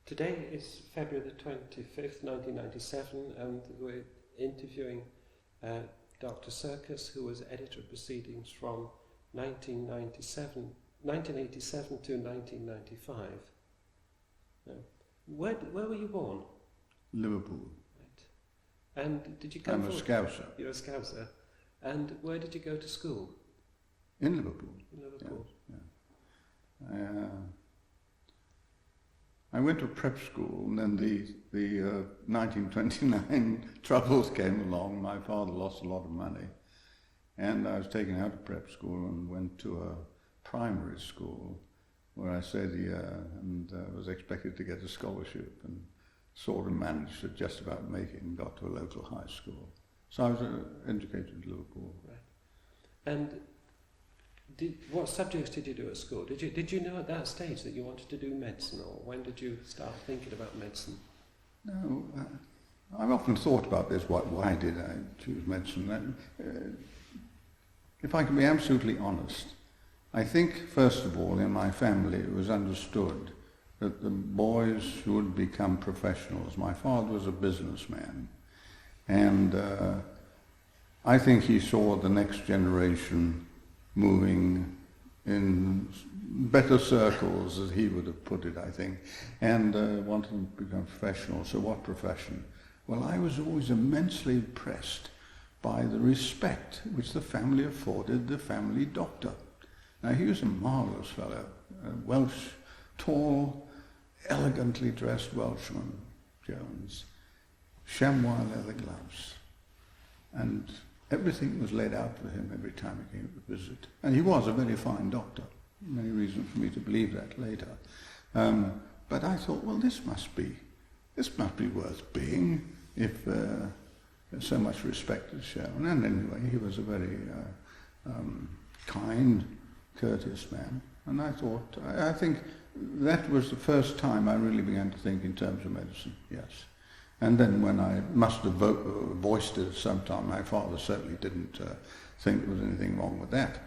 Today is February the 25th, 1997, and we're interviewing Dr. Sircus, who was Editor of Proceedings from 1987 to 1995. Where were you born? Liverpool. Right. And did you come I'm a Scouser. You're a Scouser. And where did you go to school? In Liverpool. In Liverpool. Yeah. I went to prep school, and then the 1929 troubles came along. My father lost a lot of money, and I was taken out of prep school and went to a primary school where I stayed a year and was expected to get a scholarship, and sort of managed to just about make it and got to a local high school. So I was educated in Liverpool. Right. And what subjects did you do at school? Did you know at that stage that you wanted to do medicine, or when did you start thinking about medicine? No, I've often thought about this. Why did I choose medicine? If I can be absolutely honest, I think first of all in my family it was understood that the boys would become professionals. My father was a businessman, and I think he saw the next generation moving in better circles, as he would have put it, I think, and wanted to become professional. So what profession? Well, I was always immensely impressed by the respect which the family afforded the family doctor. Now, he was a marvellous fellow, a Welsh, tall, elegantly dressed Welshman, Jones, chamois leather gloves, and everything was laid out for him every time he came to visit. And he was a very fine doctor. Many reasons for me to believe that later. But I thought, well, this must be worth being if so much respect is shown. And anyway, he was a very kind, courteous man. And I think that was the first time I really began to think in terms of medicine, yes. And then when I must have voiced it sometime, my father certainly didn't think there was anything wrong with that.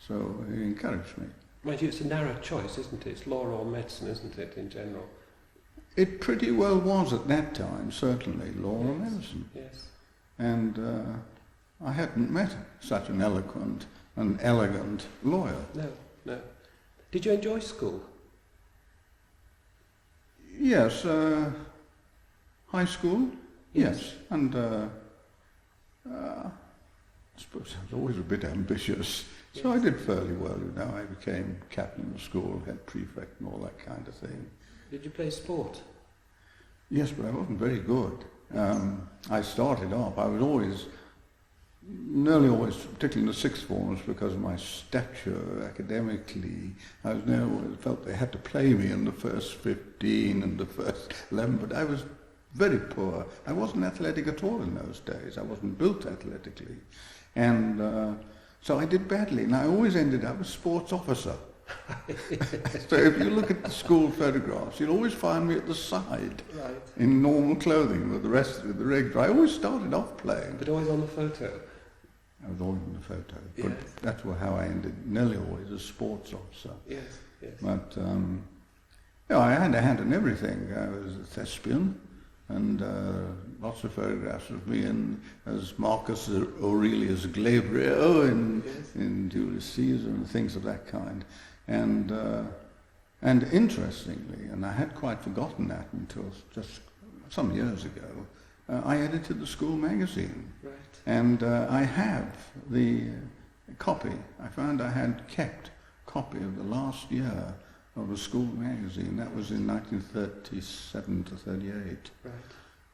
So he encouraged me. Mind you, it's a narrow choice, isn't it? It's law or medicine, isn't it, in general? It pretty well was at that time, certainly, law or medicine. Yes. And I hadn't met such an eloquent and elegant lawyer. No. Did you enjoy school? Yes. High school? Yes. And I suppose I was always a bit ambitious. Yes. So I did fairly well, you know. I became captain of the school, head prefect and all that kind of thing. Did you play sport? Yes, but I wasn't very good. I started off, I was nearly always, particularly in the sixth forms, because of my stature academically, I was never felt they had to play me in the first 15 and the first 11, but I was very poor. I wasn't athletic at all in those days. I wasn't built athletically. And so I did badly. And I always ended up as sports officer. So if you look at the school photographs, you'll always find me at the side, right, in normal clothing with the rest of the regular. I always started off playing. But always on the photo? I was always in the photo. Yes. But that's how I ended, nearly always as sports officer. Yes. But I had a hand in everything. I was a thespian. And lots of photographs of me as Marcus Aurelius Glabriel in Julius Caesar and things of that kind. And interestingly, and I had quite forgotten that until just some years ago, I edited the school magazine. Right. And I have the copy. I found I had kept a copy of the last year of a school magazine. That was in 1937 to 38. Right.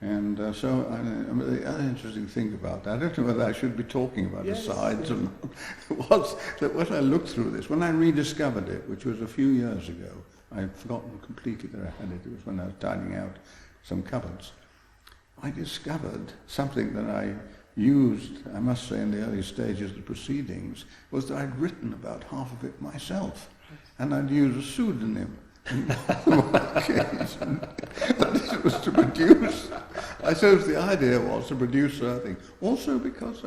And the other interesting thing about that, I don't know whether I should be talking about the sides or not, was that when I looked through this, when I rediscovered it, which was a few years ago, I'd forgotten completely that I had it. It was when I was tidying out some cupboards. I discovered something that I used, I must say, in the early stages of the proceedings, was that I'd written about half of it myself. And I'd use a pseudonym in one occasion. That it was to produce. I suppose the idea was to produce something. Also because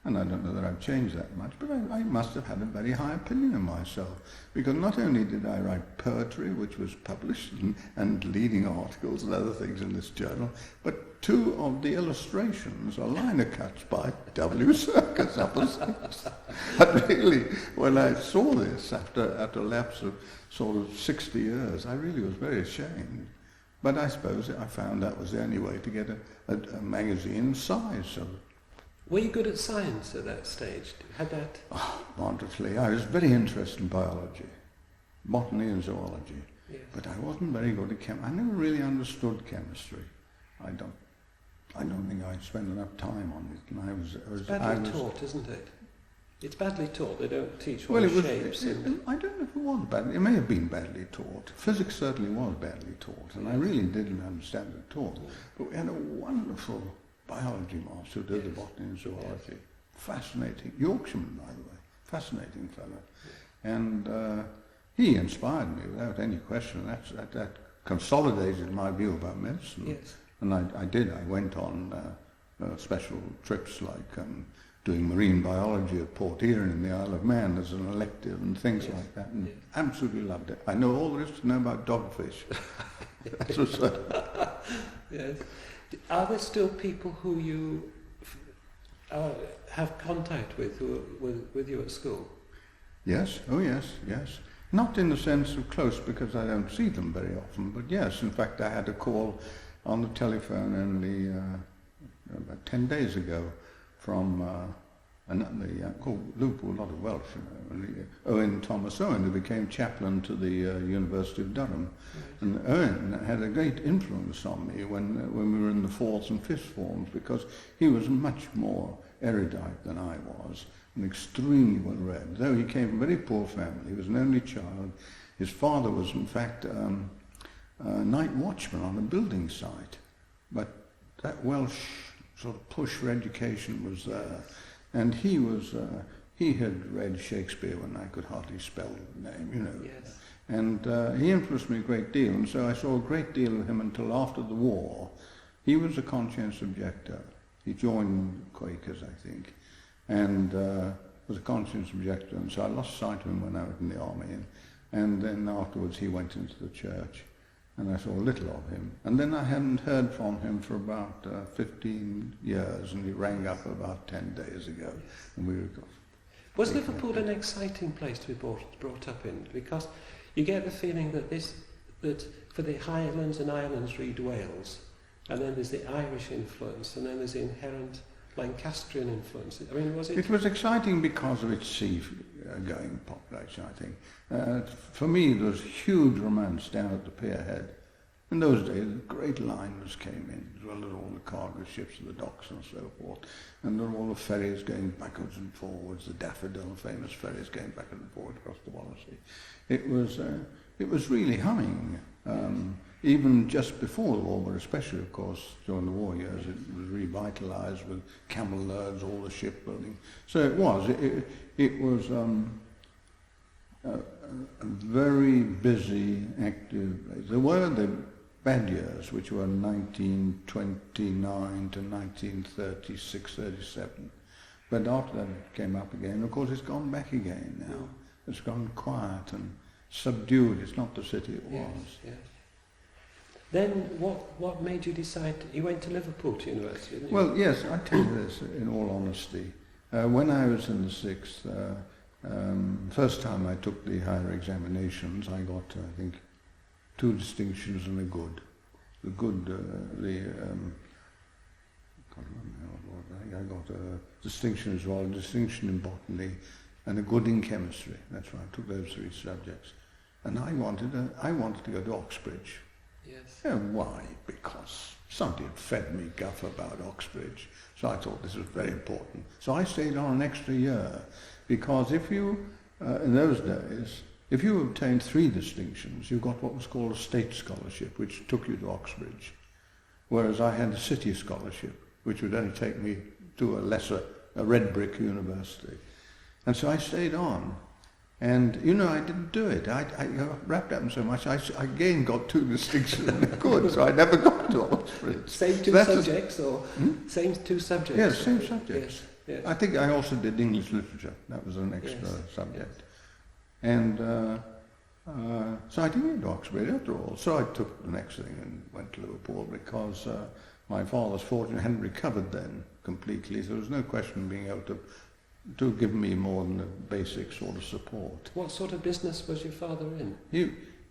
And I don't know that I've changed that much, but I must have had a very high opinion of myself, because not only did I write poetry, which was published, and leading articles and other things in this journal, but 2 of the illustrations are liner cuts by W. Sircus. And really, when I saw this after a lapse of sort of 60 years, I really was very ashamed. But I suppose I found that was the only way to get a magazine size. So. Were you good at science at that stage? Had that? Oh, wonderfully. I was very interested in biology, botany and zoology. Yes. But I wasn't very good at chemistry. I never really understood chemistry. I don't think I spent enough time on it. And it's badly taught, isn't it? It's badly taught. They don't teach well, shapes. I don't know if it was badly. It may have been badly taught. Physics certainly was badly taught, and I really didn't understand it at all. But we had a wonderful biology master who did the botany and zoology. Fascinating. Yorkshireman, by the way. Fascinating fellow. And he inspired me without any question. That consolidated my view about medicine. Yes. And I did. I went on special trips like doing marine biology at Port Erin in the Isle of Man as an elective and things like that, and absolutely loved it. I know all there is to know about dogfish. That's for certain. Yes. Are there still people who you have contact with who are with you at school? Yes. Oh, yes. Not in the sense of close, because I don't see them very often, but yes. In fact, I had a call on the telephone only about 10 days ago from called Liverpool, a lot of Welsh, Owen Thomas Owen, who became chaplain to the University of Durham. Right. And Owen had a great influence on me when we were in the 4th and 5th forms, because he was much more erudite than I was, and extremely well read. Though he came from a very poor family, he was an only child. His father was, in fact, a night watchman on a building site, but that Welsh sort of push for education was there, and he had read Shakespeare when I could hardly spell the name, Yes. And he influenced me a great deal, and so I saw a great deal of him until after the war. He was a conscientious objector. He joined Quakers, I think, and was a conscientious objector, and so I lost sight of him when I was in the army, and then afterwards he went into the church. And I saw little of him. And then I hadn't heard from him for about 15 years, and he rang up about 10 days ago. And we were... Was Liverpool an exciting place to be brought up in? Because you get the feeling that for the Highlands and Islands read Wales, and then there's the Irish influence, and then there's the inherent Lancastrian influence. I mean, was it... It was exciting because of its sea-going population, I think. For me, there was huge romance down at the pier head. In those days, great liners came in, as well as all the cargo ships and the docks and so forth. And there were all the ferries going backwards and forwards, the Daffodil, famous ferries going back and forward across the Wallasey. It was really humming. Even just before the war, but especially, of course, during the war years, it was revitalised with camel loads, all the shipbuilding. So it was a very busy, active place. There were the bad years, which were 1929 to 1936, 37. But after that it came up again. Of course, it's gone back again now. It's gone quiet and subdued. It's not the city it was. Yes. Then what made you decide... You went to Liverpool to university, didn't you? Well, yes, I tell you this in all honesty. When I was in the 6th, first time I took the higher examinations, I got, I think, 2 distinctions and a good. The good, I got a distinction as well, a distinction in botany, and a good in chemistry. That's right, I took those 3 subjects. And I wanted to go to Oxbridge. Yes. Why? Because somebody had fed me guff about Oxbridge. So I thought this was very important. So I stayed on an extra year, because if you, in those days, if you obtained 3 distinctions, you got what was called a state scholarship, which took you to Oxbridge. Whereas I had a city scholarship, which would only take me to a red brick university. And so I stayed on. And, I didn't do it. I got wrapped up in so much, I again got 2 distinctions and a good, so I never got to Oxford. Same 2 subjects, or same 2 subjects? Yes, same subjects. Yes. Yes. I think I also did English literature. That was an extra subject. And so I didn't get to Oxford after all. So I took the next thing and went to Liverpool because my father's fortune hadn't recovered then completely. So there was no question of being able to give me more than a basic sort of support. What sort of business was your father in?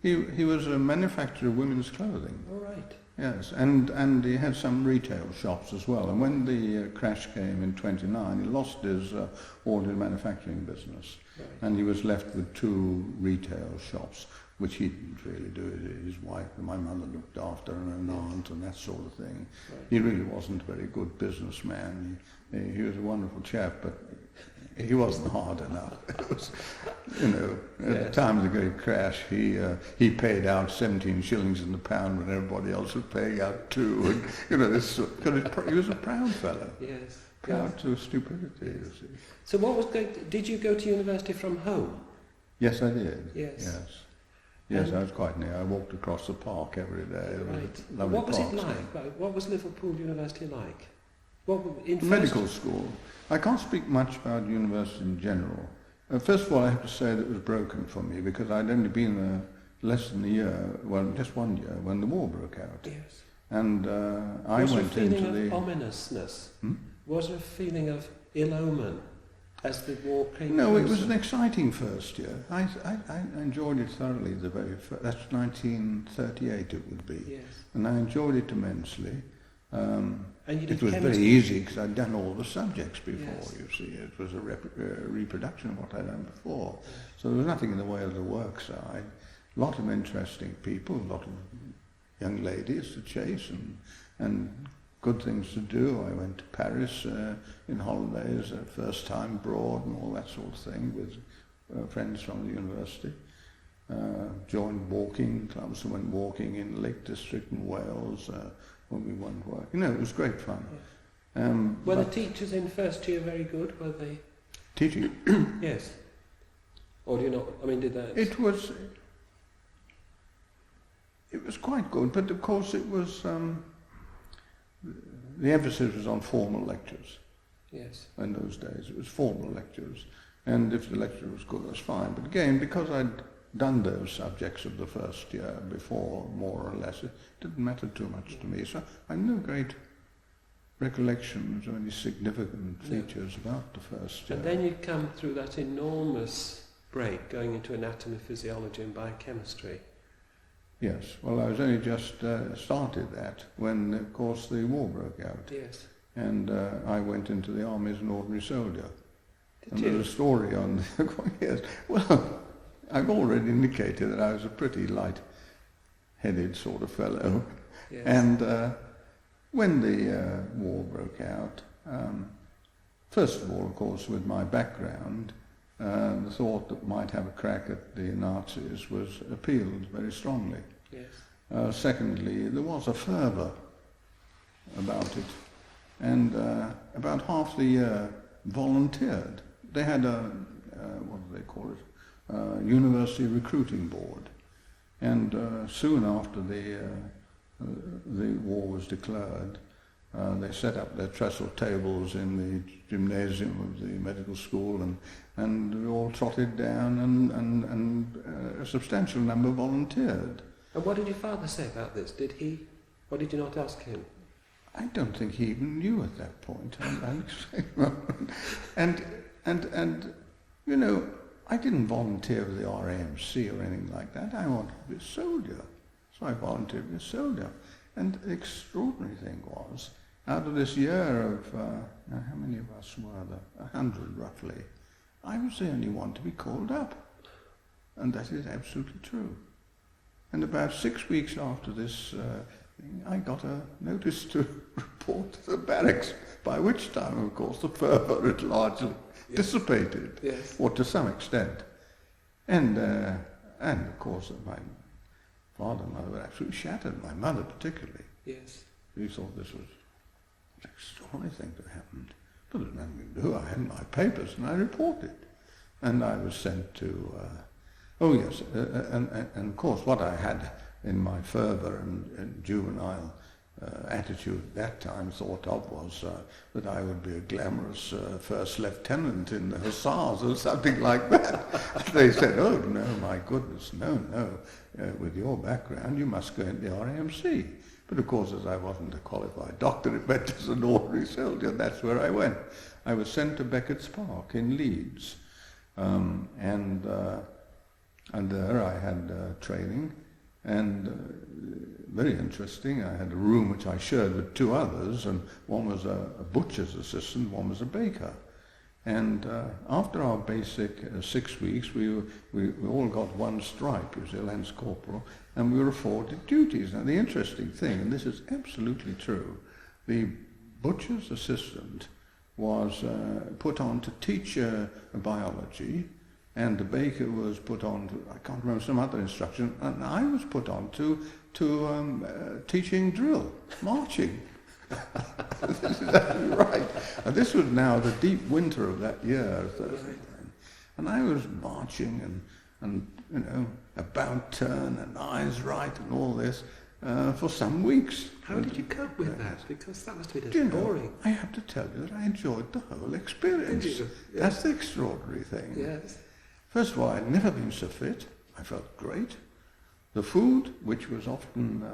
He was a manufacturer of women's clothing. All right. Yes, and he had some retail shops as well. And when the crash came in '29, he lost his ordered manufacturing business, Right. and he was left with 2 retail shops, which he didn't really do. His wife, my mother, looked after, and an aunt, and that sort of thing. Right. He really wasn't a very good businessman. He was a wonderful chap, but he wasn't hard enough. It was, at the time of the great crash, he paid out 17 shillings in the pound when everybody else was paying out 2. And, he was a proud fellow. Yes. Proud to stupidity, you see. So did you go to university from home? Yes, I did. Yes. Yes, I was quite near. I walked across the park every day. Right. Lovely What was it parks. like? What was Liverpool University like? Medical school. I can't speak much about university in general. First of all, I have to say that it was broken for me because I'd only been there less than a year, well, just 1 year, when the war broke out. Yes. And I was went there a feeling into of ominousness? Hmm? Was there a feeling of ill omen as the war came No, closer? it was an exciting first year. I enjoyed it thoroughly. That's 1938 it would be. Yes. And I enjoyed it immensely. And you did It was chemistry? very easy because I'd done all the subjects before, Yes. you see. It was a reproduction of what I'd done before. So there was nothing in the way of the work side. A lot of interesting people, a lot of young ladies to chase and good things to do. I went to Paris in holidays, first time abroad and all that sort of thing with friends from the university. Joined walking clubs, went walking in the Lake District in Wales when we went work. It was great fun. Yes. Were the teachers in first year very good? Were they? Teaching? Yes. Or do you not? I mean, did that? It was quite good, but of course it was, the emphasis was on formal lectures. Yes. In those days it was formal lectures, and if the lecture was good, that's fine. But again, because I'd done those subjects of the first year before, more or less, it didn't matter too much to me. So I had no great recollections of any significant features about the first year. And then you come through that enormous break going into anatomy, physiology and biochemistry. Yes, well, I was only just started that when, of course, the war broke out. Yes. And I went into the army as an ordinary soldier. Did and you? there's a story on yes. Well, I've already indicated that I was a pretty light-headed sort of fellow. Yes. And when the war broke out, first of all, of course, with my background, the thought that might have a crack at the Nazis was appealed very strongly. Yes. Secondly, there was a fervour about it, and about half the year volunteered. They had a, what do they call it, university recruiting board, and soon after the war was declared, they set up their trestle tables in the gymnasium of the medical school, and we all trotted down, and a substantial number volunteered. And what did your father say about this? Why did you not ask him? I don't think he even knew at that point. And you know, I didn't volunteer with the RAMC or anything like that. I wanted to be a soldier, so I volunteered to be a soldier. And the extraordinary thing was, out of this year of, now how many of us were there? 100 roughly. I was the only one to be called up. And that is absolutely true. And about 6 weeks after this thing, I got a notice to report to the barracks, by which time, of course, the fervour had largely dissipated, Yes. or to some extent. And of course, my father and mother were absolutely shattered, my mother particularly. Yes. We thought this was an extraordinary thing to happen. But there was nothing to do. I had my papers and I reported. And I was sent to, and of course what I had in my fervour and juvenile attitude at that time thought of was that I would be a glamorous first lieutenant in the Hussars or something like that. They said, oh no, my goodness, no, with your background you must go into the RAMC. But of course, as I wasn't a qualified doctor, it went as an ordinary soldier, and that's where I went. I was sent to Beckett's Park in Leeds, and there I had training, and very interesting. I had a room which I shared with two others, and one was a butcher's assistant, one was a baker. And after our basic 6 weeks, we all got one stripe, you see, lance corporal, and we were afforded duties. Now the interesting thing, and this is absolutely true, the butcher's assistant was put on to teach biology, and the baker was put on to, I can't remember, some other instruction, and I was put on to teaching drill, marching. This is exactly right. And this was now the deep winter of that year, and I was marching and you know, about turn and eyes right and all this for some weeks. How did you cope with that? Because that must have been Do you know, boring. I have to tell you that I enjoyed the whole experience. Did you? Yeah. That's the extraordinary thing. Yes. First of all, I'd never been so fit. I felt great. The food, which was often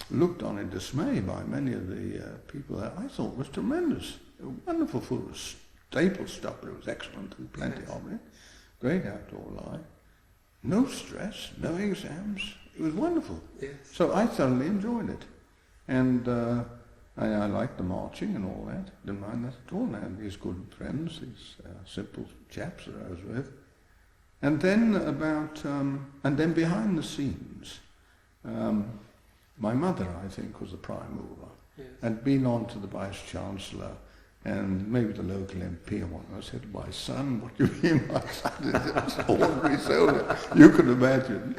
looked on in dismay by many of the people there, I thought was tremendous. Wonderful food. It was staple stuff, but it was excellent and plenty of it. Great outdoor life. No stress, no exams. It was wonderful. Yes. So I thoroughly enjoyed it. And I liked the marching and all that. Didn't mind that at all. I had these good friends, these simple chaps that I was with. And then and then behind the scenes, my mother, I think, was the prime mover. Yes. Had been on to the Vice-Chancellor and maybe the local MP, and I said, my son, what do you mean my son is an ordinary soldier? You can imagine.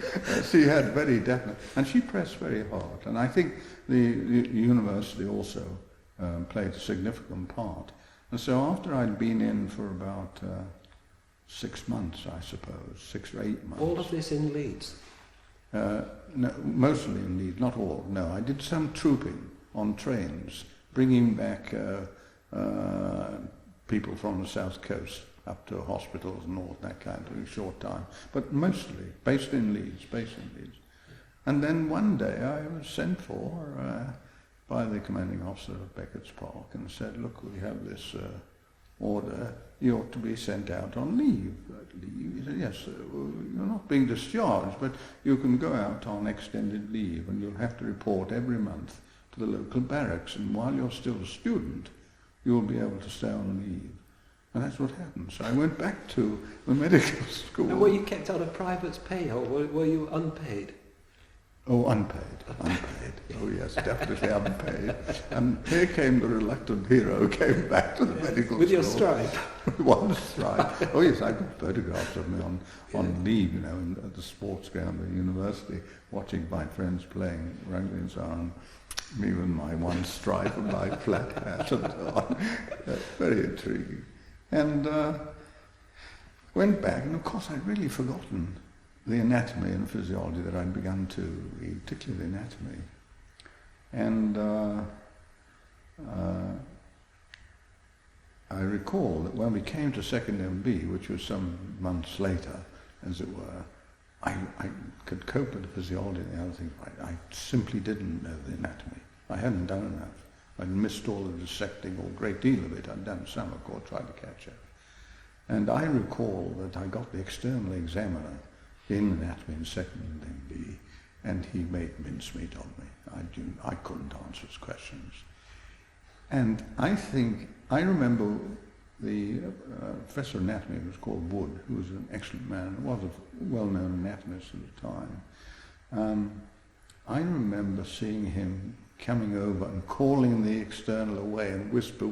She had very definite, and she pressed very hard. And I think the university also played a significant part. And so after I'd been in for about 6 months, I suppose, 6 or 8 months. All of this in Leeds? No, mostly in Leeds, not all. No, I did some trooping on trains, bringing back people from the south coast up to hospitals and all that kind of a short time. But mostly based in Leeds. And then one day I was sent for by the commanding officer of Beckett's Park and said, look, we have this order, you ought to be sent out on leave. Leave? He said, yes, you're not being discharged, but you can go out on extended leave and you'll have to report every month to the local barracks, and while you're still a student, you'll be able to stay on leave. And that's what happened. So I went back to the medical school. And were you kept on a private's pay, or were you unpaid? Oh, unpaid. Oh yes, definitely unpaid. And here came the reluctant hero, came back to the medical with school. Your stripe? One stripe. Oh yes, I've got photographs of me on leave, you know, at the sports ground at the university, watching my friends playing rugby and so on. Me with my one stripe and my flat hat and so on. Very intriguing. And went back, and of course I'd really forgotten the anatomy and physiology that I'd begun to read, particularly the anatomy. And I recall that when we came to second MB, which was some months later, as it were, I could cope with the physiology and the other things. I simply didn't know the anatomy. I hadn't done enough. I'd missed all the dissecting, or a great deal of it. I'd done some, of course, tried to catch up. And I recall that I got the external examiner in anatomy in second MB, and he made mincemeat of me. I couldn't answer his questions. And I remember the professor of anatomy, who was called Wood, who was an excellent man, and was a well-known anatomist at the time. I remember seeing him coming over and calling the external away and whisper.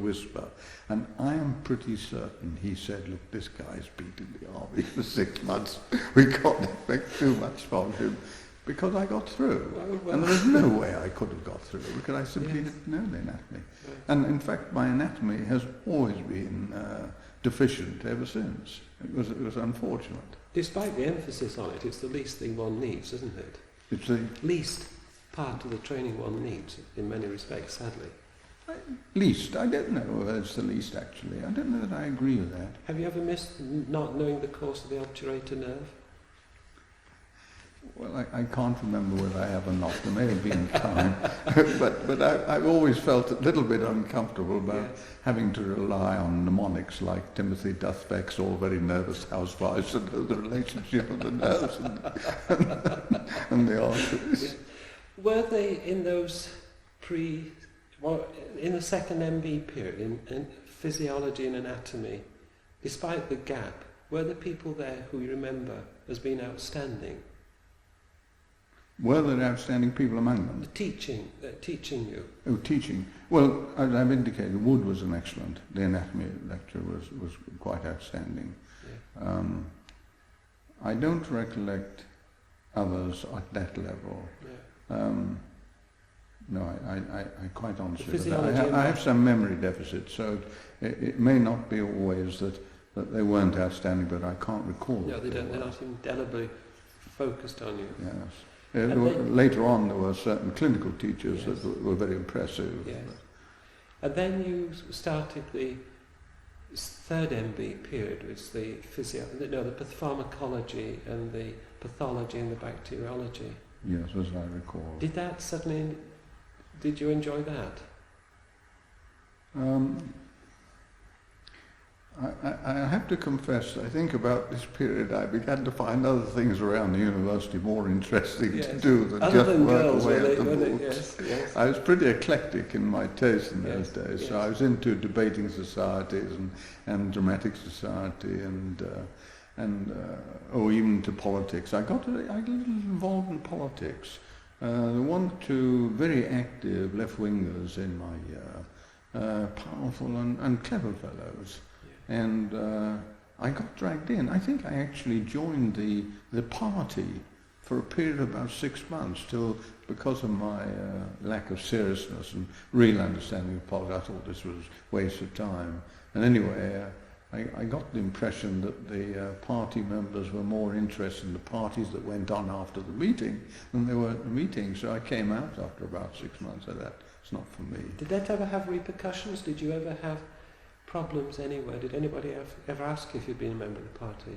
And I am pretty certain he said, look, this guy's been in the army for 6 months. We can't expect too much from him. Because I got through. Well. And there was no way I could have got through, because I simply didn't know the anatomy. Yes. And in fact, my anatomy has always been deficient ever since. It was unfortunate. Despite the emphasis on it, it's the least thing one needs, isn't it? It's the least. part of the training one needs in many respects, sadly. Least, I don't know whether it's the least actually. I don't know that I agree with that. Have you ever missed not knowing the course of the obturator nerve? Well, I can't remember whether I have or not. There may have been time. but I've always felt a little bit uncomfortable about having to rely on mnemonics like Timothy Duthbeck's All Very Nervous Housewives and the relationship of the nerves and the arteries. Yeah. Were they in those in the second MB period, in physiology and anatomy, despite the gap, were there people there who you remember as being outstanding? Were there outstanding people among them? Teaching you. Oh, teaching. Well, as I've indicated, Wood was an excellent. The anatomy lecture was quite outstanding. Yeah. I don't recollect others at that level. Yeah. No, I quite honestly. I have some memory deficit, so it may not be always that they weren't outstanding, but I can't recall. No, they don't. They're not indelibly focused on you. Yes. Later on, there were certain clinical teachers that were very impressive. Yes. And then you started the third MB period, which is the pharmacology and the pathology and the bacteriology. Yes, as I recall. Did you enjoy that? I have to confess, I think about this period I began to find other things around the university more interesting to do than other just than work girls, away at the books. Yes. I was pretty eclectic in my taste in those days, yes. so I was into debating societies and dramatic society and even to politics. I got a little involved in politics. There were one or two very active left-wingers in my year, powerful and clever fellows. And I got dragged in. I think I actually joined the party for a period of about 6 months, till, because of my lack of seriousness and real understanding of politics, I thought this was a waste of time. And anyway, I got the impression that the party members were more interested in the parties that went on after the meeting than they were at the meeting. So I came out after about 6 months of that. It's not for me. Did that ever have repercussions? Did you ever have problems anywhere? Did anybody ever ask if you'd been a member of the party?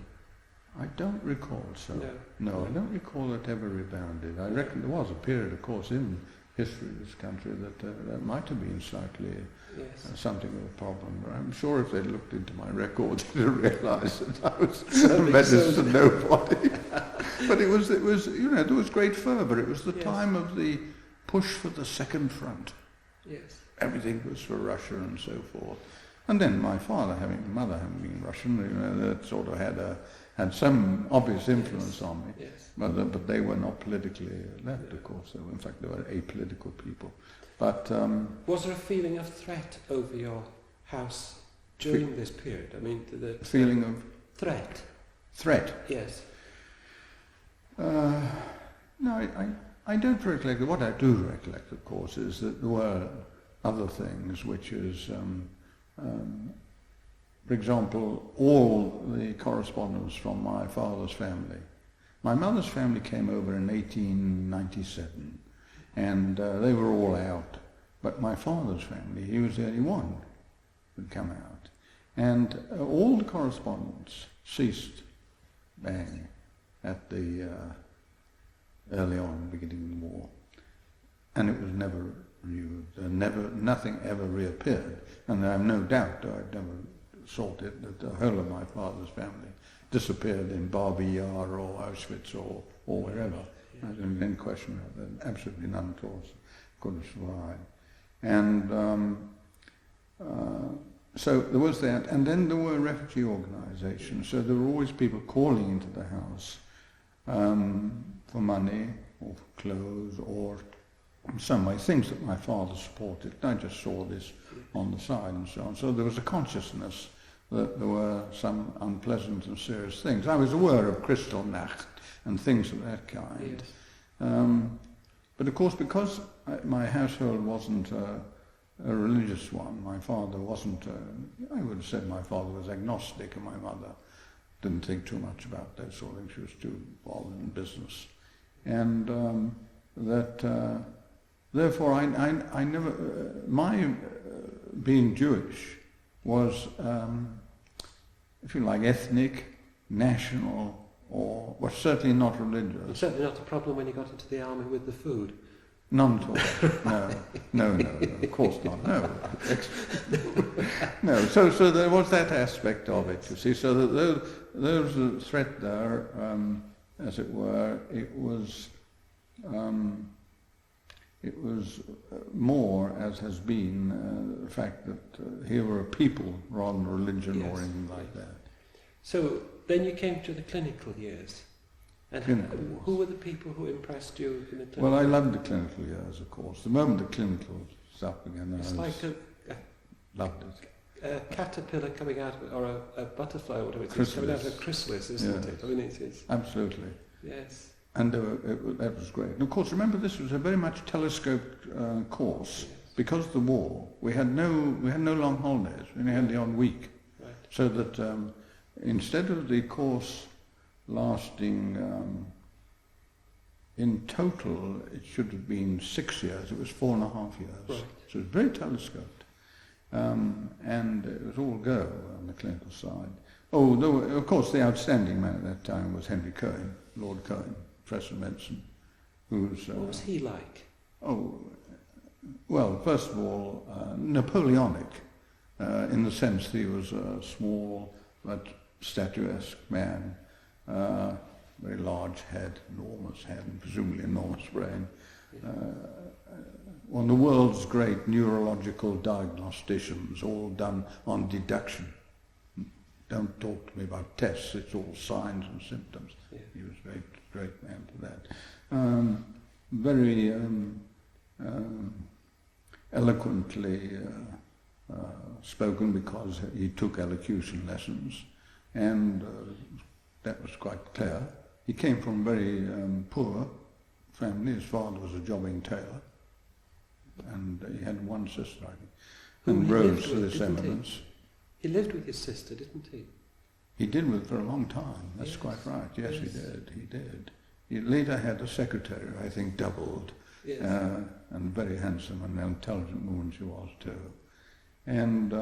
I don't recall so. No, I don't recall that ever rebounded. I reckon there was a period, of course, in history of this country that might have been slightly something of a problem. But I'm sure if they'd looked into my records, they'd have realised that I was a menace to nobody. But it was, there was great fervour. It was the time of the push for the Second Front. Yes. Everything was for Russia and so forth. And then my mother having been Russian, that sort of had some obvious influence on me. Yes. But they were not politically left, of course. In fact, they were apolitical people. But was there a feeling of threat over your house during this period? I mean, the feeling of threat. Threat. Yes. No, I don't recollect. What I do recollect, of course, is that there were other things, which is. For example, all the correspondence from my father's family. My mother's family came over in 1897, and they were all out. But my father's family, he was the only one who'd come out. And all the correspondence ceased, bang, at the early on, beginning of the war. And it was never renewed. Nothing ever reappeared. And I have no doubt, I've never sought it, that the whole of my father's family disappeared in Babi Yar or Auschwitz or wherever. I don't have any question about that. Absolutely none at all couldn't survive. And so there was that. And then there were refugee organisations. So there were always people calling into the house for money or for clothes or in some way, things that my father supported. I just saw this on the side and so on. So there was a consciousness that there were some unpleasant and serious things. I was aware of Kristallnacht and things of that kind. Yes. But of course, because my household wasn't a religious one, my father wasn't, I would have said my father was agnostic and my mother didn't think too much about that sort of thing. She was too involved in business. And that therefore I never, my being Jewish was, if you like, ethnic, national, or was certainly not religious. And certainly not a problem when you got into the army with the food. None at all. No, of course not. No. No. So there was that aspect of it, you see. So that those threat there, as it were, it was more, as has been, the fact that here were a people rather than religion or anything like that. So then you came to the clinical years. And who were the people who impressed you in the clinical? Well, I loved the clinical years, of course. The moment the clinical stuff began, it's like loved it. A caterpillar coming out, or a butterfly, or whatever it is, coming out of a chrysalis, isn't it? I mean, it's absolutely. Yes. And that was great. And of course, remember, this was a very much telescoped course. Yes. Because of the war, we had no long holidays. We only had the odd week. Right. So that instead of the course lasting, in total, it should have been 6 years. It was 4.5 years. Right. So it was very telescoped. And it was all go on the clinical side. Oh, of course, the outstanding man at that time was Henry Cohen, Lord Cohen, Professor of Medicine, who's... what was he like? Oh, well, first of all, Napoleonic, in the sense that he was a small but statuesque man, very large head, enormous head, and presumably enormous brain. One of the world's great neurological diagnosticians, all done on deduction. Don't talk to me about tests, it's all signs and symptoms. Yeah. He was a very great man for that. Very eloquently spoken, because he took elocution lessons, and that was quite clear. He came from a very poor family. His father was a jobbing tailor, and he had one sister, I think, and rose to this eminence. He lived with his sister, didn't he? He did with for a long time. That's quite right. Yes, he did. He did. He later had a secretary, I think, doubled, and very handsome and intelligent woman she was too. And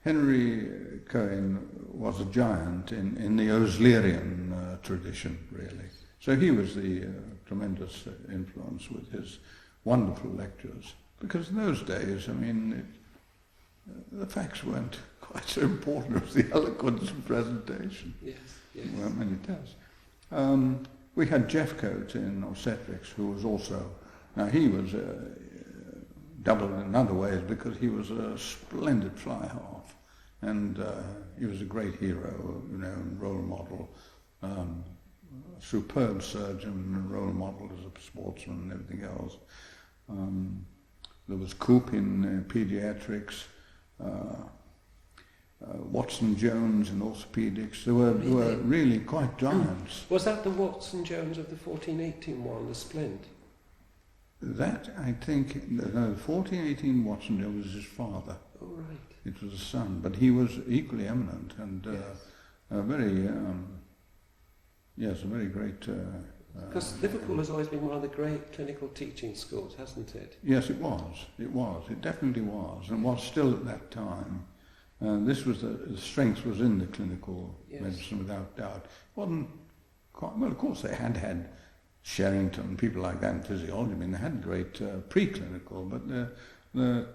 Henry Cohen was a giant in the Oslerian tradition, really. So he was the tremendous influence with his wonderful lectures. Because in those days, I mean, the facts weren't quite so important as the eloquence of presentation. Yes. There weren't many tests. We had Jeffcoat in obstetrics, who was also... Now, he was doubled in other ways because he was a splendid fly half. And he was a great hero, and role model. Superb surgeon and role model as a sportsman and everything else. There was Coop in pediatrics. Watson-Jones in orthopedics. They were really quite giants. Was that the Watson-Jones of the 1418 one, the splint? That, I think, no, the 1418 Watson-Jones was his father. Oh, right. It was a son, but he was equally eminent and a very, a very great... because Liverpool has always been one of the great clinical teaching schools, hasn't it? Yes, it was. It definitely was, and was still at that time. This was the strength was in the clinical medicine, without doubt. It wasn't quite, well, of course they had Sherrington, people like that in physiology. I mean, they had great preclinical, but the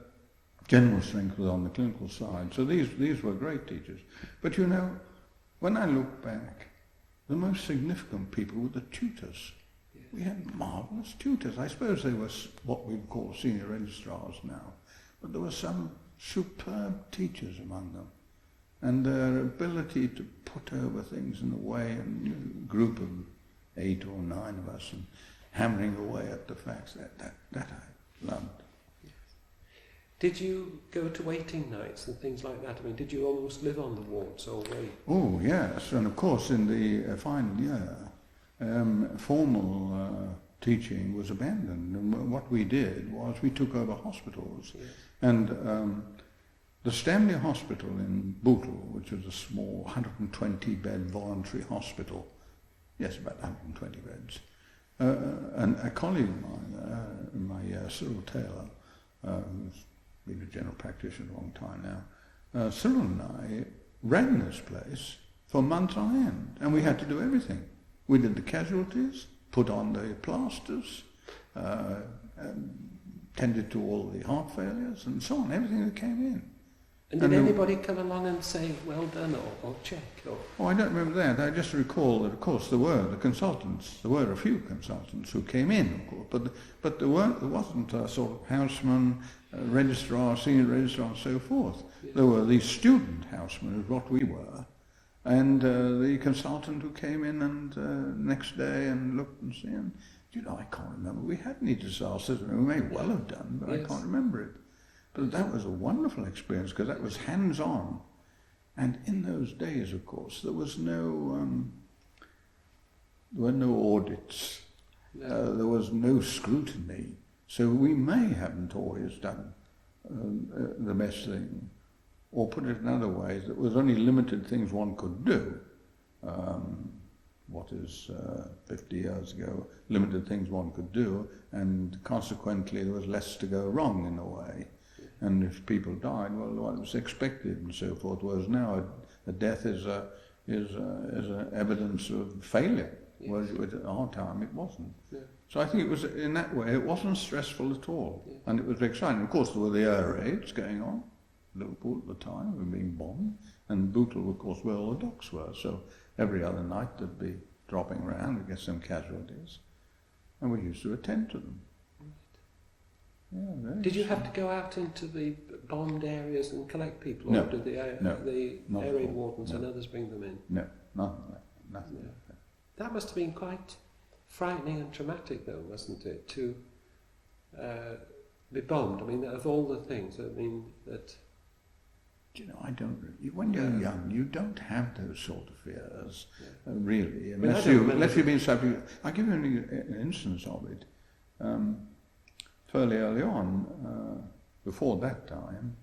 general strength was on the clinical side. So these were great teachers. But when I look back, the most significant people were the tutors. Yes. We had marvellous tutors. I suppose they were what we call senior registrars now, but there were some superb teachers among them, and their ability to put over things in a way, and a group of 8 or 9 of us, and hammering away at the facts, that I loved. Yes. Did you go to waiting nights and things like that? I mean, did you almost live on the wards all day? Oh, yes, and of course in the final year, formal teaching was abandoned, and what we did was we took over hospitals. Yes. And the Stanley Hospital in Bootle, which was a small 120-bed voluntary hospital, yes, about 120 beds, a colleague of mine, in my year, Cyril Taylor, who's been a general practitioner a long time now, Cyril and I ran this place for months on end, and we had to do everything. We did the casualties, put on the plasters, tended to all the heart failures and so on, everything that came in. And did anybody come along and say, well done, or check? Or? Oh, I don't remember that. I just recall that, of course, there were the consultants. There were a few consultants who came in, of course, but there wasn't a sort of houseman, registrar, senior registrar, and so forth. Yeah. There were these student housemen, is what we were, and the consultant who came in and next day and looked and seen. And, you know, I can't remember. We had any disasters. We may well have done, but yes. I can't remember it. But that was a wonderful experience because that was hands-on. And in those days, of course, there were no audits. There was no scrutiny. So we may haven't always done the best thing. Or put it another way, there was only limited things one could do. 50 years ago, limited things one could do, and consequently there was less to go wrong in a way. And if people died, well, it was expected and so forth. Whereas now, a death is evidence of failure. Yes. Whereas at our time, it wasn't. Yeah. So I think it was in that way. It wasn't stressful at all, yeah. And it was exciting. Of course, there were the air raids going on. Liverpool at the time were being bombed, and Bootle, of course, where all the docks were. So every other night they'd be dropping around. We'd get some casualties, and we used to attend to them. Yeah, did you have to go out into the bombed areas and collect people? No. Or did the air raid wardens and others bring them in? No, nothing like that. That must have been quite frightening and traumatic, though, wasn't it, to be bombed? I mean, of all the things, I mean, that... You know, when you're young, you don't have those sort of fears, really, unless you've been subject... I'll give you an instance of it. Fairly early on, before that time,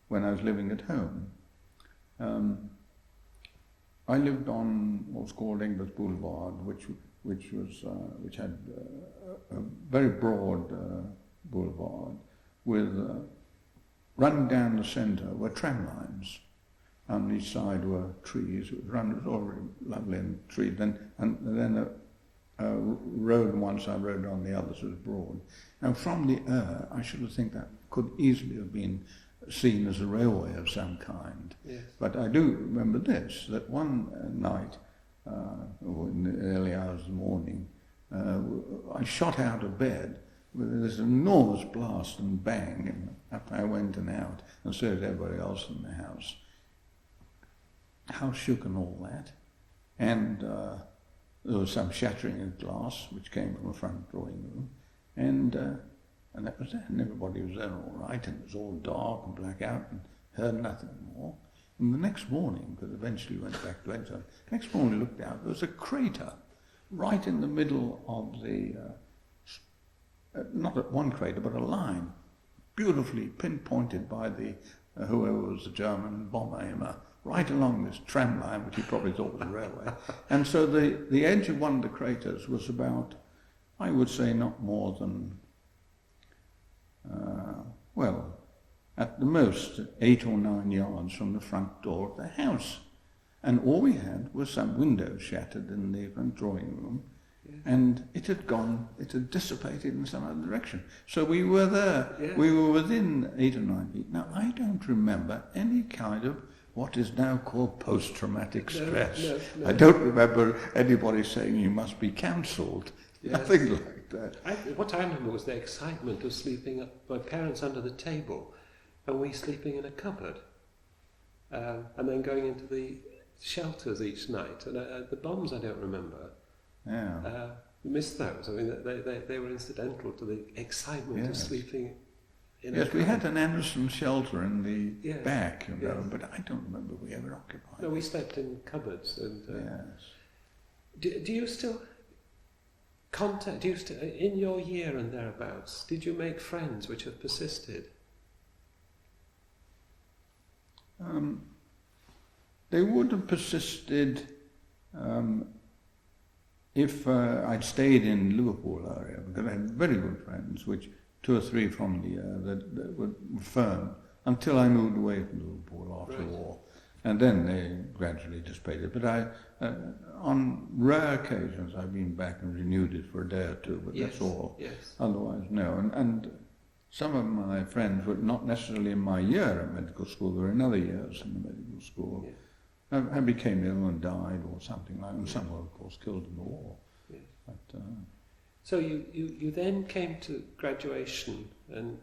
when I was living at home, I lived on what's called English Boulevard, which had a very broad boulevard with running down the centre were tram lines. On each side were trees. It was all very lovely and trees. And then a road on one side, road on the other, so it was broad. Now, from the air, I should think that could easily have been seen as a railway of some kind. Yes. But I do remember this, that one night, or in the early hours of the morning, I shot out of bed with this enormous blast and bang, and up I went and out, and so did everybody else in the house. House shook and all that, and there was some shattering of glass, which came from the front drawing room, and that was it, and everybody was there all right, and it was all dark and black out, and heard nothing more. And the next morning, because eventually we went back to Edinburgh, next morning we looked out, there was a crater right in the middle of the, not at one crater, but a line, beautifully pinpointed by the whoever was the German bomb aimer, right along this tram line, which he probably thought was a railway. And so the edge of one of the craters was about, I would say, not more than, at the most 8 or 9 yards from the front door of the house. And all we had was some windows shattered in the front drawing room, and it had dissipated in some other direction. So we were there, we were within 8 or 9 feet. Now, I don't remember any kind of what is now called post-traumatic stress. No. I don't remember anybody saying you must be cancelled. Yes. Nothing like that. What I remember was the excitement of sleeping, my parents under the table, and we sleeping in a cupboard, and then going into the shelters each night. And the bombs I don't remember. Yeah. Missed those. I mean, they were incidental to the excitement of sleeping in a cupboard. We had an Anderson shelter in the back, but I don't remember we ever occupied. No, we slept in cupboards. And do you still contact? In your year and thereabouts, did you make friends which have persisted? They would have persisted if I'd stayed in Liverpool area, because I had very good friends, which 2 or 3 from the that were firm, until I moved away from Liverpool after the war. And then they gradually dissipated. But on rare occasions, I've been back and renewed it for a day or two, but that's all. Yes. Otherwise, no. And some of my friends were not necessarily in my year at medical school, they were in other years in the medical school. Yes. I became ill and died or something like that. And some were, of course, killed in the war. Yes. But, so you then came to graduation, and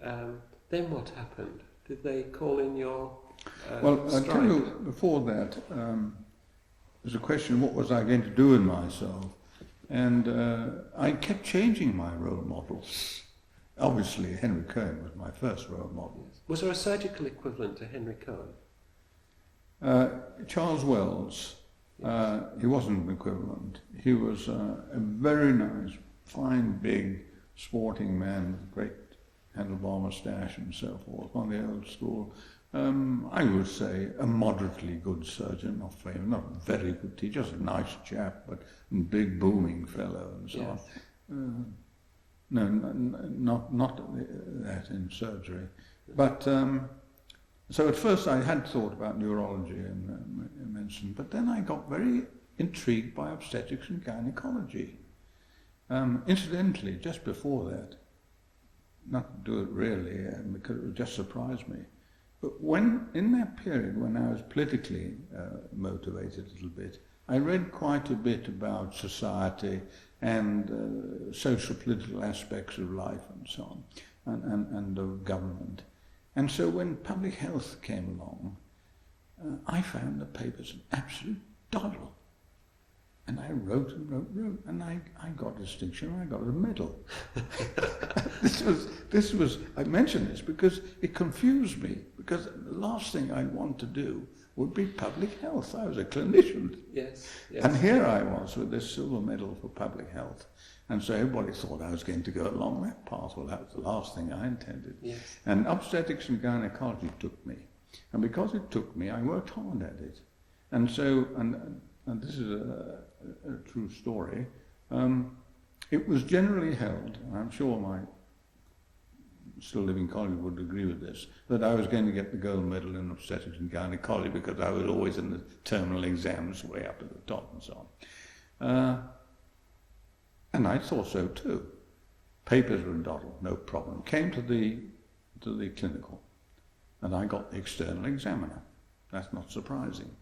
then what happened? Did they call in your well, I'll strike? tell you, before that, there's a question, what was I going to do with myself? And I kept changing my role models. Obviously, Henry Cohen was my first role model. Was there a surgical equivalent to Henry Cohen? Charles Wells, he wasn't an equivalent. He was a very nice, fine, big, sporting man with a great handlebar moustache and so forth, on the old school. I would say a moderately good surgeon, not famous, not very good teacher, just a nice chap, but a big booming fellow and so on. No, not that in surgery. But so at first I had thought about neurology and medicine, but then I got very intrigued by obstetrics and gynaecology. Incidentally, just before that, not to do it really, because it would just surprised me, but when, in that period when I was politically motivated a little bit, I read quite a bit about society and social political aspects of life and so on, and of government. And so when public health came along, I found the papers an absolute doddle. And I wrote, and I got distinction, I got a medal. This was, I mention this because it confused me, because the last thing I'd want to do would be public health. I was a clinician. Yes. And here I was with this silver medal for public health. And so everybody thought I was going to go along that path. Well, that was the last thing I intended. Yes. And obstetrics and gynaecology took me. And because it took me, I worked hard at it. And so, and this is a true story, it was generally held, and I'm sure my still living colleague would agree with this, that I was going to get the gold medal in obstetrics and gynaecology because I was always in the terminal exams way up at the top and so on. And I thought so too. Papers were dotted, no problem. Came to the clinical, and I got the external examiner. That's not surprising.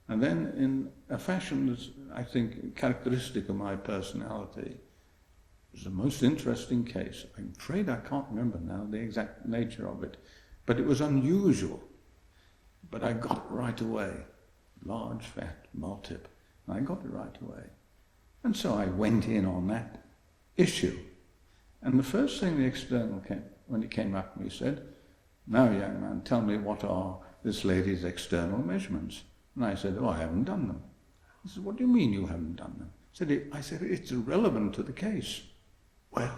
And then in a fashion that's, I think, characteristic of my personality, it was the most interesting case. I'm afraid I can't remember now the exact nature of it, but it was unusual. But I got it right away. Large, fat, multip. And I got it right away. And so I went in on that issue. And the first thing the external when he came up to me, said, "Now, young man, tell me what are this lady's external measurements?" And I said, "Oh, I haven't done them." He said, "What do you mean you haven't done them?" I said, "It's irrelevant to the case." Well,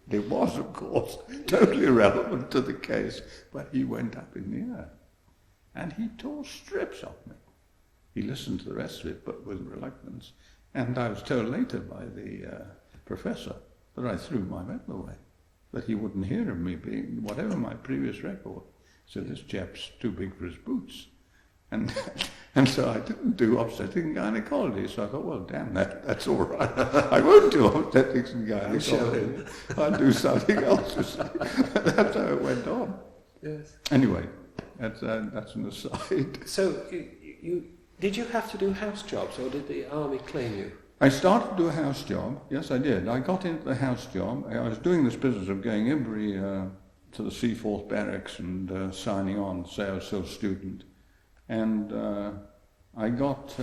it was, of course, totally irrelevant to the case, but he went up in the air. And he tore strips off me. He listened to the rest of it, but with reluctance. And I was told later by the professor that I threw my medal away, that he wouldn't hear of me being, whatever my previous record. So this chap's too big for his boots. And so I didn't do obstetrics and gynaecology. So I thought, well, damn, that's all right. I won't do obstetrics and gynaecology. I'll do something else. That's how it went on. Yes. Anyway, that's an aside. So did you have to do house jobs, or did the army claim you? I started to do a house job. Yes, I did. I got into the house job. I was doing this business of going every to the Seaforth barracks and signing on, say I was still a student. And I got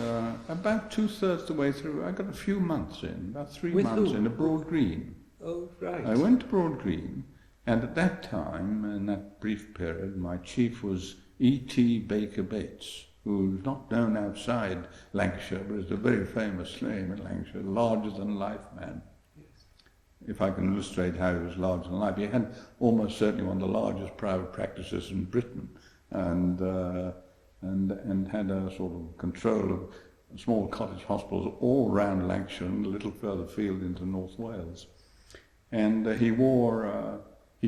about 2/3 the way through. I got a few months in, about 3 With months whom? in, at Broad Green. Oh, right. I went to Broad Green, and at that time, in that brief period, my chief was E.T. Baker Bates, who's not known outside Lancashire, but is a very famous name in Lancashire, larger-than-life man. Yes. If I can illustrate how he was larger than life, he had almost certainly one of the largest private practices in Britain, and had a sort of control of small cottage hospitals all round Lancashire and a little further field into North Wales. And he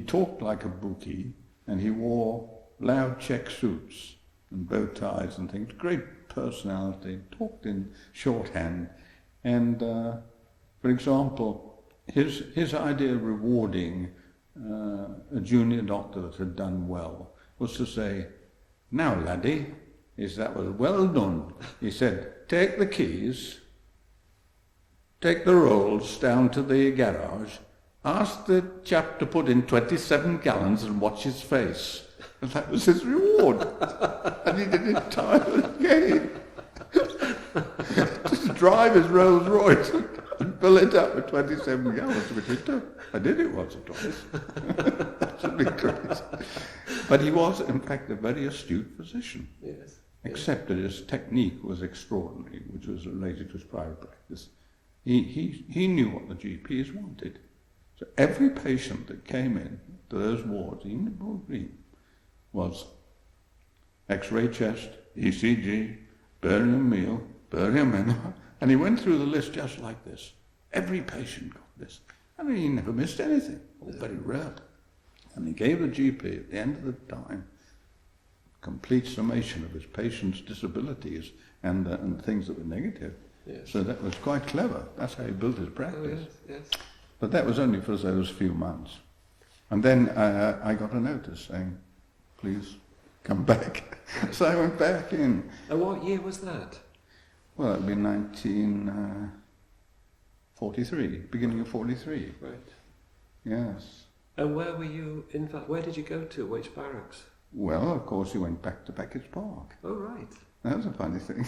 talked like a bookie, and he wore loud check suits and bow ties and things. Great personality, talked in shorthand. And, for example, his idea of rewarding a junior doctor that had done well was to say, "Now, laddie," that was well done. He said, "Take the keys, take the rolls down to the garage, ask the chap to put in 27 gallons and watch his face." And that was his reward. And he did it time and again. Just drive his Rolls Royce and fill it up with 27 gallons, which he took. I did it once or twice. Absolutely great. But he was, in fact, a very astute physician. Yes. Except that his technique was extraordinary, which was related to his private practice. He knew what the GPs wanted. So every patient that came in to those wards, even the Broad Green, was X-ray chest, ECG, barium meal, barium enema, and he went through the list just like this. Every patient got this. And he never missed anything, or very rare. And he gave the GP, at the end of the time, complete summation of his patient's disabilities and things that were negative. Yes. So that was quite clever. That's how he built his practice. Oh, yes. But that was only for those few months. And then I got a notice saying, "Please come back." So I went back in. And what year was that? Well, it would be 1943, beginning of 43. Right. Yes. And where were you, in fact, where did you go to? Which barracks? Well, of course, he went back to Beckett's Park. Oh, right. That was a funny thing.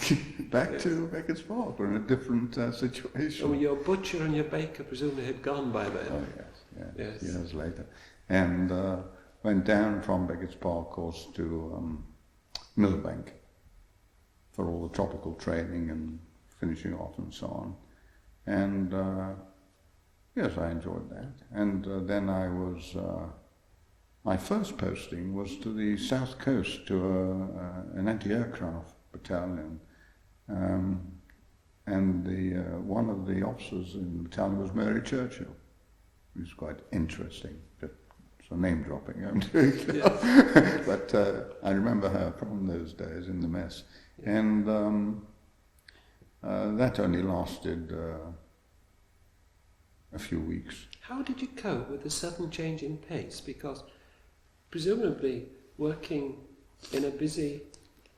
Back to Beckett's Park. We're in a different situation. Oh, your butcher and your baker presumably had gone by then. Oh, yes. Yes. Years later. And went down from Beckett's Park, of course, to Millbank for all the tropical training and finishing off and so on. And yes, I enjoyed that. And then I was, my first posting was to the south coast, to an anti-aircraft battalion. And one of the officers in the battalion was Mary Churchill, which was quite interesting. So name dropping, I'm doing. Yes. But I remember her from those days in the mess. Yes. And that only lasted a few weeks. How did you cope with the sudden change in pace? Because presumably working in a busy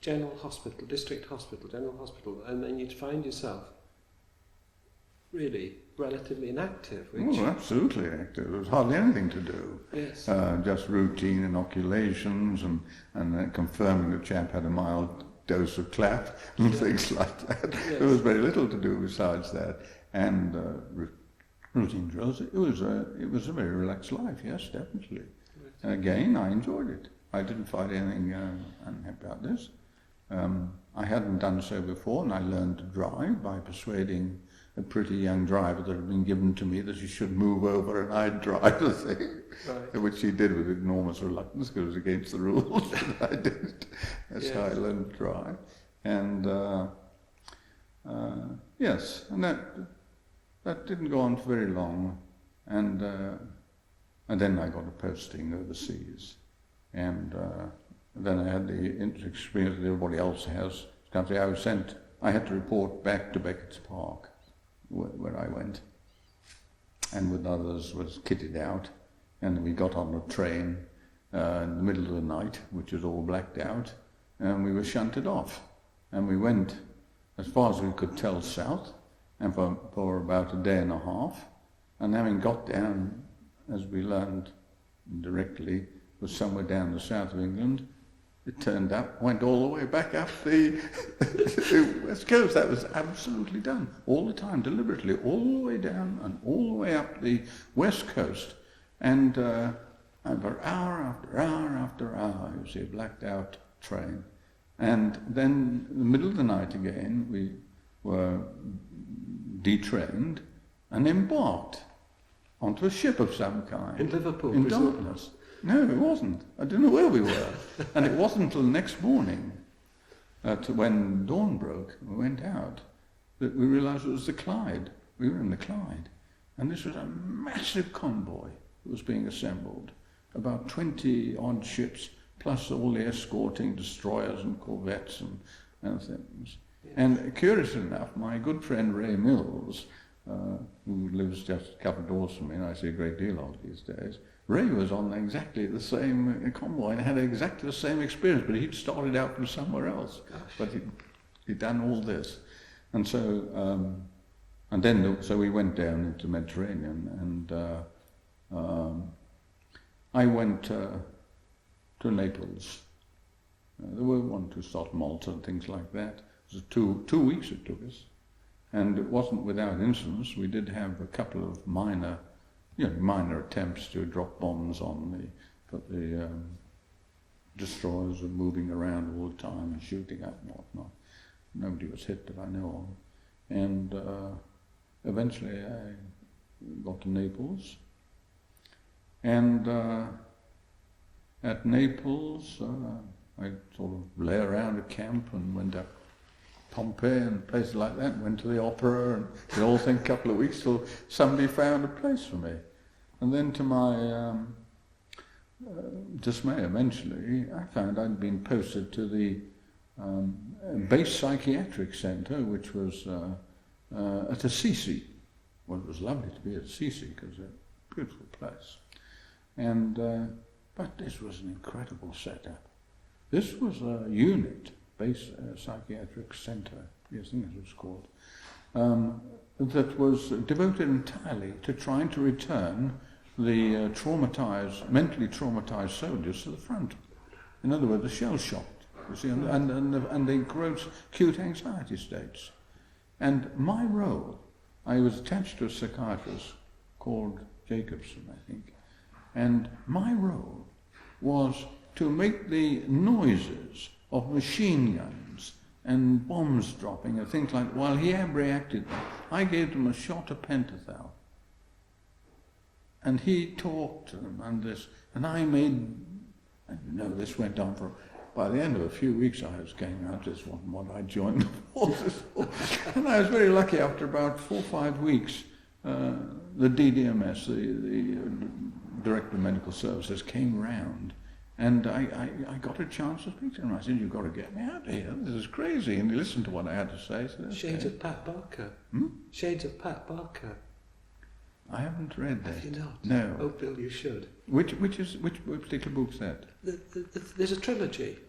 general hospital, district hospital, general hospital, and then you'd find yourself really relatively inactive. Which... Oh, absolutely inactive. There was hardly anything to do. Yes. Just routine inoculations and confirming the chap had a mild dose of clap and things like that. Yes. There was very little to do besides that. And routine drills. It was a very relaxed life. Yes, definitely. Right. And again, I enjoyed it. I didn't find anything unhappy about this. I hadn't done so before, and I learned to drive by persuading a pretty young driver that had been given to me that he should move over and I'd drive the thing, right. Which he did with enormous reluctance because it was against the rules, but I did. That's how I learned to drive. And yes, and that didn't go on for very long, and then I got a posting overseas, and then I had the experience that everybody else has. I had to report back to Beckett's Park, where I went, and with others was kitted out, and we got on a train in the middle of the night, which was all blacked out, and we were shunted off, and we went as far as we could tell south, and for about a day and a half, and having got down, as we learned directly, was somewhere down the south of England. It turned up, went all the way back up the west coast. That was absolutely done, all the time, deliberately, all the way down and all the way up the west coast. And for hour after hour after hour, you see a blacked out train. And then in the middle of the night again, we were detrained and embarked onto a ship of some kind. In Liverpool? In darkness. No, it wasn't. I don't know where we were. And it wasn't until the next morning when dawn broke, we went out, that we realised it was the Clyde. We were in the Clyde. And this was a massive convoy that was being assembled. About 20 odd ships, plus all the escorting destroyers and corvettes and things. Yeah. And curiously enough, my good friend Ray Mills, who lives just a couple of doors from me, and I see a great deal of these days, Ray was on exactly the same convoy and had exactly the same experience, but he'd started out from somewhere else. Gosh. But he'd done all this. And so, so we went down into the Mediterranean, and I went to Naples. There were 1 or 2 stops, Malta and things like that. It was 2 weeks it took us. And it wasn't without incidents. We did have a couple of minor attempts to drop bombs on the destroyers were moving around all the time and shooting up and whatnot. Nobody was hit that I know of. And eventually I got to Naples. And at Naples, I sort of lay around a camp and went up Pompeii and places like that, went to the opera, and the whole thing, a couple of weeks till somebody found a place for me. And then to my dismay, eventually, I found I'd been posted to the base psychiatric centre, which was at Assisi. Well, it was lovely to be at Assisi because it's a beautiful place. And but this was an incredible setup. This was a unit, base psychiatric centre, yes, I think it was called, that was devoted entirely to trying to return the mentally traumatized soldiers to the front. In other words, the shell-shocked, you see, and the gross acute anxiety states. And my role, I was attached to a psychiatrist called Jacobson, I think, and my role was to make the noises of machine guns and bombs dropping and things like that, while he abreacted them. I gave them a shot of pentothal. And he talked to them this went on for, by the end of a few weeks I was going out, this wasn't what I joined the forces for. And I was very lucky, after about 4 or 5 weeks, the DDMS, the Director of Medical Services, came round. And I got a chance to speak to him. I said, "You've got to get me out of here. This is crazy." And he listened to what I had to say. Said, okay. Shades of Pat Barker. Shades of Pat Barker. I haven't read that. Have you not? No. Oh, Bill, you should. Which particular book's that? There's a trilogy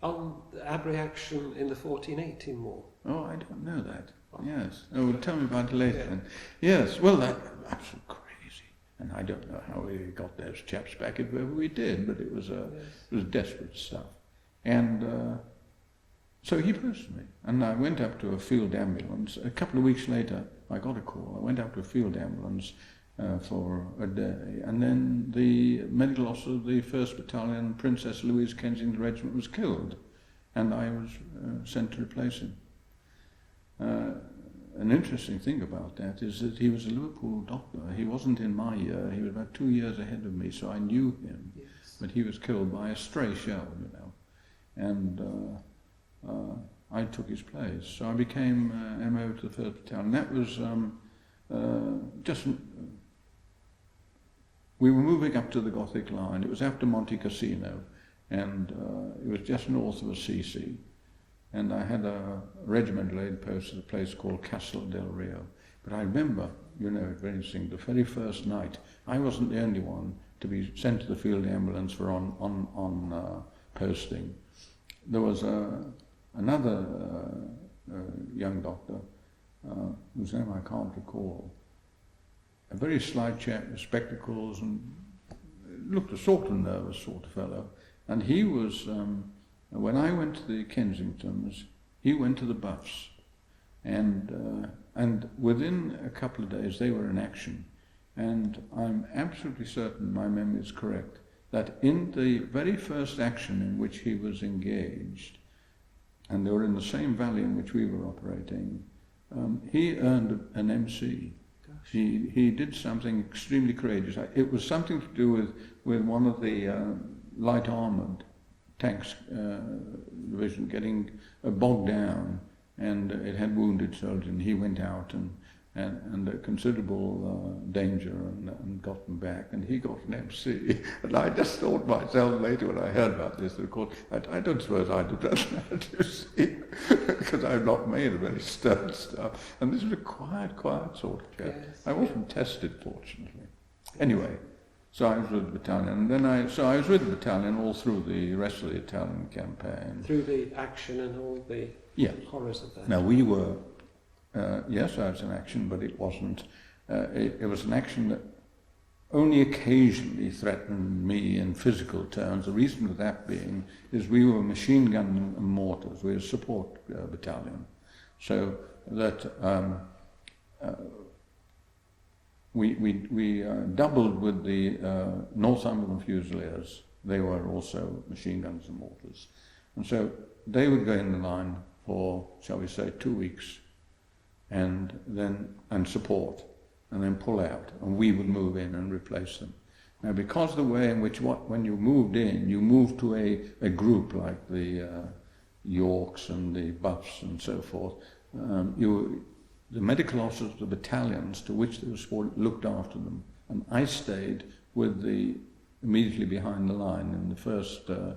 on abreaction in the 1418 war. Oh, I don't know that. Yes. Oh, well, tell me about it later. Yeah. Yes. Well, that's crazy. And I don't know how we got those chaps back if ever we did, but it was desperate stuff. And so he posted me, and I went up to a field ambulance. A couple of weeks later, I got a call. I went up to a field ambulance for a day, and then the medical officer of the 1st Battalion, Princess Louise Kensington Regiment, was killed, and I was sent to replace him. An interesting thing about that is that he was a Liverpool doctor. He wasn't in my year. He was about 2 years ahead of me, so I knew him. Yes. But he was killed by a stray shell, and I took his place. So I became MO to the 1st Battalion. That was we were moving up to the Gothic line. It was after Monte Cassino, and it was just north of Assisi. And I had a regimental aid post at a place called Castel del Rio. But I remember, very interesting, the very first night, I wasn't the only one to be sent to the field ambulance for on posting. There was another young doctor, whose name I can't recall, a very slight chap with spectacles and looked a sort of nervous sort of fellow. And he was... when I went to the Kensingtons, he went to the Buffs, and within a couple of days they were in action. And I'm absolutely certain my memory is correct that in the very first action in which he was engaged, and they were in the same valley in which we were operating, he earned an MC. Gosh. He did something extremely courageous. It was something to do with one of the light armoured tanks division getting bogged down, and it had wounded soldiers, and he went out and a considerable danger and got them back, and he got an MC. And I just thought myself later when I heard about this, of course, I don't suppose I'd have done that, you see, because I'm not made of very stern stuff. And this was a quiet sort of chap. Yes. I wasn't tested, fortunately. Anyway, so I was with the battalion, and then I was with the battalion all through the rest of the Italian campaign. Through the action and all the horrors of that. Now we were, yes, I was in action, but it wasn't. It was an action that only occasionally threatened me in physical terms. The reason for that being is we were machine gun and mortars. We were a support battalion, so that we doubled with the Northumberland Fusiliers. They were also machine guns and mortars, and so they would go in the line for, shall we say, 2 weeks, and support, and then pull out, and we would move in and replace them. Now, because of the way in which when you moved in, you moved to a group like the Yorks and the Buffs and so forth, the medical officers of the battalions to which they were supported looked after them, and I stayed with the immediately behind the line in the first, I've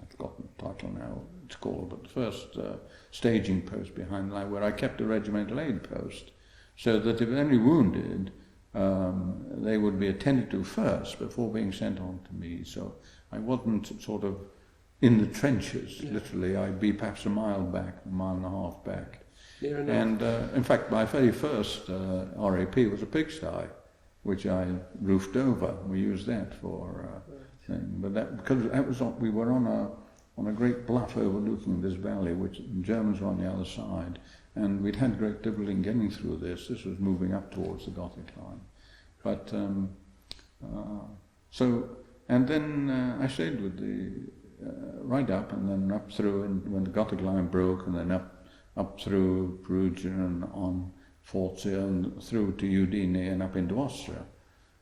forgotten the title now, what it's called, but the first staging post behind the line, where I kept a regimental aid post, so that if any wounded, they would be attended to first before being sent on to me. So I wasn't sort of in the trenches, literally. I'd be perhaps a mile and a half back. And in fact, my very first RAP was a pigsty, which I roofed over. We used that for thing. But we were on a great bluff overlooking this valley, which the Germans were on the other side, and we'd had great difficulty in getting through this. This was moving up towards the Gothic line. But and then I stayed with the right up and then up through, and when the Gothic line broke, and then up through Perugia and on Forza and through to Udine and up into Austria,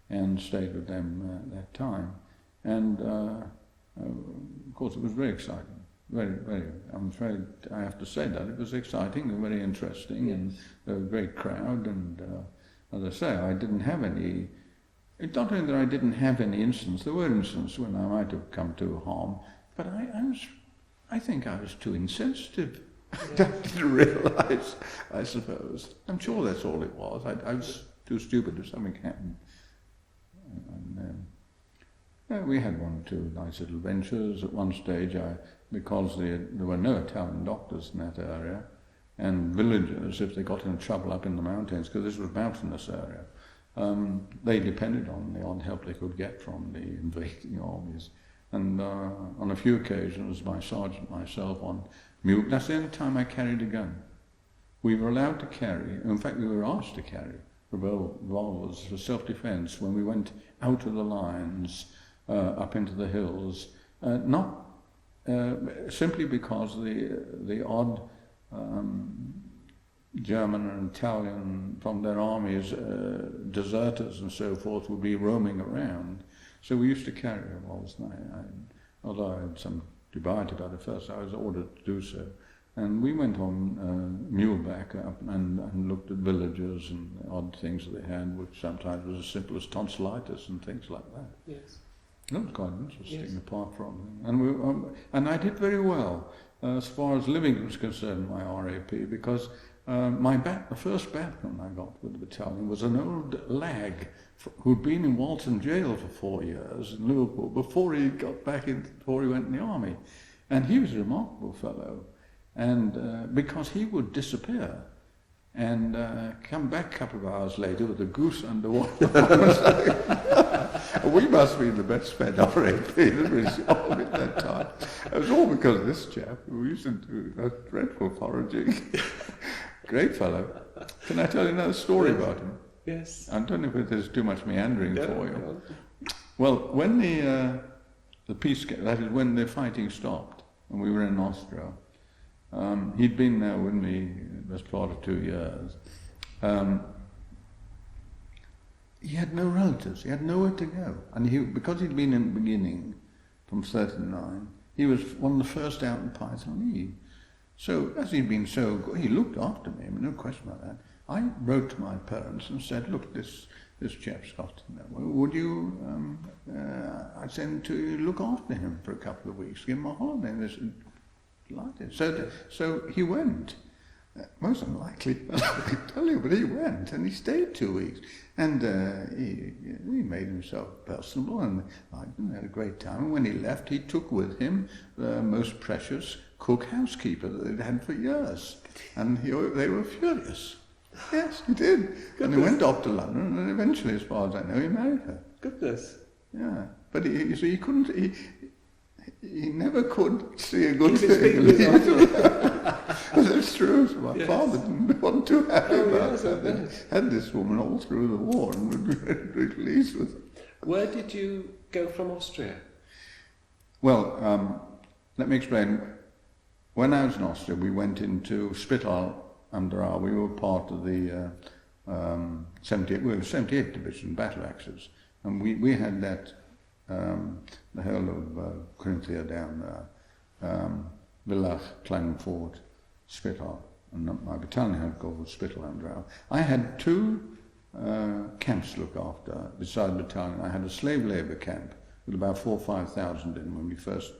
and stayed with them at that time. And of course, it was very exciting. Very, very. I'm afraid I have to say that it was exciting and very interesting, and there was a great crowd. And as I say, I didn't have any. It's not only that I didn't have any incidents. There were incidents when I might have come to harm, but I think I was too insensitive. I didn't realise, I suppose. I'm sure that's all it was. I was too stupid if something happened. And we had one or two nice little ventures. At one stage, because there were no Italian doctors in that area, and villagers, if they got in trouble up in the mountains, because this was a mountainous area, they depended on the odd help they could get from the invading armies. And on a few occasions, my sergeant and myself on mule, that's the only time I carried a gun. We were allowed to carry, in fact we were asked to carry revolvers for self-defense when we went out of the lines up into the hills, not simply because the odd German and Italian from their armies, deserters and so forth, would be roaming around. So we used to carry revolvers, and although I had some debate about it first, I was ordered to do so. And we went on muleback up and looked at villages and odd things that they had, which sometimes was as simple as tonsillitis and things like that. Yes. That was quite interesting, apart from them. And I did very well as far as living was concerned, my RAP, because the first battalion I got with the battalion was an old lag who'd been in Walton Jail for 4 years in Liverpool before he went in the army. And he was a remarkable fellow. And because he would disappear and come back a couple of hours later with a goose under one we must be the best fed RAP at that time. It was all because of this chap who used to do that dreadful foraging. Great fellow. Can I tell you another story about him? Yes. I don't know if there's too much meandering for you. Well, when the peace came, that is when the fighting stopped, and we were in Austria, he'd been there with me the best part of 2 years. He had no relatives, he had nowhere to go. And because he'd been in the beginning, from 39, he was one of the first out in Python. So, as he'd been so good, he looked after me, I mean, no question about that. I wrote to my parents and said, look, this chap's got to know. Would you, I'd send to look after him for a couple of weeks, give him a holiday. And they said, delighted. So he went. Most unlikely, I can tell you, but he went and he stayed 2 weeks. And he made himself personable and liked him, had a great time. And when he left, he took with him the most precious cook-housekeeper that they'd had for years. And they were furious. Yes, he did. Goodness. And he went off to London, and eventually, as far as I know, he married her. Goodness. Yeah, but he couldn't. He never could see a good thing. That's true. So my father wasn't too happy about that. He had this woman all through the war and would be very pleased with her. Where did you go from Austria? Well, let me explain. When I was in Austria, we went into Spital. We were part of the 78th Division, battle axes, and we had that, the whole of Corinthia down there, Villach, Klagenfurt, Spital, and my battalion had called Spital am Drau. I had two camps to look after beside the battalion. I had a slave labour camp with about 4,000 or 5,000 in when we first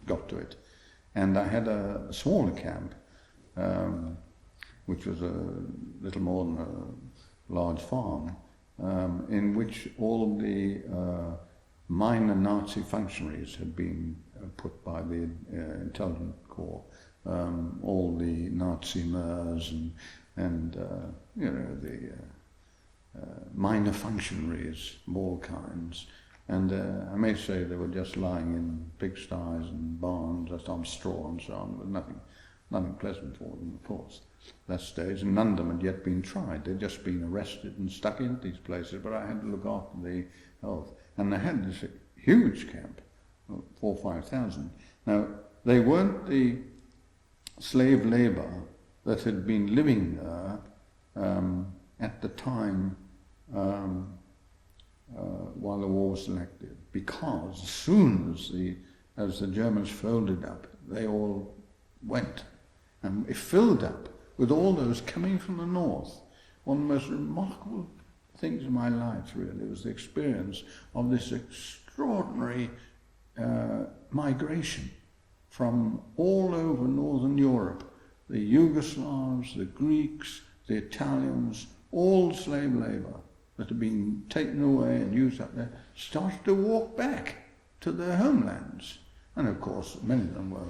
got to it, and I had a smaller camp, which was a little more than a large farm, in which all of the minor Nazi functionaries had been put by the intelligence corps, all the Nazi MERS and the minor functionaries of all kinds. And I may say they were just lying in pigsties and barns, just on straw and so on, but nothing pleasant for them, of course, that stage, and none of them had yet been tried. They'd just been arrested and stuck into these places, but I had to look after the health. And they had this huge camp, 4,000 or 5,000. Now, they weren't the slave labour that had been living there at the time while the war was selected, because as soon as the Germans folded up, they all went. And it filled up with all those coming from the north. One of the most remarkable things in my life, really, was the experience of this extraordinary migration from all over Northern Europe. The Yugoslavs, the Greeks, the Italians, all slave labour that had been taken away and used up there, started to walk back to their homelands. And of course, many of them were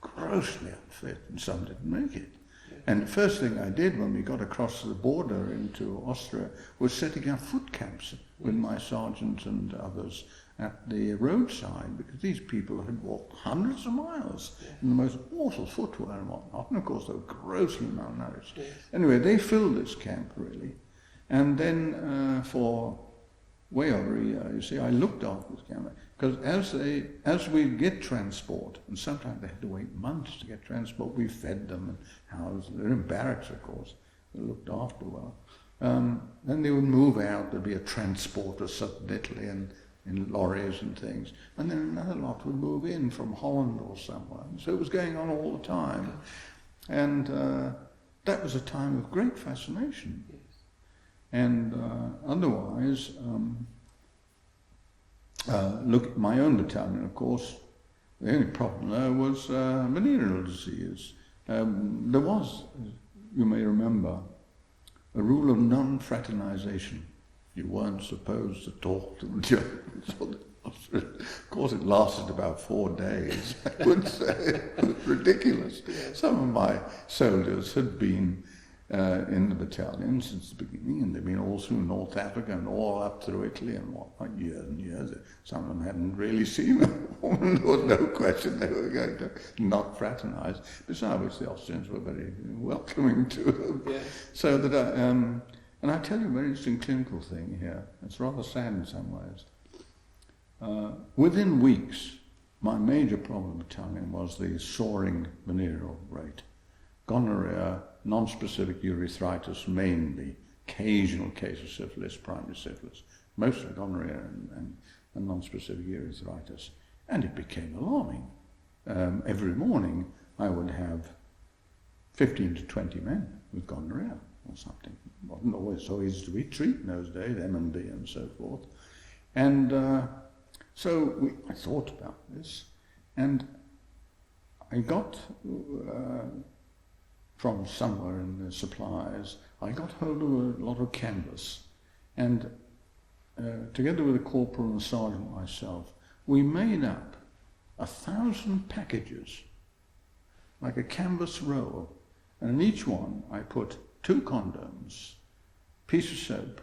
grossly unfit, and some didn't make it. And the first thing I did when we got across the border into Austria was setting up foot camps with my sergeant and others at the roadside, because these people had walked hundreds of miles in the most awful footwear and whatnot, and of course they were grossly malnourished. Anyway, they filled this camp, really. And then for way over a year, you see, I looked after this camp, because as we'd get transport, and sometimes they had to wait months to get transport, we fed them and housed them. They were in barracks, of course. They looked after well. Then they would move out. There'd be a transport of southern Italy and in lorries and things. And then another lot would move in from Holland or somewhere. So it was going on all the time. And that was a time of great fascination. And otherwise, look at my own battalion, of course. The only problem there was venereal disease. There was, you may remember, a rule of non-fraternization. You weren't supposed to talk to the Germans. Of course, it lasted about 4 days, I would say. It was ridiculous. Some of my soldiers had been in the battalion since the beginning, and they'd been all through North Africa and all up through Italy and whatnot, years and years. Some of them hadn't really seen a woman. There was no question they were going to not fraternize. Besides which, the Austrians were very welcoming to them. Yeah. So that, and I tell you a very interesting clinical thing here. It's rather sad in some ways. Within weeks, my major problem in the battalion was the soaring venereal rate. Gonorrhea, non-specific urethritis mainly, occasional case of syphilis, primary syphilis, mostly gonorrhea and non-specific urethritis. And it became alarming. Every morning I would have 15 to 20 men with gonorrhea or something. It wasn't always so easy to be treated in those days, M&B and so forth. And I thought about this, and I got, from somewhere in the supplies, I got hold of a lot of canvas, and together with the corporal and the sergeant and myself, we made up 1,000 packages, like a canvas roll, and in each one I put 2 condoms, piece of soap,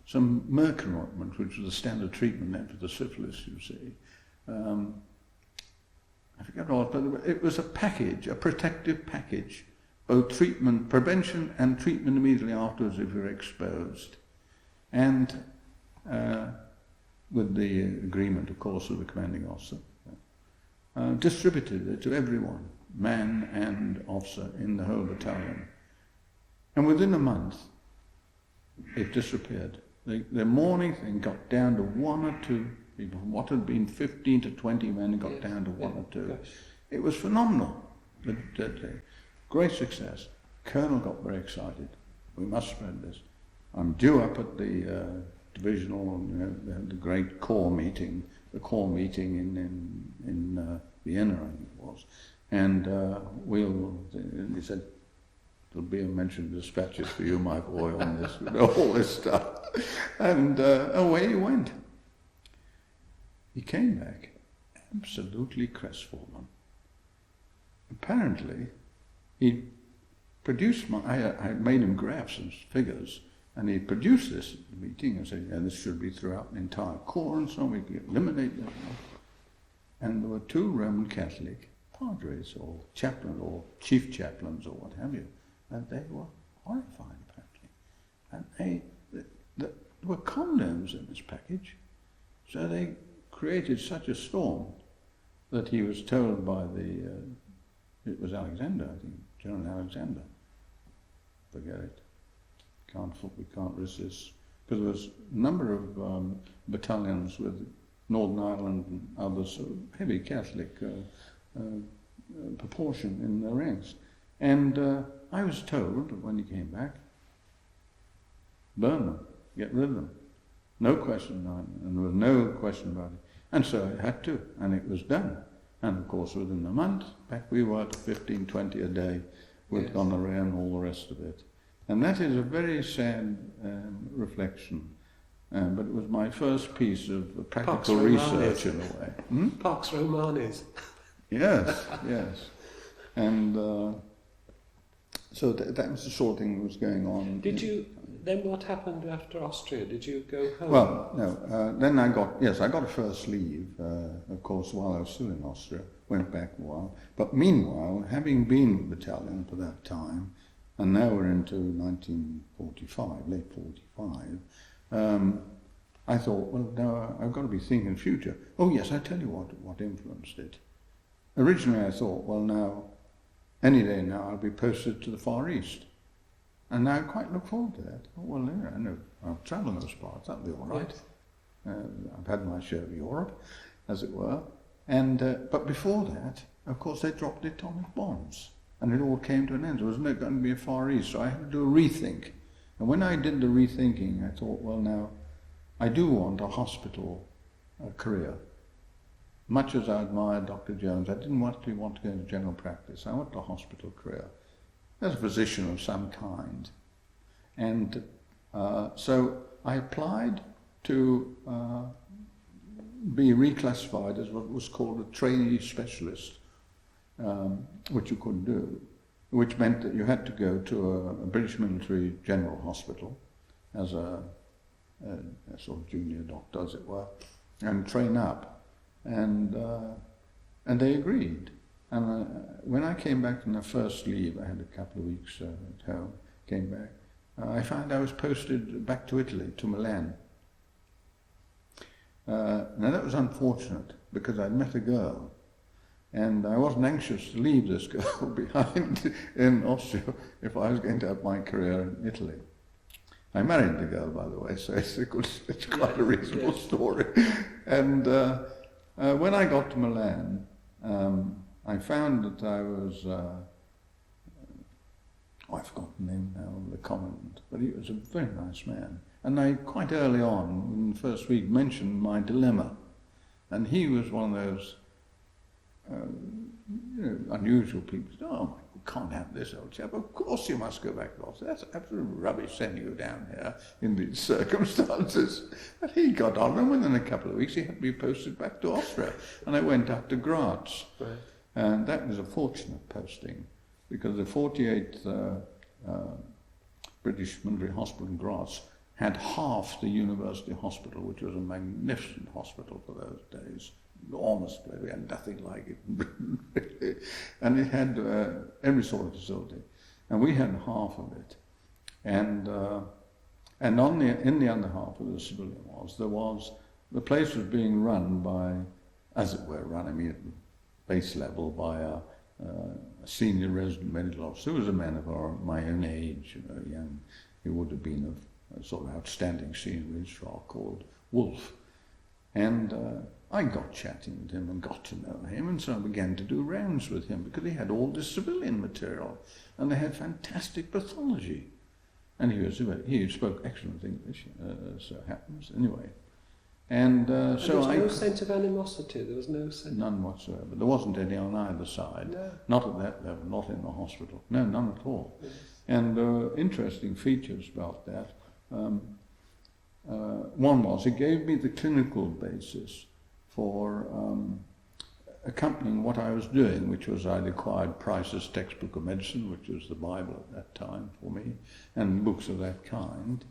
some mercury ointment, which was the standard treatment then for the syphilis, you see. I forget all, but it was a package, a protective package, both treatment, prevention and treatment immediately afterwards if you're exposed. And with the agreement, of course, of the commanding officer, distributed it to everyone, man and officer, in the whole battalion. And within a month, it disappeared. The morning thing got down to 1 or 2 people. What had been 15 to 20 men got down to 1 or 2. Gosh. It was phenomenal. Great success. Colonel got very excited. We must spread this. I'm due up at the divisional, the great corps meeting, in Vienna, I think it was. And he said, there'll be a mention of dispatches for you, my boy, on this, all this stuff. And away he went. He came back absolutely crestfallen. Apparently, he produced I made him graphs and figures, and he produced this at the meeting and said, yeah, this should be throughout the entire corps and so on, we could eliminate that. And there were 2 Roman Catholic padres or chaplains or chief chaplains or what have you, and they were horrified apparently. And there were condoms in this package, so they created such a storm that he was told by it was Alexander, I think, General Alexander, forget it, we can't resist, because there was a number of battalions with Northern Ireland and others, heavy Catholic proportion in their ranks. And I was told that when he came back, burn them, get rid of them. No question, and there was no question about it. And so I had to, and it was done. And of course within a month, back we were to 15, 20 a day with gonorrhea and all the rest of it. And that is a very sad reflection. But it was my first piece of practical research in a way. Pax Romanis. Yes, yes. And so that was the sort of thing that was going on. Then what happened after Austria? Did you go home? Well, no. Then I got a first leave, of course, while I was still in Austria. Went back a while. But meanwhile, having been with the battalion for that time, and now we're into 1945, late 45, I thought, well, now I've got to be thinking future. Oh yes, I tell you what influenced it. Originally I thought, well now, any day now I'll be posted to the Far East. And now I quite look forward to that. Oh, well, yeah, I know I'll travel those parts, that'll be all right. I've had my share of Europe, as it were. And but before that, of course, they dropped the atomic bombs. And it all came to an end. There was no going to be a Far East, so I had to do a rethink. And when I did the rethinking, I thought, well now, I do want a hospital career. Much as I admired Dr. Jones, I didn't want to go into general practice. I wanted a hospital career as a physician of some kind. And so I applied to be reclassified as what was called a trainee specialist, which you couldn't do, which meant that you had to go to a British military general hospital as a sort of junior doctor, as it were, and train up. And they agreed. And when I came back from the first leave, I had a couple of weeks at home, came back, I found I was posted back to Italy, to Milan. Now that was unfortunate, because I'd met a girl, and I wasn't anxious to leave this girl behind in Austria if I was going to have my career in Italy. I married the girl, by the way, so it's quite a reasonable story. And When I got to Milan, I found that I was, I've forgotten the name now of the commandant, but he was a very nice man. And I, quite early on, in the first week, mentioned my dilemma. And he was one of those unusual people. Oh, we can't have this, old chap. Of course you must go back to Austria. That's absolute rubbish sending you down here in these circumstances. But he got on, and within a couple of weeks he had to be posted back to Austria. And I went up to Graz. Right. And that was a fortunate posting, because the 48th British Military Hospital in Graz had half the university hospital, which was a magnificent hospital for those days. Enormous place, we had nothing like it in Britain. And it had every sort of facility. And we had half of it. And in the other half of the civilian the place was being run by, as it were, run, I mean, at base level by a senior resident medical officer who was a man of my own age, young. He would have been of a sort of outstanding senior registrar called Wolf. And I got chatting with him and got to know him, and so I began to do rounds with him because he had all this civilian material, and they had fantastic pathology. And he spoke excellent English, as so happens, anyway. And so there was no sense of animosity, there was no sense... None whatsoever. There wasn't any on either side. No. Not at that level, not in the hospital. No, none at all. Yes. And interesting features about that. One was, it gave me the clinical basis for accompanying what I was doing, which was I'd acquired Price's textbook of medicine, which was the Bible at that time for me, and books of that kind.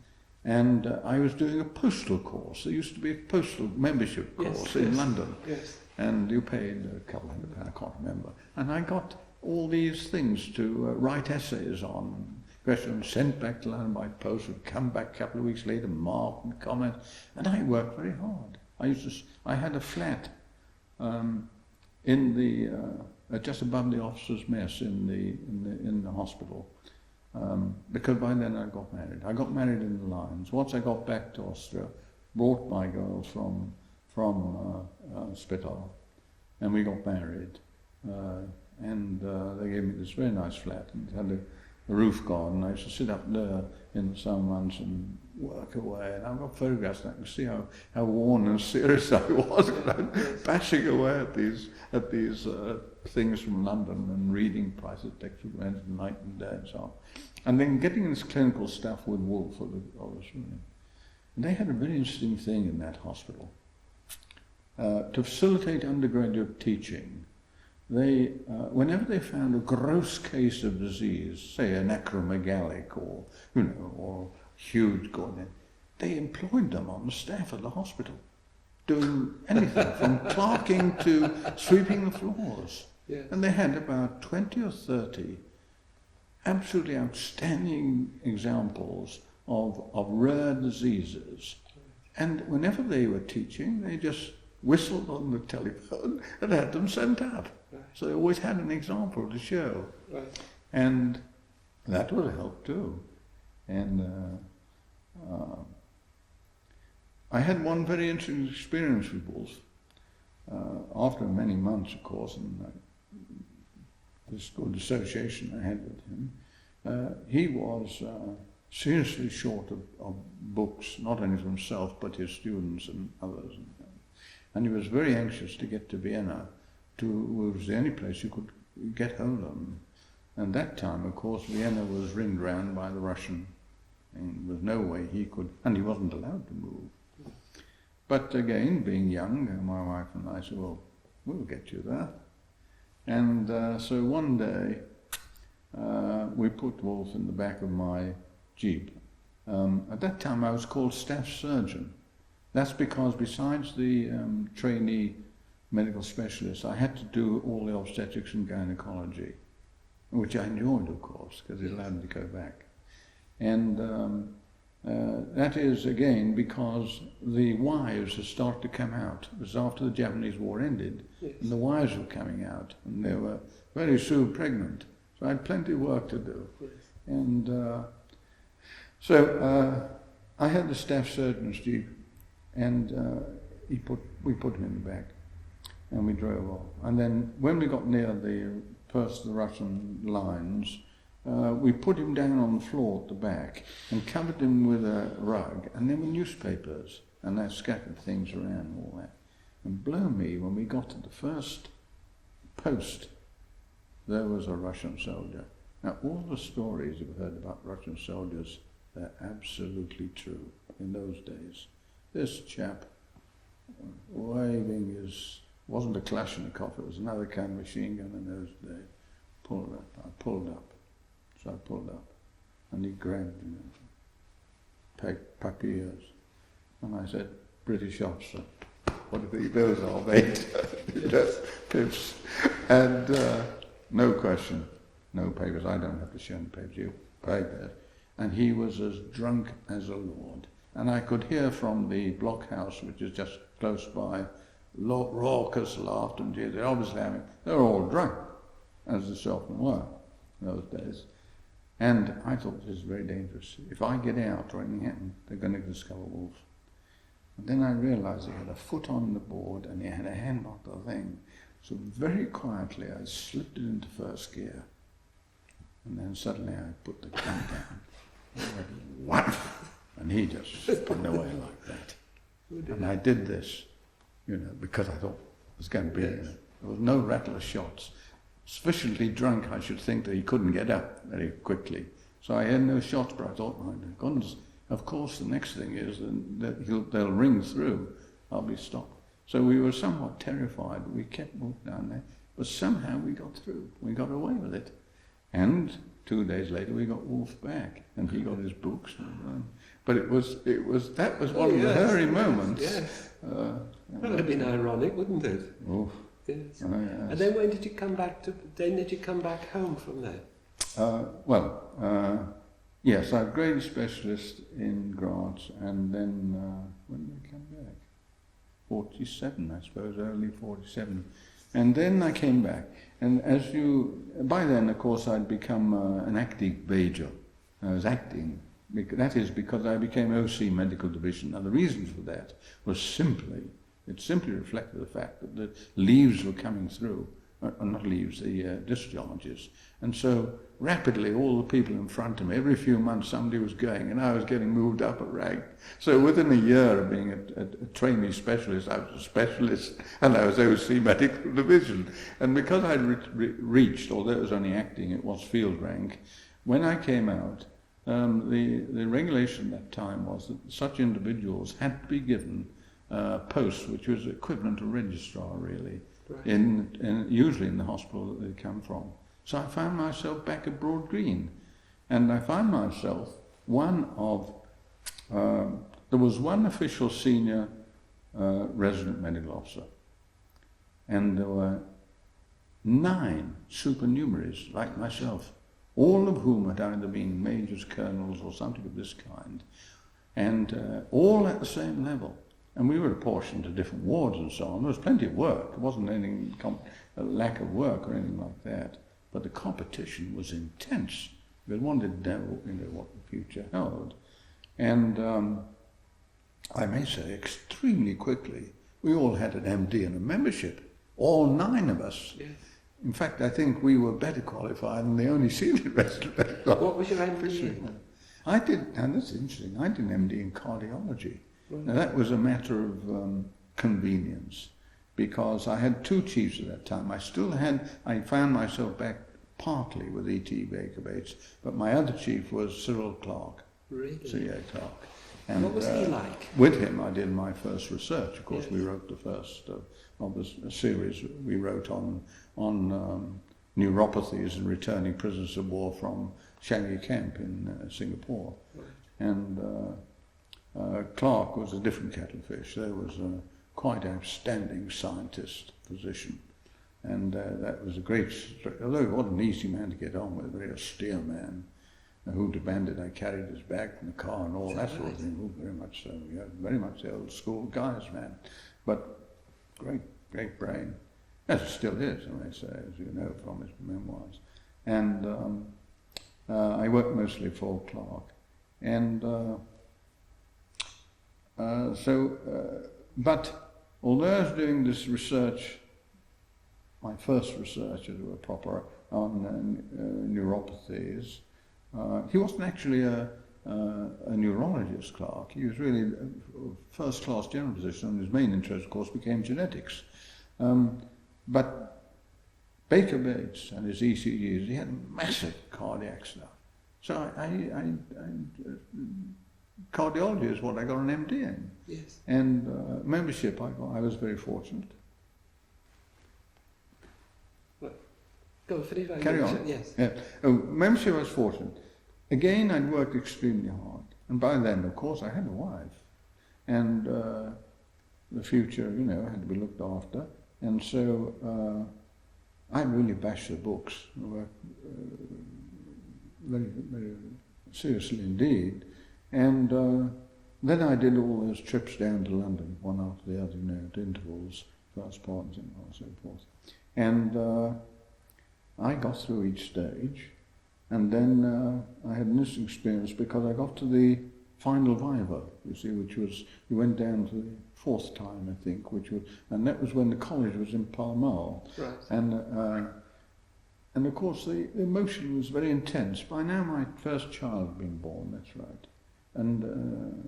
And I was doing a postal course. There used to be a postal membership course in London. Yes. And you paid a couple £100, I can't remember. And I got all these things to write essays on. Questions sent back to London by post, would come back a couple of weeks later, mark and comment. And I worked very hard. I had a flat in the just above the officers' mess in the hospital. Because by then I got married. I got married in the lines. Once I got back to Austria, brought my girls from Spital, and we got married. And they gave me this very nice flat, and it had a roof garden. I used to sit up there in the summer months and work away. And I've got photographs, and I can see how worn and serious I was, bashing away at these things from London and reading Price's textbook night and day and so on. And then getting this clinical stuff with Wilfred, obviously. And they had a very interesting thing in that hospital. To facilitate undergraduate teaching, they, whenever they found a gross case of disease, say an acromegalic or huge gordon, they employed them on the staff of the hospital, doing anything from clerking to sweeping the floors. Yes. And they had about 20 or 30 absolutely outstanding examples of rare diseases. And whenever they were teaching, they just whistled on the telephone and had them sent out. Right. So they always had an example to show. Right. And that would help too. And I had one very interesting experience with Wolf. After many months, of course, and this good association I had with him, he was seriously short of books, not only for himself, but his students and others. And he was very anxious to get to Vienna, it was the only place you could get hold of him. And that time, of course, Vienna was ringed round by the Russian, and there was no way he could, and he wasn't allowed to move. But again, being young, my wife and I said, well, we'll get you there. And so one day, we put Wolf in the back of my Jeep. At that time, I was called staff surgeon. That's because besides the trainee medical specialist, I had to do all the obstetrics and gynaecology, which I enjoyed, of course, because it allowed me to go back. And that is, again, because the wives had started to come out. It was after the Japanese War ended, yes. And the wives were coming out, and they were very soon pregnant. So I had plenty of work to do. Yes. And so I had the staff surgeon's Jeep, and we put him in the back. and we drove off. And then when we got near the Russian lines, we put him down on the floor at the back and covered him with a rug, and there were newspapers, and they scattered things around and all that. And blow me, when we got to the first post, there was a Russian soldier. Now, all the stories you've heard about Russian soldiers, they're absolutely true in those days. This chap waving wasn't a Kalashnikov, it was another kind of machine gun in those days. I pulled up. So I pulled up, and he grabbed papiers, and I said, "British officer, what do you think those are, mate?" Just pips. And no question, no papers. I don't have to show him papers, you papers. And he was as drunk as a lord. And I could hear from the blockhouse, which is just close by, raucous laughter and jeers. They were all drunk, as the Shelton were in those days. And I thought, this is very dangerous. If I get out or anything happens, they're going to discover Wolf. And then I realised he had a foot on the board and he had a hand on the thing. So very quietly I slipped it into first gear. And then suddenly I put the gun down. And went, what? And he just spun away like that. And I did this, because I thought it was going to be, there was no rattle of shots. Sufficiently drunk, I should think, that he couldn't get up very quickly. So I had no shots, but I thought, my goodness, of course the next thing is that they'll ring through. I'll be stopped. So we were somewhat terrified. We kept walking down there, but somehow we got through. We got away with it. And 2 days later we got Wolf back, and he got his books. But that was one of the hairy moments. Yes. That would have been ironic, wouldn't it? Oof. Yes. Yes. And then when did you come back home from there? Yes, I was grade specialist in Grants, and then when did I come back? 47, I suppose, early 47. And then I came back, and by then, of course, I'd become an acting major. I was acting. That is because I became OC Medical Division. Now, the reason for that was simply reflected the fact that the leaves were coming through, not leaves, the discharges. And so rapidly all the people in front of me, every few months somebody was going, and I was getting moved up a rank. So within a year of being a trainee specialist, I was a specialist, and I was OC Medical Division. And because I'd reached, although it was only acting, it was field rank, when I came out, the regulation at that time was that such individuals had to be given post, which was equivalent to registrar, really, right. Usually in the hospital that they come from. So I found myself back at Broad Green, and I found myself there was one official senior resident medical officer, and there were 9 supernumeraries like myself, all of whom had either been majors, colonels, or something of this kind, and all at the same level. And we were apportioned to different wards and so on. There was plenty of work. There wasn't any lack of work or anything like that. But the competition was intense. We wanted to know, what the future held. And I may say, extremely quickly, we all had an MD and a membership. All 9 of us. Yes. In fact, I think we were better qualified than the only senior resident. What was your MD? I did, and that's interesting, I did an MD in cardiology. Right. Now that was a matter of convenience, because I had 2 chiefs at that time. I found myself back partly with E.T. Baker Bates, but my other chief was Cyril Clarke. Really? C.A. Clarke. And what was he like? With him I did my first research. Of course, yes. We wrote the first of the series we wrote on neuropathies and returning prisoners of war from Changi Camp in Singapore. Right. And Clarke was a different kettle of fish. There was a quite outstanding scientist, physician, and that was a great, although he wasn't an easy man to get on with, a very austere man, who demanded I carried his bag from the car and all that sort of thing. Oh, very much so. Yeah, very much the old school guy's man, but great brain, as it still is, I may say, as you know from his memoirs. And I worked mostly for Clarke, and but although I was doing this research my first research, as it were, proper on neuropathies. He wasn't actually a neurologist, Clark. He was really a first-class general physician, and his main interest, of course, became genetics. But Baker Bates and his ECGs, he had massive cardiac stuff. So cardiology is what I got an MD in. Yes. And membership, I was very fortunate. Go finish. Carry on. Yes. Yeah. Oh, membership, I was fortunate. Again, I'd worked extremely hard. And by then, of course, I had a wife. And the future, had to be looked after. And so I really bashed the books. I worked very, very seriously indeed. And then I did all those trips down to London, one after the other, at intervals, first parts and so forth. And I got through each stage, and then I had an interesting experience because I got to the final viva, you see, which was, you went down to the fourth time, I think, and that was when the college was in Pall Mall. Right. And of course the emotion was very intense. By now my first child had been born, that's right. And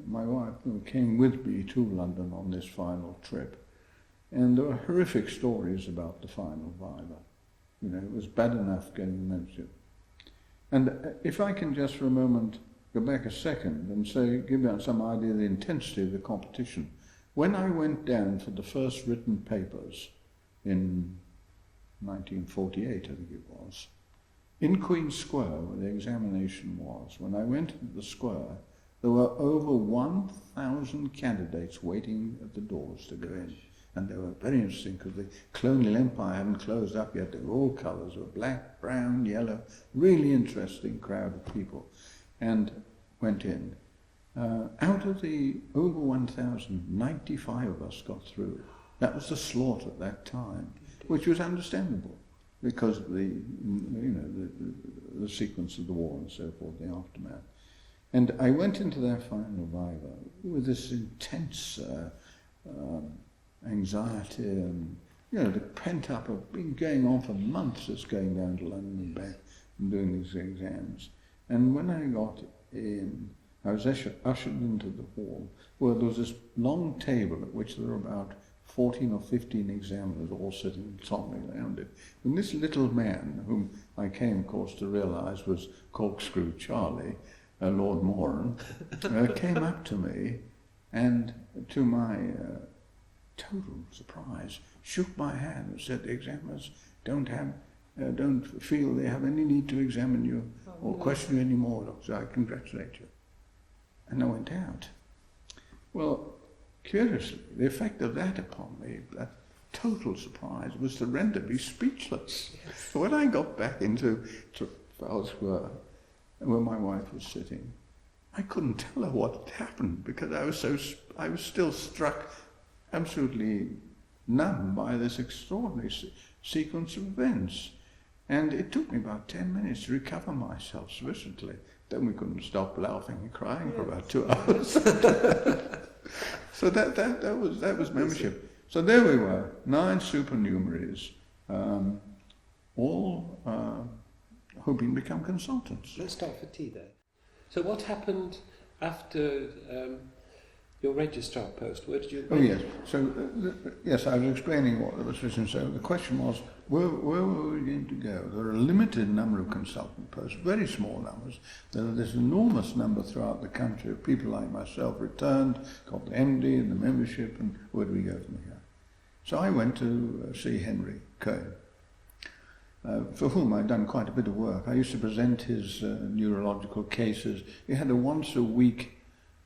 my wife came with me to London on this final trip. And there were horrific stories about the final viva. It was bad enough getting membership. And if I can just for a moment go back a second and give you some idea of the intensity of the competition. When I went down for the first written papers in 1948, I think it was, in Queen Square, where the examination was, when I went into the square, there were over 1,000 candidates waiting at the doors to go in. And they were very interesting because the colonial empire hadn't closed up yet. They were all colours, they were black, brown, yellow, really interesting crowd of people. And went in. Out of the over 1,000, 95 of us got through. That was the slaughter at that time, which was understandable because of the sequence of the war and so forth, the aftermath. And I went into that final viva with this intense anxiety and, the pent up of been going on for months, just going down to London and back and doing these exams. And when I got in, I was ushered into the hall where there was this long table at which there were about 14 or 15 examiners all sitting solemnly around it. And this little man, whom I came, of course, to realise was Corkscrew Charlie, Lord Moran, came up to me and, to my total surprise, shook my hand and said, the examiners don't feel they have any need to examine you or question you anymore, so I congratulate you. And I went out. Well, curiously, the effect of that upon me, that total surprise, was to render me speechless. Yes. So when I got back into Trafalgar Square, where my wife was sitting, I couldn't tell her what had happened because I was still struck absolutely numb by this extraordinary sequence of events. And it took me about 10 minutes to recover myself sufficiently. Then we couldn't stop laughing and crying for about 2 hours. So that was membership. So there we were, 9 supernumeraries, all hoping to become consultants. Let's start for tea there. So what happened after your registrar post? Where did you... Oh yes, so yes, I was explaining what was written. So the question was, where were we going to go? There are a limited number of consultant posts, very small numbers. There are this enormous number throughout the country of people like myself returned, got the MD and the membership, and where do we go from here? So I went to see Henry Cohen, for whom I'd done quite a bit of work. I used to present his neurological cases. He had a once-a-week,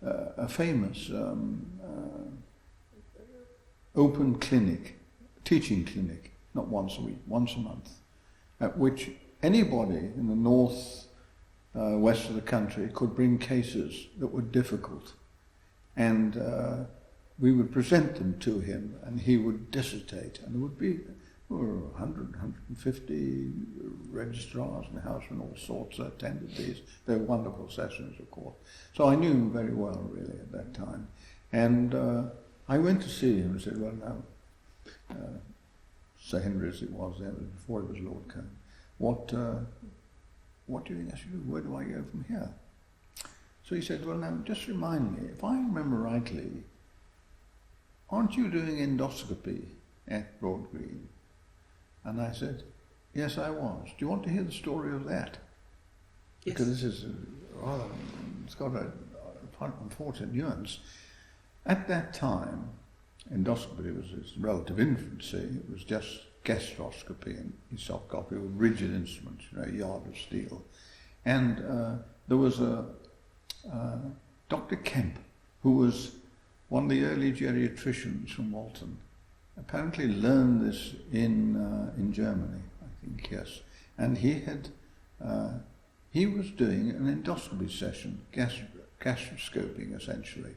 a famous open clinic, teaching clinic, not once a week, once a month, at which anybody in the north, west of the country could bring cases that were difficult. And we would present them to him and he would dissertate. And there would be 100, 150 registrars and housemen, all sorts that attended these. They were wonderful sessions, of course. So I knew him very well, really, at that time. And I went to see him and said, well, now, Sir Henry as it was then, before he was Lord Cone. What do you think I should do? Where do I go from here? So he said, well, now, just remind me, if I remember rightly, aren't you doing endoscopy at Broad Green? And I said, yes, I was. Do you want to hear the story of that? Yes. Because this is rather, it's got a unfortunate nuance. At that time, endoscopy was its relative infancy. It was just gastroscopy and esophagogy with rigid instruments, a yard of steel. And there was Dr. Kemp, who was one of the early geriatricians from Walton. Apparently learned this in Germany, I think, yes. And he was doing an endoscopy session, gastroscoping essentially,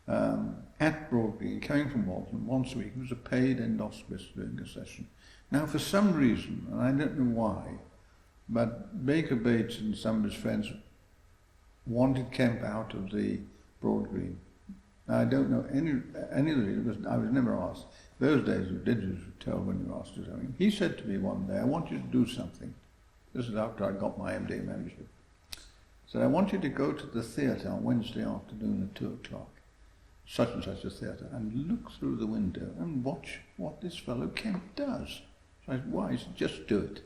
at Broad Green, coming from Walton once a week. He was a paid endoscopist doing a session. Now, for some reason, and I don't know why, but Baker Bates and some of his friends wanted Kemp out of the Broad Green. Now, I don't know any of the reasons. I was never asked. Those days you did as you tell when you were asked to do something. He said to me one day, I want you to do something. This is after I got my MD membership. He said, I want you to go to the theatre on Wednesday afternoon at 2 o'clock, such and such a theatre, and look through the window and watch what this fellow Kemp does. So I said, why? He said, just do it.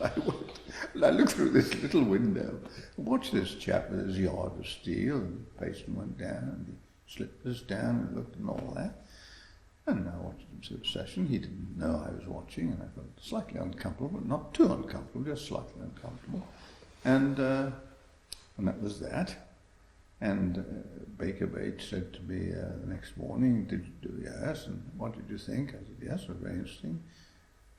I went, and I looked through this little window and watched this chap with his yard of steel, and the patient went down, and he slipped this down and looked and all that. And I watched him through the session. He didn't know I was watching, and I felt slightly uncomfortable, but not too uncomfortable, just slightly uncomfortable. And that was that. And Baker Bates said to me the next morning, did you do yes? And what did you think? I said, yes, it was very interesting.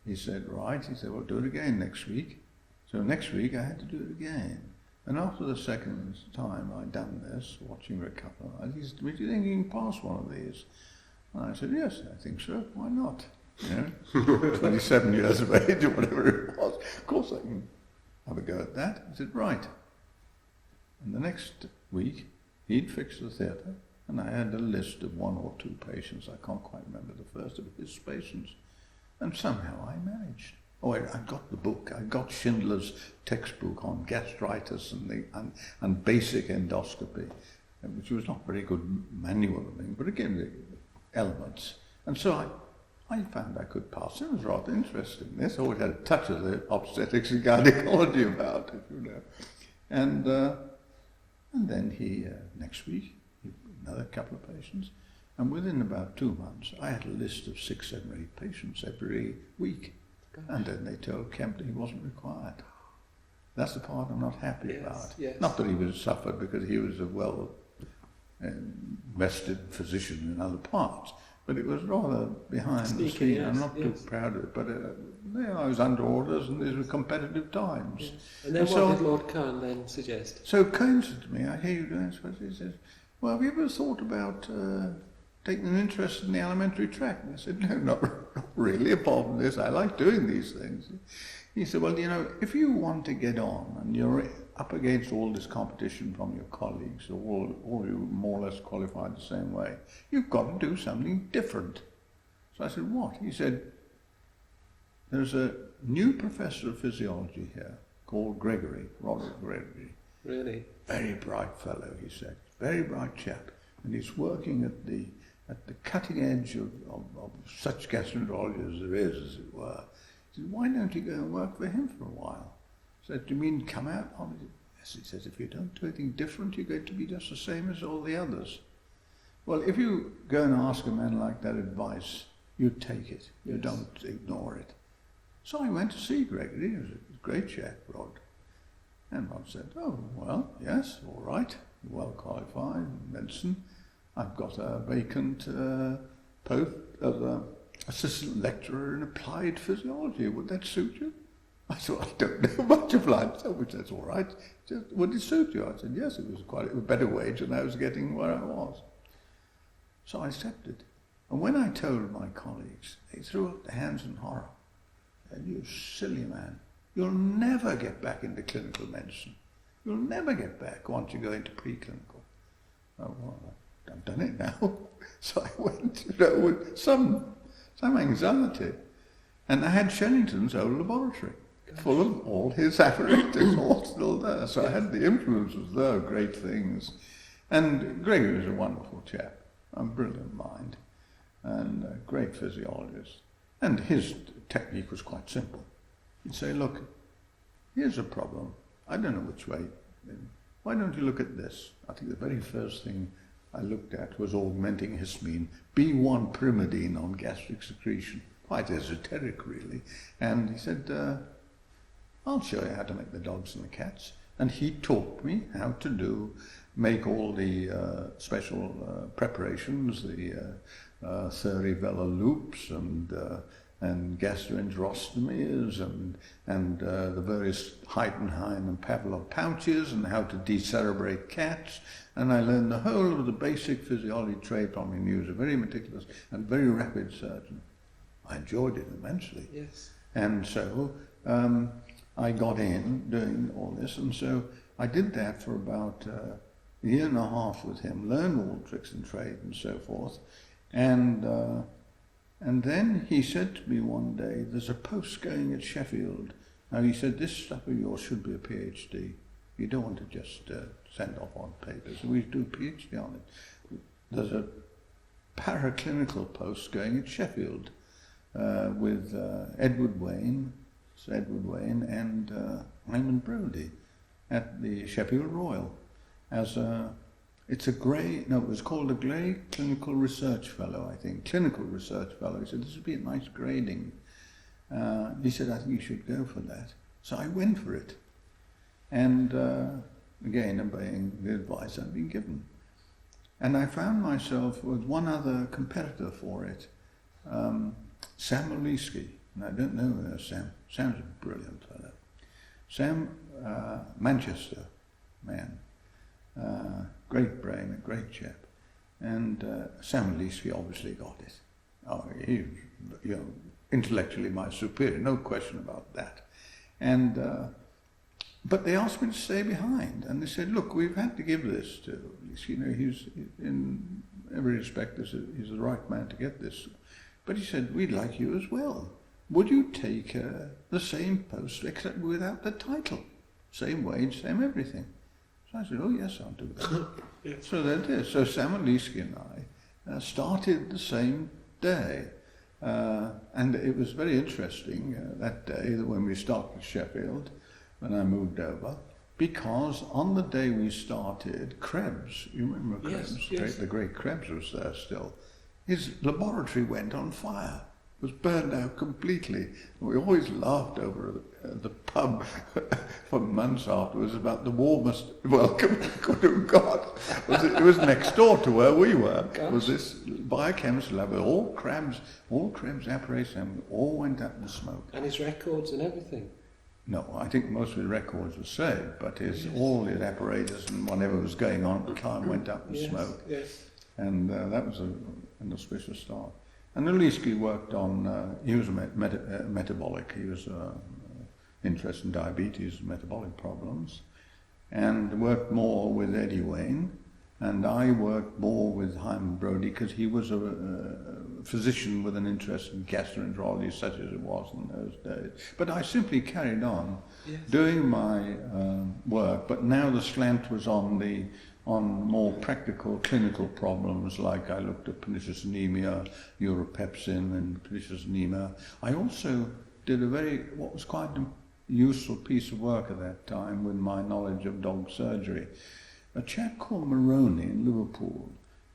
He said, right. He said, well, do it again next week. So next week I had to do it again. And after the second time I'd done this, watching for a couple of hours, he said, do you think you can pass one of these? And I said, yes, I think so. Why not? You know, 27 years of age or whatever it was. Of course I can have a go at that. He said, right. And the next week, he'd fixed the theatre, and I had a list of 1 or 2 patients. I can't quite remember the first of his patients. And somehow I managed. Oh, I got the book. I got Schindler's textbook on gastritis and basic endoscopy, which was not very good manual thing, but again, the elements. And so I found I could pass. It was rather interesting. This always had a touch of the obstetrics and gynaecology about it, you know. And then he, next week, another couple of patients. And within about 2 months, I had a list of 6, 7, or 8 patients every week. Gosh. And then they told Kemp that he wasn't required. That's the part I'm not happy about. Yes. Not that he was suffered, because he was a well-vested physician in other parts, but it was rather behind the scene. Yes, I'm not too proud of it, but I was under orders, and these were competitive times. Yes. And then what did Lord Cone then suggest? So Cone said to me, I hear you doing this. He says, well, have you ever thought about taking an interest in the alimentary tract? And I said, no, not really, apart from this. I like doing these things. He said, well, you know, if you want to get on and you're up against all this competition from your colleagues, all you more or less qualified the same way, you've got to do something different. So I said, what? He said, there's a new professor of physiology here called Gregory, Robert Gregory. Really? Very bright fellow, he said. Very bright chap. And he's working at the cutting edge of such gastroenterology as there is, as it were. He said, why don't you go and work for him for a while? I said, do you mean come out on it? Yes, he says, if you don't do anything different, you're going to be just the same as all the others. Well, if you go and ask a man like that advice, you take it. You Yes. don't ignore it. So I went to see Gregory. He was a great chap, Rod. And Rod said, oh, well, yes, all right. You're well qualified in medicine. I've got a vacant post as an assistant lecturer in applied physiology. Would that suit you? I said, I don't know much applied, which that's all right. Just, would it suit you? I said, yes, it was quite a better wage than I was getting where I was. So I accepted. And when I told my colleagues, they threw up their hands in horror. And you silly man, you'll never get back into clinical medicine. You'll never get back once you go into preclinical. Oh, well, I've done it now. So I went, with some anxiety. And I had Sherrington's old laboratory, full of all his apparatus, all still there. So I had the influences there, great things. And Gregory was a wonderful chap, a brilliant mind, and a great physiologist. And his technique was quite simple. He'd say, look, here's a problem. I don't know which way. Why don't you look at this? I think the very first thing I looked at was augmenting histamine, B1 pyrimidine on gastric secretion. Quite esoteric, really. And he said, I'll show you how to make the dogs and the cats. And he taught me how to make all the special preparations, the Thurivella loops and gastroenterostomies and the various Heidenhain and Pavlov pouches and how to decerebrate cats. And I learned the whole of the basic physiology trade from him. He was a very meticulous and very rapid surgeon. I enjoyed it immensely. Yes. And so I got in doing all this, and so I did that for about a year and a half with him, learned all tricks and trade and so forth. And then he said to me one day, there's a post going at Sheffield. Now he said, this stuff of yours should be a PhD. You don't want to just send off on papers. We do a PhD on it. There's a paraclinical post going at Sheffield with Edward Wayne and Raymond Brodie at the Sheffield Royal as it was called a Grey Clinical Research Fellow, I think. Clinical Research Fellow. He said, this would be a nice grading. He said, I think you should go for that. So I went for it. And again, obeying the advice I'd been given. And I found myself with one other competitor for it, Sam Oliski. And I don't know Sam. Sam's a brilliant fellow. Sam, Manchester man. Great brain, a great chap. And Sam Oliski obviously got it. Oh, he was, intellectually my superior, no question about that. And but they asked me to stay behind, and they said, look, we've had to give this to Oliski. He's in every respect, he's the right man to get this. But he said, we'd like you as well. Would you take the same post except without the title? Same wage, same everything. So I said, oh yes, I'll do that. Yes. So that is. So Sam Oliski and I started the same day. And it was very interesting that day when we started Sheffield, when I moved over, because on the day we started, Krebs, you remember Krebs? Yes. The great Krebs was there still. His laboratory went on fire. It was burned out completely. We always laughed over the pub for months afterwards about the warmest welcome we could have got. It was next door to where we were. Gosh. Was this biochemistry lab with all Krebs apparatus, and all went up in smoke. And his records and everything. No, I think most of his records were saved, but all his apparatus and whatever was going on at the time went up in smoke. Yes. And that was an auspicious start. And Oliski worked on, he was a metabolic, he was interested in diabetes and metabolic problems, and worked more with Eddie Wayne, and I worked more with Hyman Brodie because he was a physician with an interest in gastroenterology such as it was in those days. But I simply carried on doing my work, but now the slant was on more practical clinical problems, like I looked at pernicious anemia, urapepsin and pernicious anemia. I also did what was quite a useful piece of work at that time with my knowledge of dog surgery. A chap called Maroney in Liverpool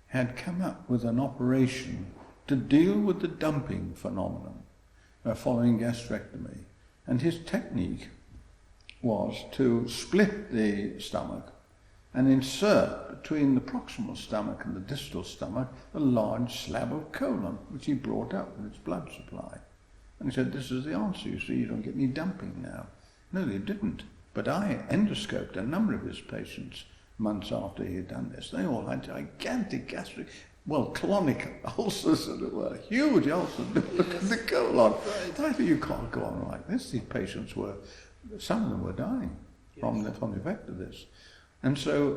had come up with an operation to deal with the dumping phenomenon following gastrectomy. And his technique was to split the stomach and insert between the proximal stomach and the distal stomach a large slab of colon, which he brought up with its blood supply. And he said, this is the answer, you see, you don't get any dumping now. No, they didn't. But I endoscoped a number of his patients months after he had done this. They all had gigantic gastric, colonic ulcers, as it were, huge ulcers in the colon. I think you can't go on like this. These patients some of them were dying from the effect of this. And so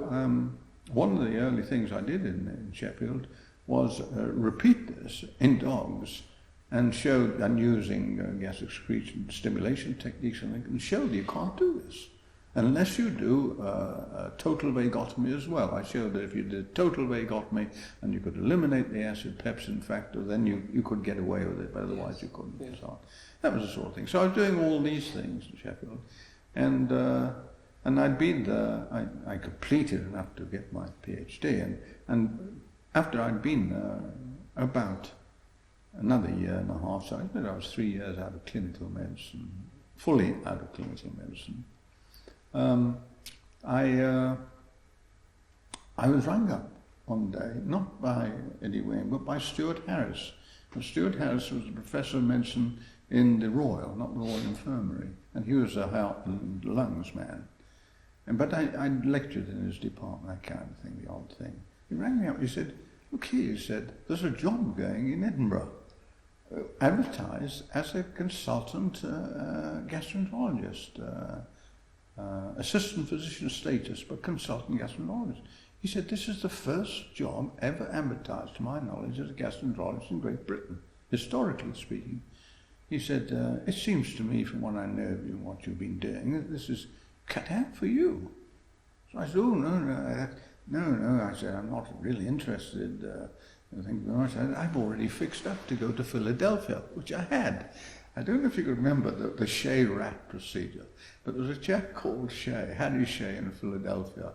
one of the early things I did in Sheffield was repeat this in dogs and showed, and using gastric secretion stimulation techniques, and showed you can't do this unless you do a total vagotomy as well. I showed that if you did total vagotomy and you could eliminate the acid pepsin factor, then you could get away with it, but otherwise you couldn't. Yes. So that was the sort of thing. So I was doing all these things in Sheffield, and I'd been there. I completed enough to get my PhD, and after I'd been there about another year and a half, so I think I was 3 years out of clinical medicine, fully out of clinical medicine. I was rung up one day, not by Eddie Wayne, but by Stuart Harris. And Stuart Harris was a professor of medicine in the Royal, not the Royal Infirmary, and he was a heart and lungs man. But I lectured in his department, that kind of thing, the odd thing. He rang me up, he said, "Look here," he said, "there's a job going in Edinburgh, advertised as a consultant gastroenterologist, assistant physician status, but consultant gastroenterologist." He said, "This is the first job ever advertised, to my knowledge, as a gastroenterologist in Great Britain, historically speaking." He said, "It seems to me, from what I know of you and what you've been doing, that this is cut out for you." So I said, "Oh, no," I said, "I'm not really interested. Thank you very much. I've already fixed up to go to Philadelphia," which I had. I don't know if you can remember the Shea rat procedure, but there was a chap called Shea, Harry Shea in Philadelphia,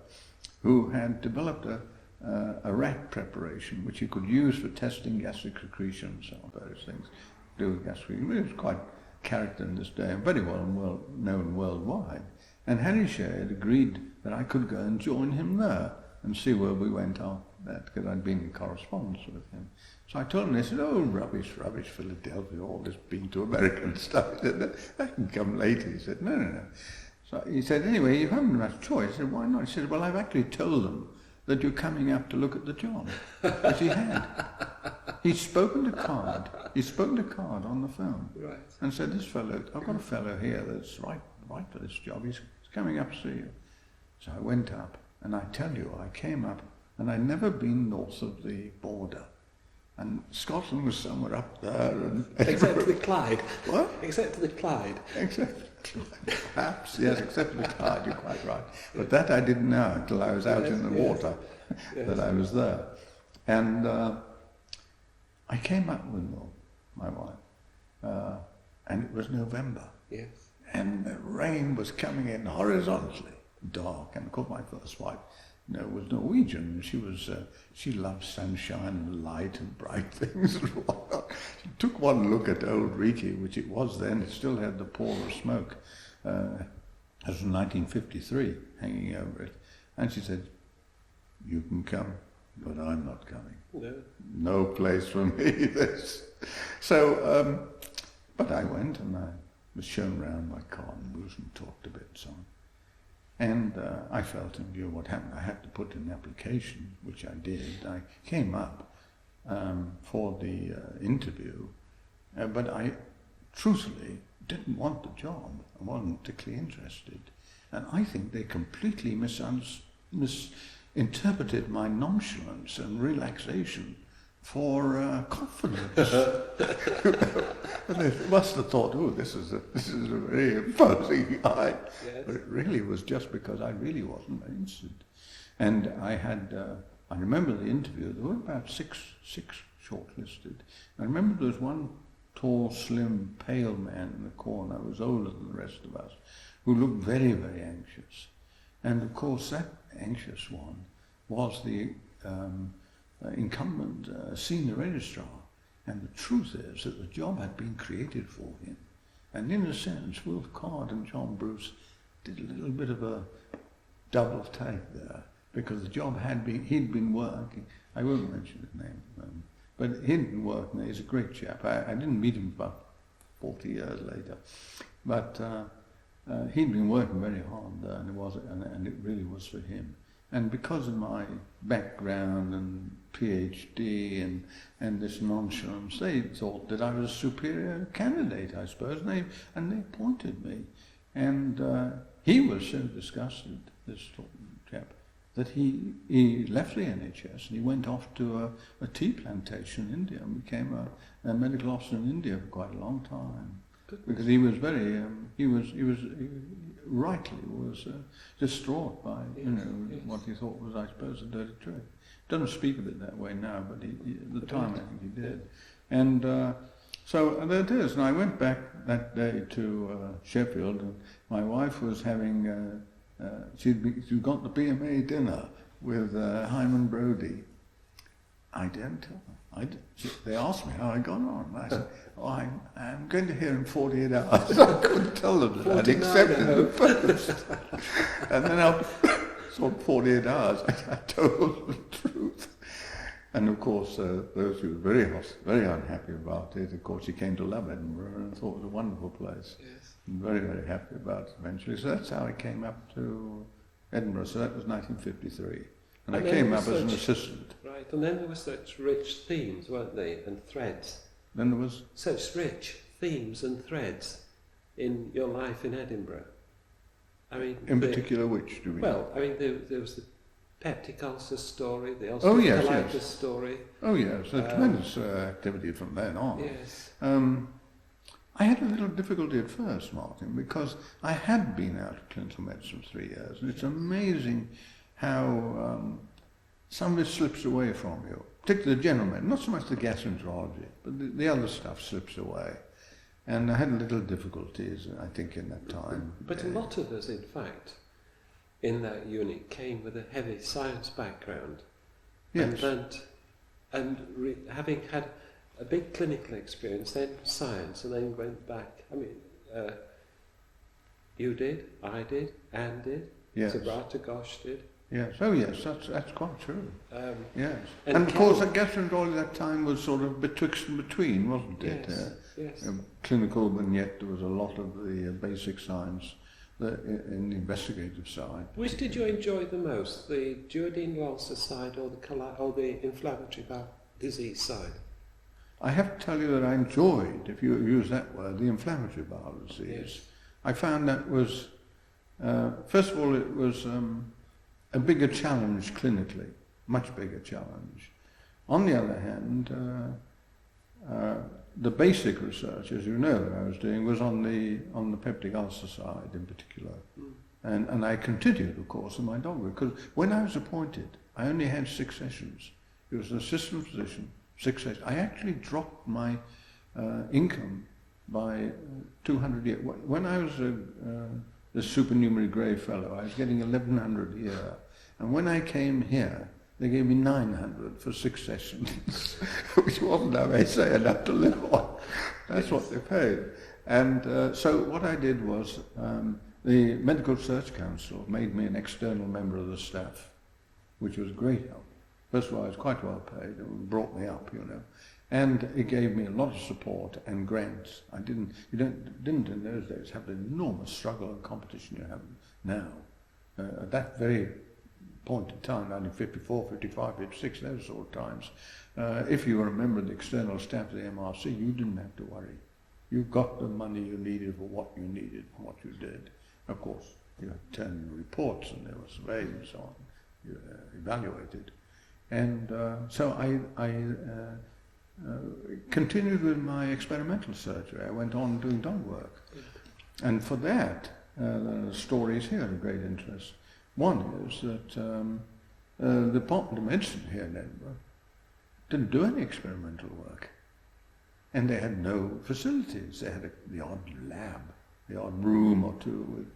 who had developed a rat preparation which you could use for testing gastric secretion and so on, various things to do with gastric secretion. It was quite character in this day and very well known worldwide. And Harry Shea had agreed that I could go and join him there and see where we went after that, because I'd been in correspondence with him. So I told him, they said, "Oh, rubbish, Philadelphia, all this being to American stuff." He said, "That can come later." He said, No. So he said, "Anyway, you haven't much choice." I said, "Why not?" He said, "Well, I've actually told them that you're coming up to look at the job," which he had. He'd spoken to Card on the phone, Right. and said, "I've got a fellow here that's right for this job. He's coming up to see you." So I went up, and I tell you, I came up, and I'd never been north of the border. And Scotland was somewhere up there. And Except for the Clyde. What? Except for the Clyde. Except for the Clyde, perhaps, yes, except for the Clyde, you're quite right. But that I didn't know until I was out in the water, that I was there. And I came up with my wife, and it was November. Yes. And the rain was coming in horizontally, dark. And of course my first wife was Norwegian. She loved sunshine and light and bright things and whatnot. She took one look at old Riki, which it was then. It still had the pall of smoke. That was from 1953 hanging over it. And she said, "You can come, but I'm not coming. No. No place for me, this." So, but I went, and I was shown round my car and talked a bit and so on. And I felt in view of what happened, I had to put in an application, which I did. I came up for the interview, but I truthfully didn't want the job. I wasn't particularly interested. And I think they completely misinterpreted my nonchalance and relaxation for confidence. They must have thought, "Oh, this is a very imposing guy." Yes. But it really was just because I really wasn't interested. And I had, I remember the interview, there were about six shortlisted. I remember there was one tall, slim, pale man in the corner who was older than the rest of us, who looked very, very anxious. And of course that anxious one was the incumbent senior registrar. And the truth is that the job had been created for him. And in a sense, Wilf Card and John Bruce did a little bit of a double take there, because the job he'd been working, I won't mention his name, but he'd been working, he's a great chap. I didn't meet him about 40 years later, but he'd been working very hard there, and it really was for him. And because of my background and PhD and this nonchalance, they thought that I was a superior candidate, I suppose, and they appointed me. And he was so disgusted, this chap, that he left the NHS and he went off to a tea plantation in India and became a medical officer in India for quite a long time. Because he was very, he rightly was distraught by what he thought was, I suppose, a dirty trick. Doesn't speak of it that way now, but at the time I think he did. And so there it is. And I went back that day to Sheffield, and my wife was having, she'd got the BMA dinner with Hyman Brodie. I didn't tell her. They asked me how I got on. I said, I'm going to hear in 48 hours. I couldn't tell them that I'd accepted the post. And then after sort of 48 hours, I told them the truth. And of course, those who were very unhappy about it, of course, he came to love Edinburgh and thought it was a wonderful place. Yes. And very, very happy about it eventually. So that's how I came up to Edinburgh. So that was 1953. And I came up as an assistant. Right, and then there were such rich themes, weren't they, and threads. Then there was... Such rich themes and threads in your life in Edinburgh. I mean... In particular, which do you mean? Well, I mean, there was the peptic ulcer story, the ulcerative colitis story. Oh yes, a tremendous activity from then on. Yes. I had a little difficulty at first, Martin, because I had been out of clinical medicine for 3 years, and it's amazing how some of it slips away from you, particularly the general medicine, not so much the gastroenterology, but the other stuff slips away. And I had a little difficulties, I think, in that time. But a lot of us, in fact, in that unit came with a heavy science background. Yes. Having had a big clinical experience, then science, and then went back. I mean, you did, I did, Anne did, yes. Sabrata Ghosh did. Yes, oh yes, that's quite true. Yes. And of course, gastroenterology at that time was sort of betwixt and between, wasn't it? Yes, yes. Clinical, but yet there was a lot of the basic science in the investigative side. Which did you enjoy the most, the duodenal ulcer side or the inflammatory bowel disease side? I have to tell you that I enjoyed, if you use that word, the inflammatory bowel disease. Yes. I found that was, first of all, it was a bigger challenge clinically, much bigger challenge. On the other hand, the basic research, as you know, that I was doing was on the peptic ulcer side in particular. And I continued, of course, in my doctorate, because when I was appointed, I only had 6 sessions. It was an assistant physician, 6 sessions. I actually dropped my income by 200 a year. When I was the supernumerary grey fellow, I was getting 1,100 a year. And when I came here, they gave me 900 for 6 sessions, which wasn't, I may say, enough to live on. That's what they paid. And so what I did was, the Medical Research Council made me an external member of the staff, which was great help. First of all, I was quite well paid. It brought me up, you know. And it gave me a lot of support and grants. You didn't in those days have the enormous struggle and competition you have now. At that very point in time, 1954, 55, 56, those sort of times, if you were a member of the external staff of the MRC, you didn't have to worry. You got the money you needed for what you needed, for what you did. Of course, you had to turn in reports and they were surveyed and so on, evaluated. And so I continued with my experimental surgery. I went on doing dog work. And for that, the stories here are of great interest. One is that the Department of Medicine here in Edinburgh didn't do any experimental work. And they had no facilities. They had the odd lab, the odd room or two,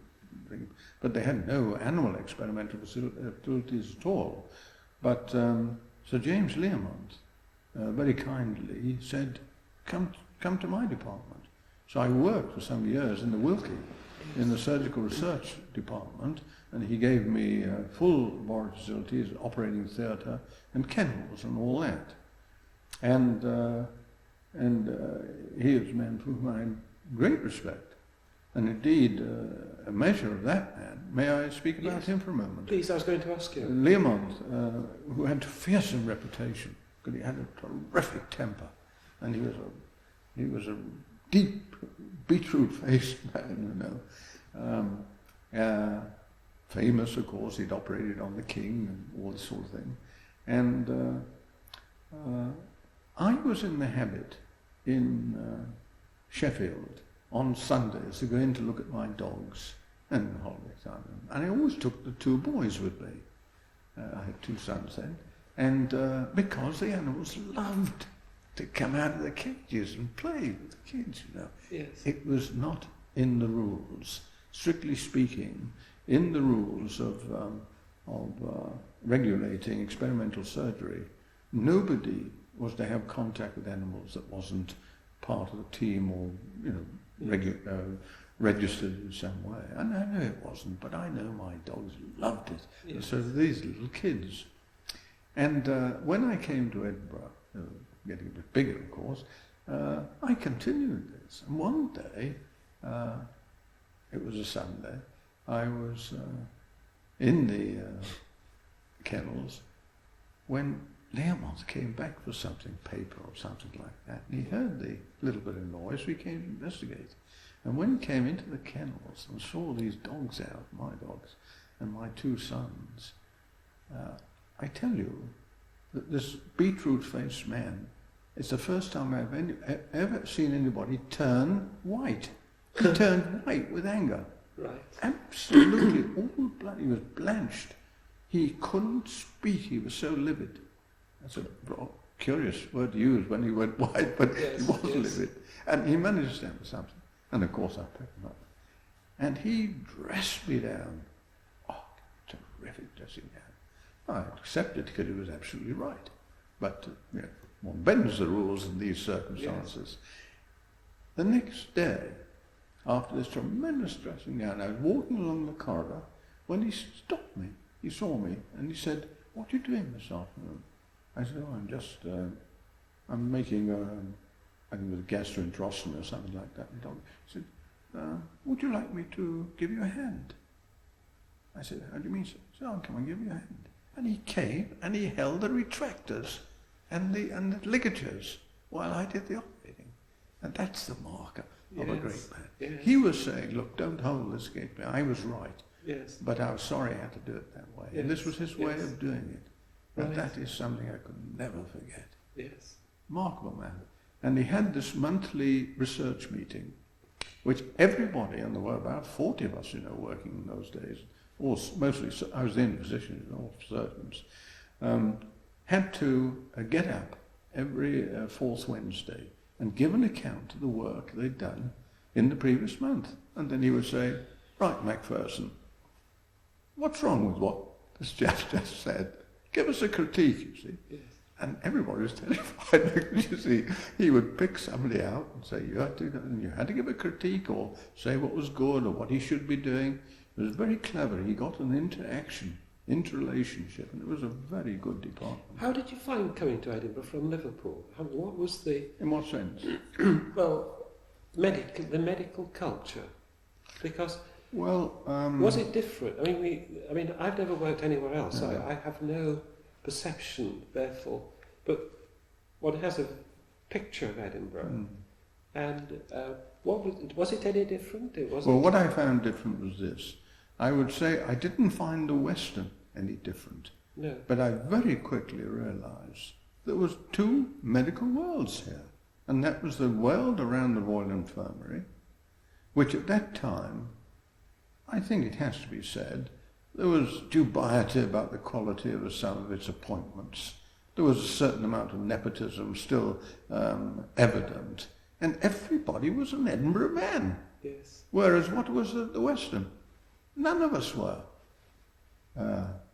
but they had no animal experimental facilities at all. But Sir James Learmont very kindly said, come to my department. So I worked for some years in the Wilkie, in the surgical research department, and he gave me full laboratory facilities, operating theatre, and kennels and all that. And he was a man for whom I had great respect. And indeed, a measure of that man, may I speak about him for a moment? Please, I was going to ask you. Learmont, who had a fearsome reputation, because he had a terrific temper, and he was a deep, beetroot-faced man, you know. famous, of course. He'd operated on the king and all this sort of thing. And I was in the habit in Sheffield on Sundays to go in to look at my dogs and holiday time. And I always took the two boys with me. I had two sons then. And because the animals loved to come out of the cages and play with the kids, you know. Yes. It was not in the rules, strictly speaking, in the rules of regulating experimental surgery. Nobody was to have contact with animals that wasn't part of the team or, you know, registered in some way. And I know it wasn't, but I know my dogs loved it. Yes. So these little kids. And when I came to Edinburgh, getting a bit bigger, of course, I continued this. And one day, it was a Sunday, I was in the kennels when Learmonth came back for something, paper or something like that, and he heard the little bit of noise, so he came to investigate. And when he came into the kennels and saw these dogs out, my dogs, and my two sons, I tell you that this beetroot-faced man, it's the first time I've ever seen anybody turn white. He turned white with anger. Right. Absolutely, all blood. He was blanched. He couldn't speak. He was so livid. That's a curious word to use when he went white, but yes, he was livid. And he managed to stand for something. And of course I picked him up. And he dressed me down. Oh, terrific dressing down. I accepted because he was absolutely right. But you know, one bends the rules in these circumstances. Yes. The next day, after this tremendous dressing down, I was walking along the corridor when he stopped me. He saw me and he said, "What are you doing this afternoon?" I said, "Oh, I'm just, I'm making, I think it was gastroenterostomy or something like that." He said, "Would you like me to give you a hand?" I said, "How do you mean, sir?" He said, "I'll come and give you a hand." And he came and he held the retractors and the ligatures while I did the operating. And that's the marker of a great man. Yes. He was saying, "Look, don't hold this against me. I was right. Yes. But I was sorry I had to do it that way." Yes. And this was his way of doing it. But that is something I could never forget. Yes. Remarkable man. And he had this monthly research meeting, which everybody in the world, about 40 of us, you know, working in those days, or mostly, I was in physicians and all surgeons, had to get up every fourth Wednesday and give an account of the work they'd done in the previous month. And then he would say, "Right, Macpherson, what's wrong with what this chap just said? Give us a critique," you see. Yes. And everybody was terrified because, you see, he would pick somebody out and say, you had to give a critique or say what was good or what he should be doing. It was very clever. He got an interrelationship, and it was a very good department. How did you find coming to Edinburgh from Liverpool? What was the... In what sense? Well, the medical culture. Because... Well, was it different? I mean, I've never worked anywhere else. No. I have no perception, therefore. But one has a picture of Edinburgh. And was it any different? Well, what I found different was this. I would say I didn't find the Western any different. No. But I very quickly realised there was two medical worlds here. And that was the world around the Royal Infirmary, which at that time, I think it has to be said, there was dubiety about the quality of some of its appointments. There was a certain amount of nepotism still evident. And everybody was an Edinburgh man. Yes. Whereas what was the Western? None of us were.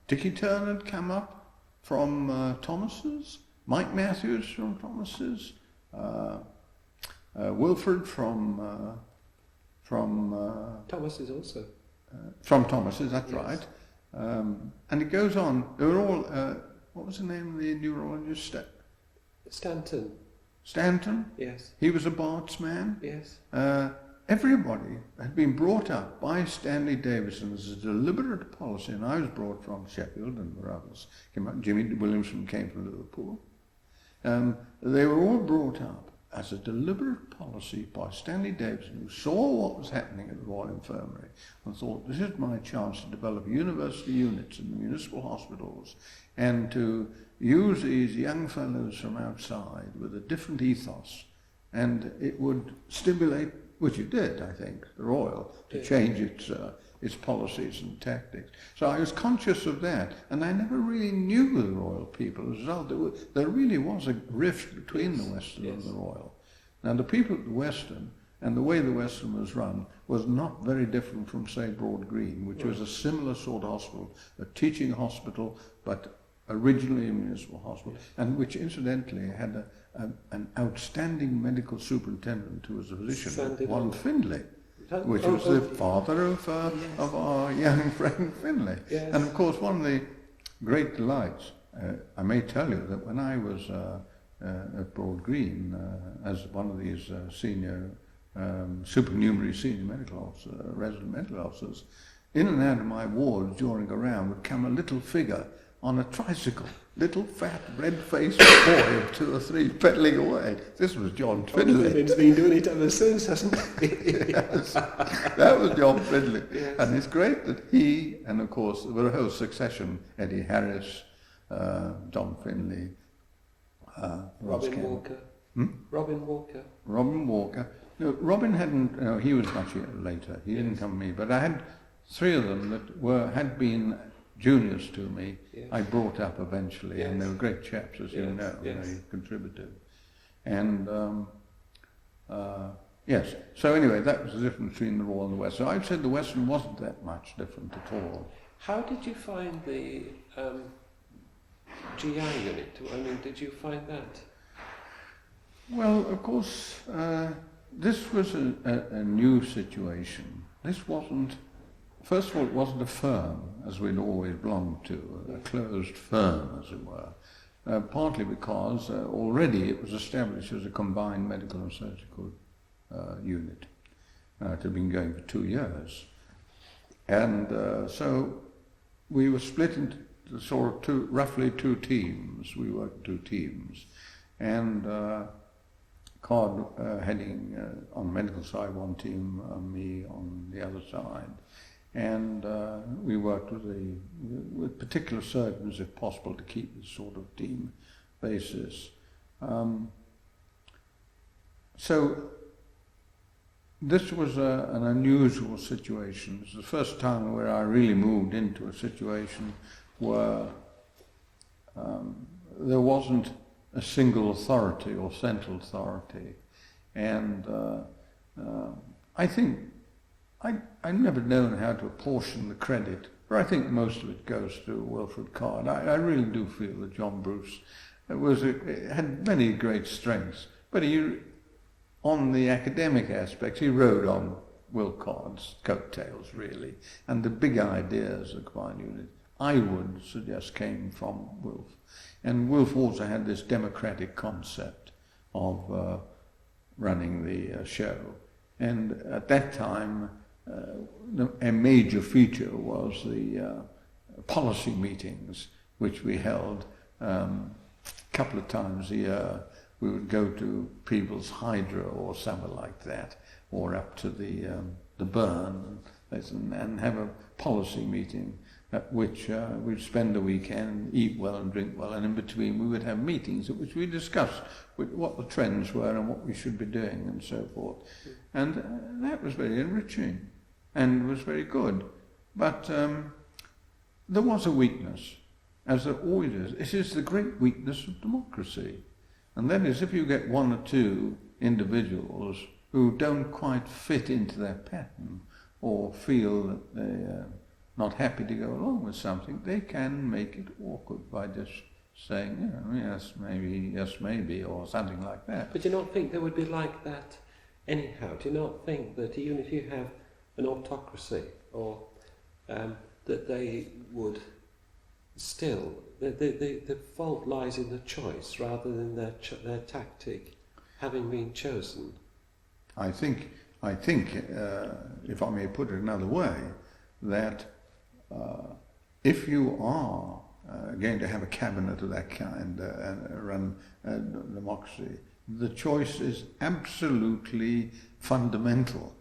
Dickie Turner had come up from Thomas's, Mike Matthews from Thomas's, Wilfred from Thomas's also. From Thomas's, that's yes. right. And it goes on. They were all, what was the name of the neurologist? Stanton. Stanton? Yes. He was a Barts man? Yes. Everybody had been brought up by Stanley Davison as a deliberate policy, and I was brought from Sheffield and there were others. Jimmy Williamson came from Liverpool. They were all brought up as a deliberate policy by Stanley Davidson, who saw what was happening at the Royal Infirmary and thought, this is my chance to develop university units in the municipal hospitals and to use these young fellows from outside with a different ethos, and it would stimulate, which it did, I think, the Royal, to change its policies and tactics. So I was conscious of that, and I never really knew the Royal people. As a result, there really was a rift between the Western and the Royal. Now the people at the Western, and the way the Western was run, was not very different from, say, Broad Green, which was a similar sort of hospital, a teaching hospital, but originally a municipal hospital, and which incidentally had an outstanding medical superintendent who was a physician, one Findlay, which was the father of our young friend Finlay. Yes. And of course, one of the great delights, I may tell you that when I was at Broad Green as one of these senior, supernumerary senior medical officer, resident medical officers, in and out of my wards during a round would come a little figure on a tricycle, little fat red-faced boy of 2 or 3 pedalling away. This was John Findlay. He's been doing it ever since, hasn't he? Yes, that was John Findlay. Yes. And it's great that he, and of course there were a whole succession, Eddie Harris, John Findlay, Robin Walker. Robin Walker. Robin Walker. No, Robin hadn't, no, he was much later. He didn't come to me, but I had 3 of them that had been juniors to me. I brought up eventually, and they were great chaps, as you know, they contributed. And yes, so anyway, that was the difference between the Royal and the West. So I've said the Western wasn't that much different at all. How did you find the GI unit? I mean, did you find that? Well, of course, this was a new situation. This wasn't, first of all, it wasn't a firm, as we'd always belonged to, a closed firm, as it were, partly because already it was established as a combined medical and surgical unit. It had been going for 2 years. And so we were split into sort of roughly two teams. We worked 2 teams. And Card heading on the medical side, one team, me on the other side. And we worked with particular surgeons, if possible, to keep this sort of team basis. So this was an unusual situation. It was the first time where I really moved into a situation where there wasn't a single authority or central authority. And I think I've never known how to apportion the credit, but I think most of it goes to Wilfred Card. I really do feel that John Bruce had many great strengths, but on the academic aspects, he rode on Will Card's coattails, really. And the big ideas of the combined unit, I would suggest, came from Wilf. And Wilf also had this democratic concept of running the show. And at that time, a major feature was the policy meetings, which we held a couple of times a year. We would go to Peebles Hydro or somewhere like that, or up to the Burn, and have a policy meeting at which we'd spend the weekend, eat well and drink well, and in between we would have meetings at which we discussed what the trends were and what we should be doing and so forth. And that was very enriching and was very good. But there was a weakness, as there always is. It is the great weakness of democracy. And that is, if you get 1 or 2 individuals who don't quite fit into their pattern or feel that they're not happy to go along with something, they can make it awkward by just saying, yes, maybe, or something like that. But do you not think they would be like that anyhow? Do you not think that even if you have an autocracy, or that they would still, the fault lies in the choice rather than their tactic having been chosen? I think, if I may put it another way, that if you are going to have a cabinet of that kind and run democracy, the choice is absolutely fundamental,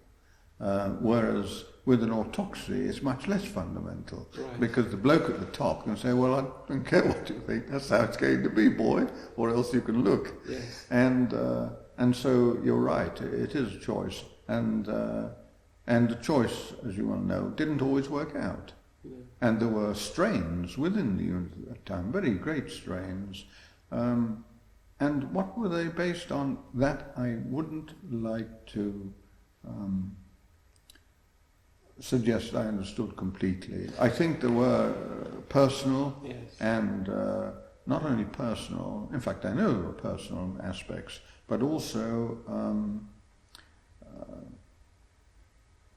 whereas with an autocracy it's much less fundamental, Right. because the bloke at the top can say, well, I don't care what you think, that's how it's going to be, boy, or else you can look. Yes. And so you're right, it is a choice, and the choice, as you well know, didn't always work out. No. And there were strains within the unit at that time, very great strains. And what were they based on? That I wouldn't like to suggest I understood completely. I think there were personal, Yes. and not only personal, in fact I know there were personal aspects, but also,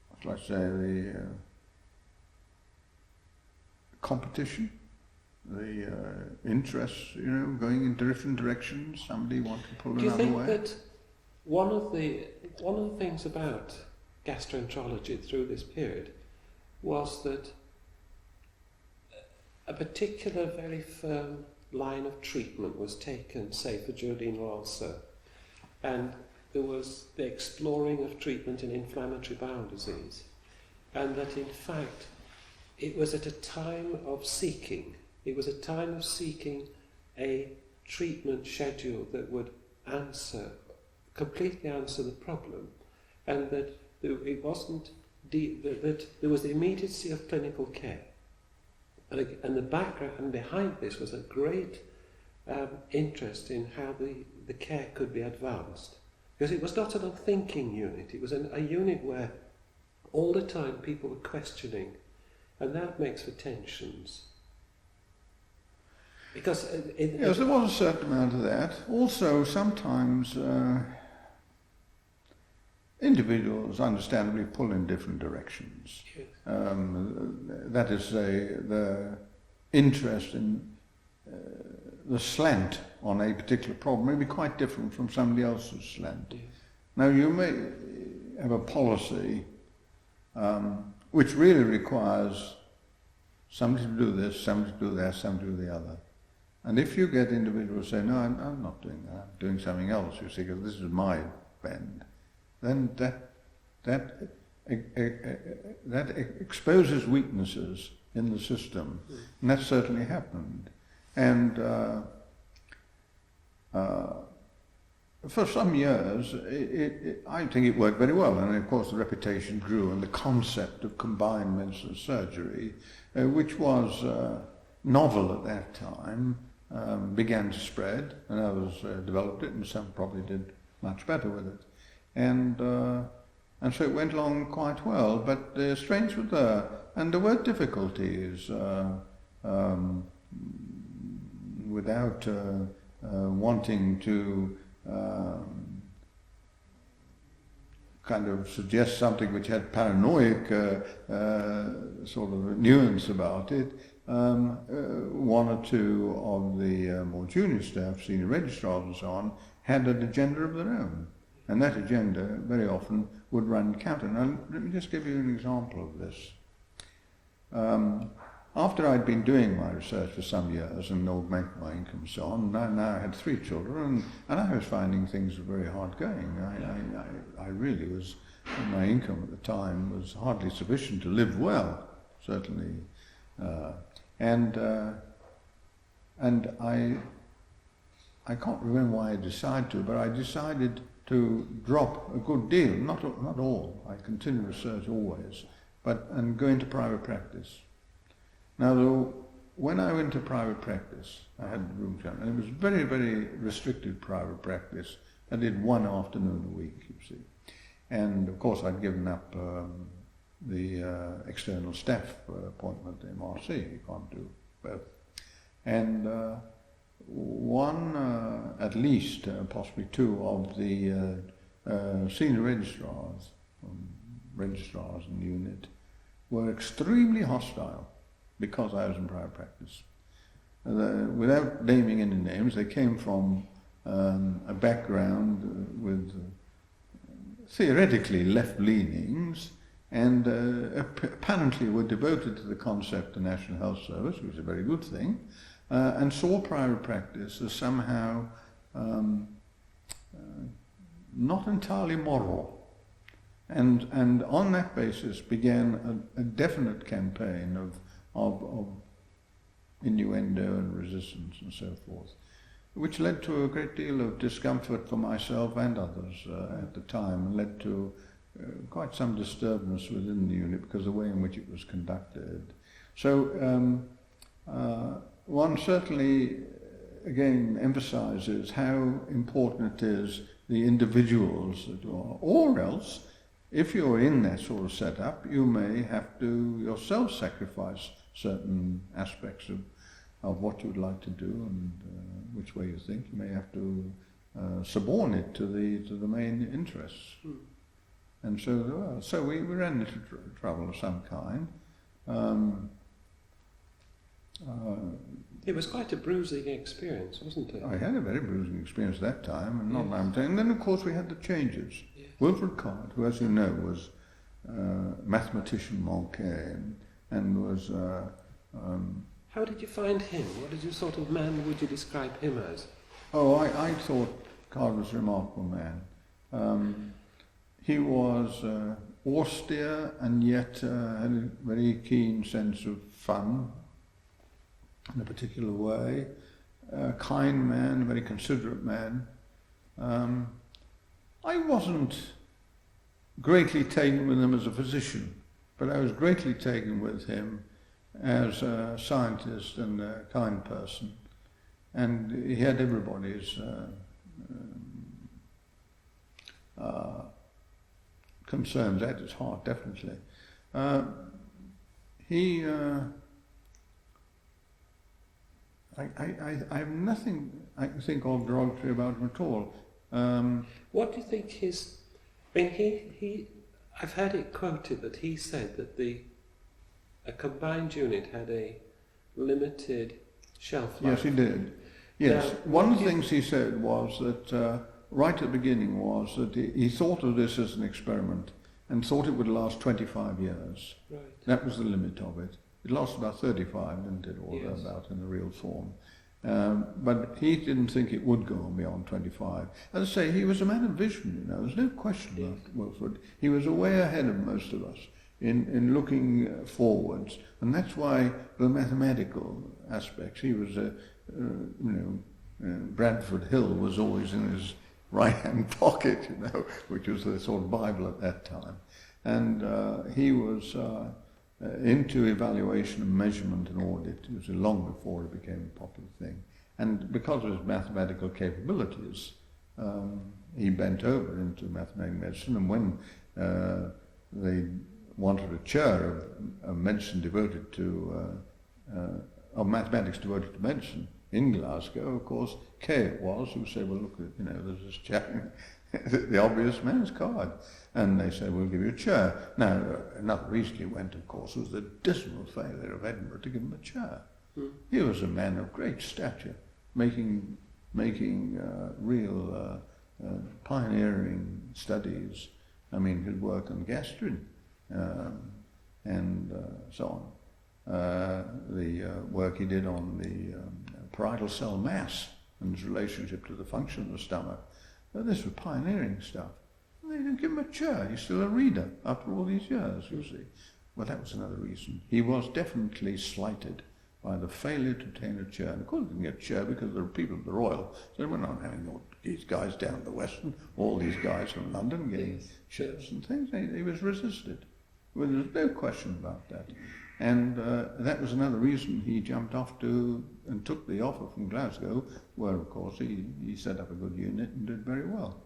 what shall I say, the competition, the interests, going in different directions, somebody wanted to pull Do you another think way. that one of the things about gastroenterology through this period was that a particular very firm line of treatment was taken, say, for duodenal ulcer, and there was the exploring of treatment in inflammatory bowel disease, and that in fact it was at a time of seeking. It was a time of seeking a treatment schedule that would completely answer the problem, and that it wasn't that there was the immediacy of clinical care, and the background and behind this was a great interest in how the care could be advanced, because it was not an unthinking unit. It was a unit where all the time people were questioning, and that makes for tensions. Because yes, there was a certain amount of that. Also, sometimes individuals understandably pull in different directions. Yes. That is, the interest in the slant on a particular problem may be quite different from somebody else's slant. Yes. Now, you may have a policy which really requires somebody to do this, somebody to do that, somebody to do the other. And if you get individuals say, no, I'm not doing that, I'm doing something else, you see, because this is my bend, then that exposes weaknesses in the system, and that certainly happened. And for some years, I think it worked very well, and of course the reputation grew, and the concept of combined medicine surgery, which was novel at that time, began to spread, and others developed it, and some probably did much better with it. And so it went along quite well, but the strains were there, and there were difficulties without wanting to kind of suggest something which had paranoid sort of nuance about it. One or two of the more junior staff, senior registrars and so on, had an agenda of their own. And that agenda very often would run counter. Now, let me just give you an example of this. After I'd been doing my research for some years and augmented my income and so on, now I had 3 children, and I was finding things were very hard going. I really was, my income at the time was hardly sufficient to live well, certainly. And I can't remember why I decided to, but I decided to drop a good deal, not all, I continue research always, and go into private practice. Now, when I went to private practice, I had a room time, and it was very, very restricted private practice. I did 1 afternoon a week, you see. And of course I'd given up the external staff appointment at MRC, you can't do both. And one, at least, possibly 2 of the senior registrars in the unit were extremely hostile because I was in private practice. Without naming any names, they came from a background with theoretically left leanings, and apparently were devoted to the concept of National Health Service, which is a very good thing, and saw private practice as somehow not entirely moral. And on that basis began a definite campaign of innuendo and resistance and so forth, which led to a great deal of discomfort for myself and others at the time, and led to quite some disturbance within the unit because of the way in which it was conducted. So one certainly, again, emphasizes how important it is the individuals that are, or else, if you're in that sort of setup, you may have to yourself sacrifice certain aspects of what you'd like to do and which way you think. You may have to suborn it to the main interests. And so we ran into trouble of some kind. It was quite a bruising experience, wasn't it? I had a very bruising experience at that time, and not long time. And then, of course, we had the changes. Yes. Wilfred, who, as you know, was mathematician manqué and was... How did you find him? What did you sort of man would you describe him as? Oh, I thought Card was a remarkable man. He was austere and yet had a very keen sense of fun in a particular way. A kind man, a very considerate man. I wasn't greatly taken with him as a physician, but I was greatly taken with him as a scientist and a kind person. And he had everybody's concerns at his heart, definitely. I have nothing I can think of derogatory about him at all. What do you think his... I mean, I've had it quoted that he said that a combined unit had a limited shelf life. Yes, he did. Yes, now, one of the things he said was that right at the beginning was that he thought of this as an experiment and thought it would last 25 years. Right. That was the limit of it. It lasted about 35, didn't it, or yes. about in the real form. But he didn't think it would go on beyond 25. As I say, he was a man of vision, you know, there's no question about Wilfred. He was way ahead of most of us in looking forwards, and that's why the mathematical aspects, he was Bradford Hill was always in his right-hand pocket, you know, which was the sort of Bible at that time. And he was into evaluation and measurement and audit. It was long before it became a popular thing. And because of his mathematical capabilities, he bent over into mathematical medicine, and when they wanted a chair of medicine devoted to, of mathematics devoted to medicine in Glasgow, of course, Kay it was, who said, well, look, you know, there's this chair, the obvious man's card. And they said, we'll give you a chair. Now, another reason he went, of course, was the dismal failure of Edinburgh to give him a chair. He was a man of great stature, making real pioneering studies. I mean, his work on gastrin and so on. The work he did on the parietal cell mass and its relationship to the function of the stomach. This was pioneering stuff. They didn't give him a chair. He's still a reader after all these years, you see. Well, that was another reason. He was definitely slighted by the failure to obtain a chair. And of course, he didn't get a chair because there were people at the Royal. So we're not having all these guys down at the Western, all these guys from London getting chairs and things. He was resisted. Well, there's no question about that. And that was another reason he jumped off to and took the offer from Glasgow, where, of course, he set up a good unit and did very well.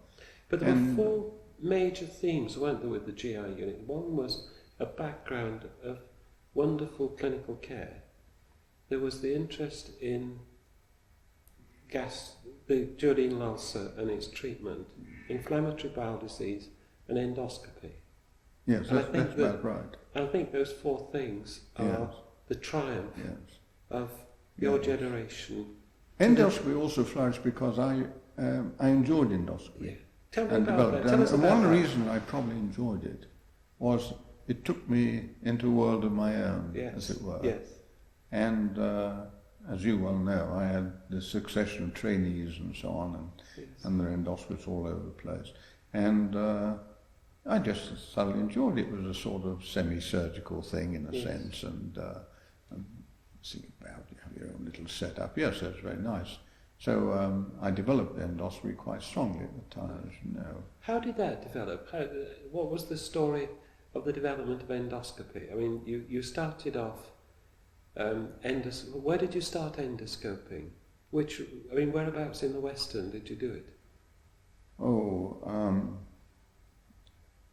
But there were four major themes, weren't there, with the GI unit? One was a background of wonderful clinical care. There was the interest in the duodenal ulcer and its treatment, inflammatory bowel disease, and endoscopy. Yes, that's about right. I think those four things are the triumph of your generation. Endoscopy also flourished because I enjoyed endoscopy. Yeah. Tell me about that. Tell us about one that. reason I probably enjoyed it was it took me into a world of my own, as it were. Yes. And as you well know, I had this succession of trainees and so on, and there are endoscopists all over the place. And I just thoroughly enjoyed it. It was a sort of semi-surgical thing in a sense, and thinking about you have your own little setup. Yes, that's very nice. So I developed endoscopy quite strongly at the time, as you know. How did that develop? What was the story of the development of endoscopy? I mean, you started off where did you start endoscoping? Whereabouts in the Western did you do it?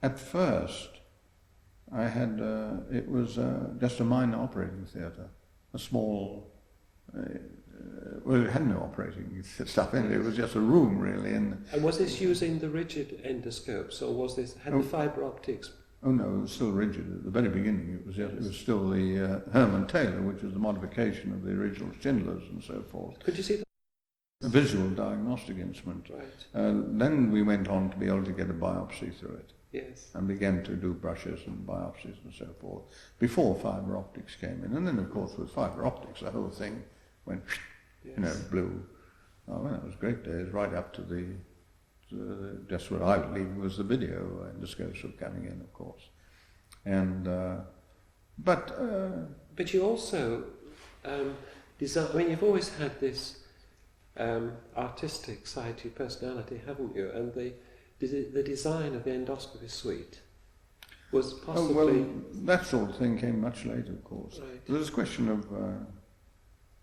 At first, I had, it was just a minor operating theatre, a small, it had no operating stuff in it, it was just a room really. And was this using the rigid endoscopes, or had the fibre optics? Oh no, it was still rigid at the very beginning. It was still the Herman Taylor, which was the modification of the original Schindlers and so forth. Could you see a visual diagnostic instrument. Right. Then we went on to be able to get a biopsy through it. Yes. And began to do brushes and biopsies and so forth, before fibre optics came in. And then, of course, with fibre optics, the whole thing went, blew. Oh, well, it was great days, right up to just what I was leaving was the video endoscopes were coming in, of course. And, but you also design, I mean, you've always had this artistic side to your personality, haven't you? And the design of the endoscopy suite was possibly... Oh, well, that sort of thing came much later, of course. Right. There was a question of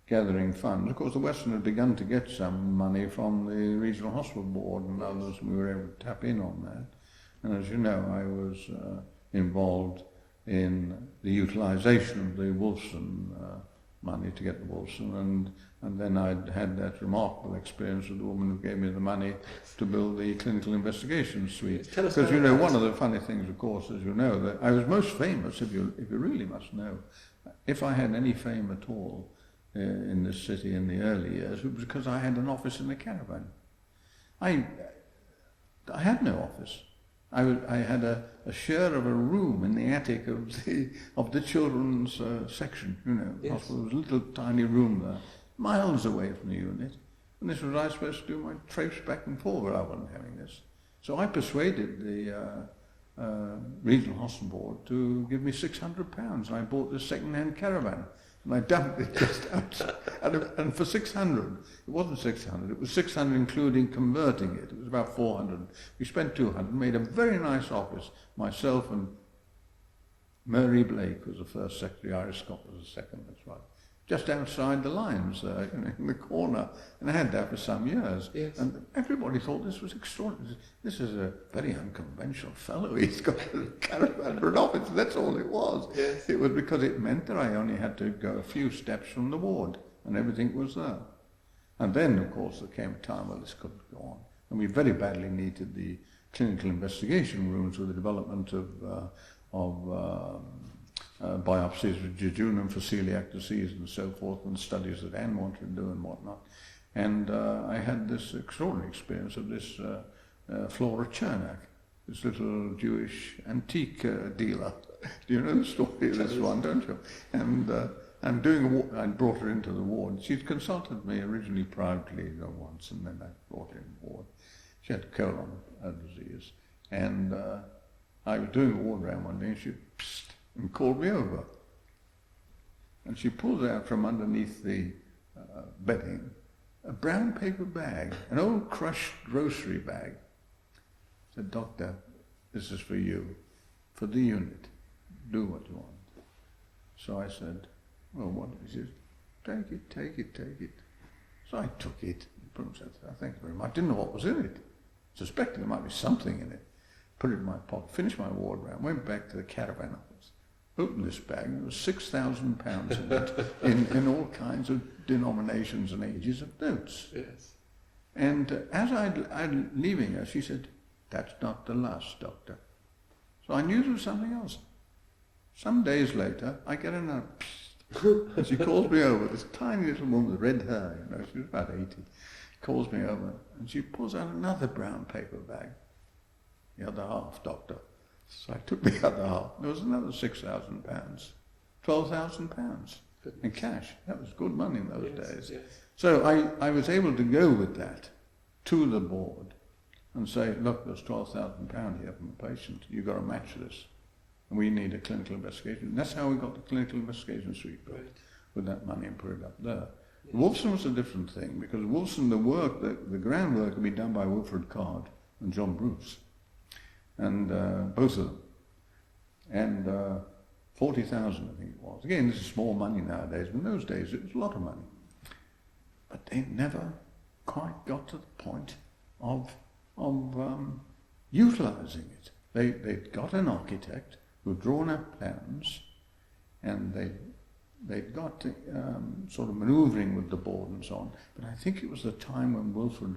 gathering funds. Of course, the Western had begun to get some money from the Regional Hospital Board and others, and we were able to tap in on that. And as you know, I was involved in the utilisation of the Wolfson money to get the Wolfson, and then I'd had that remarkable experience with the woman who gave me the money to build the clinical investigation suite. Because one of the funny things, of course, as you know, that I was most famous, if you really must know, if I had any fame at all in this city in the early years, it was because I had an office in the caravan. I had no office. I had a share of a room in the attic of the children's section, you know. Yes. There was a little tiny room there, miles away from the unit. And this was I supposed to do my traipse back and forth. I wasn't having this. So I persuaded the Regional Hospital Board to give me £600, and I bought this second-hand caravan. And I dumped it just outside. And for 600, it wasn't 600, it was 600 including converting it. It was about 400. We spent 200, made a very nice office. Myself and Mary Blake was the first secretary, Iris Scott was the second, that's right. Just outside the lines there, in the corner. And I had that for some years. Yes. And everybody thought this was extraordinary. This is a very unconventional fellow. He's got a caravan for an office. That's all it was. Yes. It was because it meant that I only had to go a few steps from the ward, and everything was there. And then, of course, there came a time where this couldn't go on. And we very badly needed the clinical investigation rooms with the development of biopsies of jejunum for celiac disease and so forth, and studies that Anne wanted to do and whatnot. And I had this extraordinary experience of this Flora Chernak, this little Jewish antique dealer. Do you know the story of this one, don't you? And I brought her into the ward. She'd consulted me originally privately once, and then I brought her in the ward. She had colon disease. And I was doing a ward round one day, and she and called me over. And she pulled out from underneath the bedding a brown paper bag, an old crushed grocery bag. Said, "Doctor, this is for you, for the unit. Do what you want." So I said, "Well, what?" He said, "Take it, take it, take it." So I took it. I said, "Thank you very much." I didn't know what was in it. Suspected there might be something in it. Put it in my pocket, finished my ward round, went back to the caravan office, opened this bag, and there was £6,000 in it, in all kinds of denominations and ages of notes. Yes. And as I'd leaving her, she said, "That's not the last, Doctor." So I knew there was something else. Some days later, I get another and she calls me over, this tiny little woman with red hair, you know, she was about 80, calls me over, and she pulls out another brown paper bag. "The other half, Doctor." So I took the other half. There was another £6,000, £12,000 in cash. That was good money in those days. Yes. So I was able to go with that to the board and say, look, there's £12,000 here from a patient, you've got to match this. And we need a clinical investigation. And that's how we got the clinical investigation suite built, with that money and put it up there. Yes. Wolfson was a different thing, because Wolfson, the groundwork had been done by Wilfred and John Bruce, and both of them. And 40,000, I think it was. Again, this is small money nowadays, but in those days it was a lot of money. But they never quite got to the point of utilising it. They'd got an architect who'd drawn up plans, and they'd got sort of manoeuvring with the board and so on. But I think it was the time when Wilfred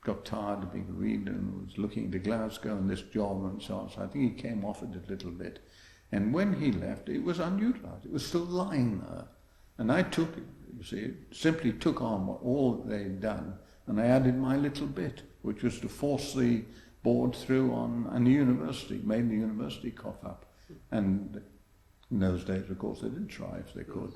got tired of being read and was looking to Glasgow and this job and so on. So I think he came off it a little bit. And when he left, it was unutilised. It was still lying there. And I took it, you see, simply took on all they'd done, and I added my little bit, which was to force the board through on the university, made the university cough up. And in those days, of course, they did try if they could.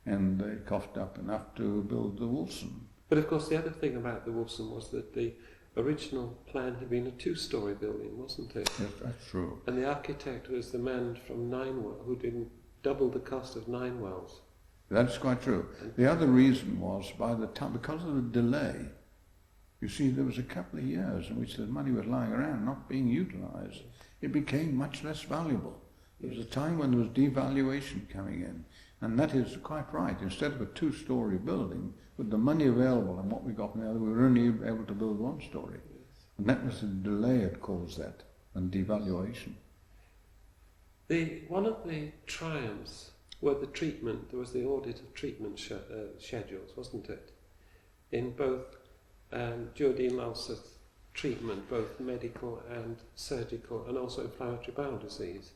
And they coughed up enough to build the Wolfson. But of course, the other thing about the Wolfson was that the original plan had been a 2-storey building, wasn't it? Yes, that's true. And the architect was the man from Ninewell, who didn't double the cost of Ninewells. That's quite true. The other reason was, by the time, because of the delay, you see, there was a couple of years in which the money was lying around, not being utilised. It became much less valuable. There was a time when there was devaluation coming in, and that is quite right. Instead of a 2-storey building, with the money available and what we got from the other, we were only able to build 1-storey. And that was the delay that caused that, and devaluation. One of the triumphs were the treatment. There was the audit of treatment schedules, wasn't it? In both Jodine Lalseth's treatment, both medical and surgical, and also inflammatory bowel disease.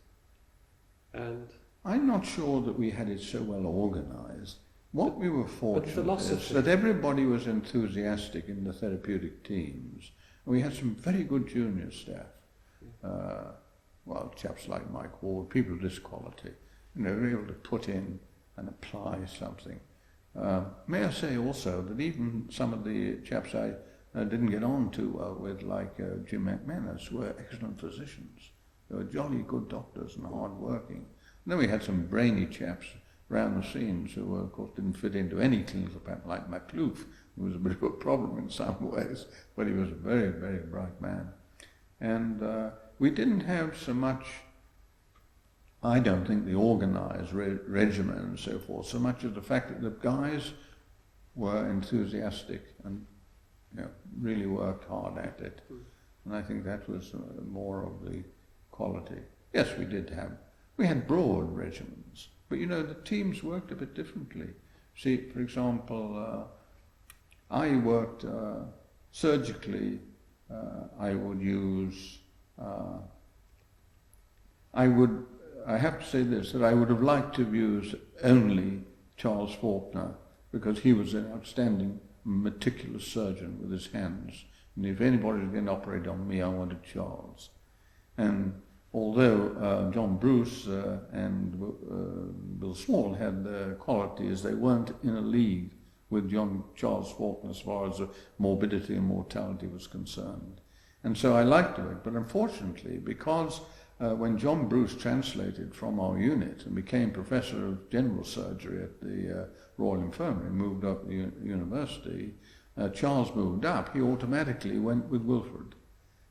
And I'm not sure that we had it so well organised. What we were fortunate is that everybody was enthusiastic in the therapeutic teams. And we had some very good junior staff. Well, chaps like Mike Ward, people of this quality, you know, were able to put in and apply something. May I say also that even some of the chaps I didn't get on too well with, like Jim McManus, were excellent physicians. They were jolly good doctors and hard-working. And then we had some brainy chaps around the scenes who, of course, didn't fit into any clinical pattern, like McLuth, who was a bit of a problem in some ways, but he was a very, very bright man. And we didn't have so much, I don't think, the organised regimen and so forth, so much as the fact that the guys were enthusiastic and, you know, really worked hard at it. And I think that was more of the quality. Yes, we had broad regimens, but, you know, the teams worked a bit differently. See, for example, I worked surgically. I would use, I have to say this, that I would have liked to have used only Charles Faulkner, because he was an outstanding, meticulous surgeon with his hands. And if anybody was going to operate on me, I wanted Charles. And although John Bruce and Bill Small had the qualities, they weren't in a league with Charles Faulkner as far as morbidity and mortality was concerned. And so I liked to it, but unfortunately, because when John Bruce translated from our unit and became Professor of General Surgery at the Royal Infirmary, moved up the university, Charles moved up, he automatically went with Wilfred,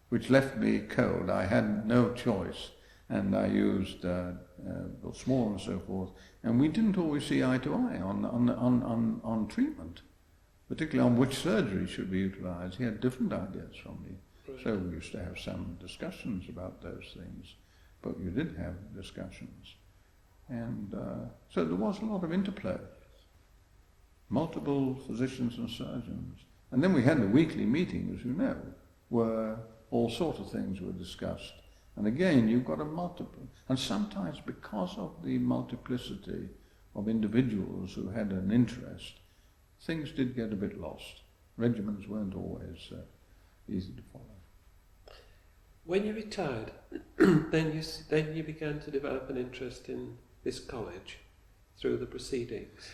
which left me cold. I had no choice, and I used Bill Small and so forth, and we didn't always see eye to eye on treatment, particularly on which surgery should be utilised. He had different ideas from me. So we used to have some discussions about those things, but you did have discussions. And so there was a lot of interplay, multiple physicians and surgeons. And then we had the weekly meeting, as you know, where all sorts of things were discussed. And again, you've got a multiple, and sometimes because of the multiplicity of individuals who had an interest, things did get a bit lost. Regimens weren't always easy to follow. When you retired, then you began to develop an interest in this college through the proceedings.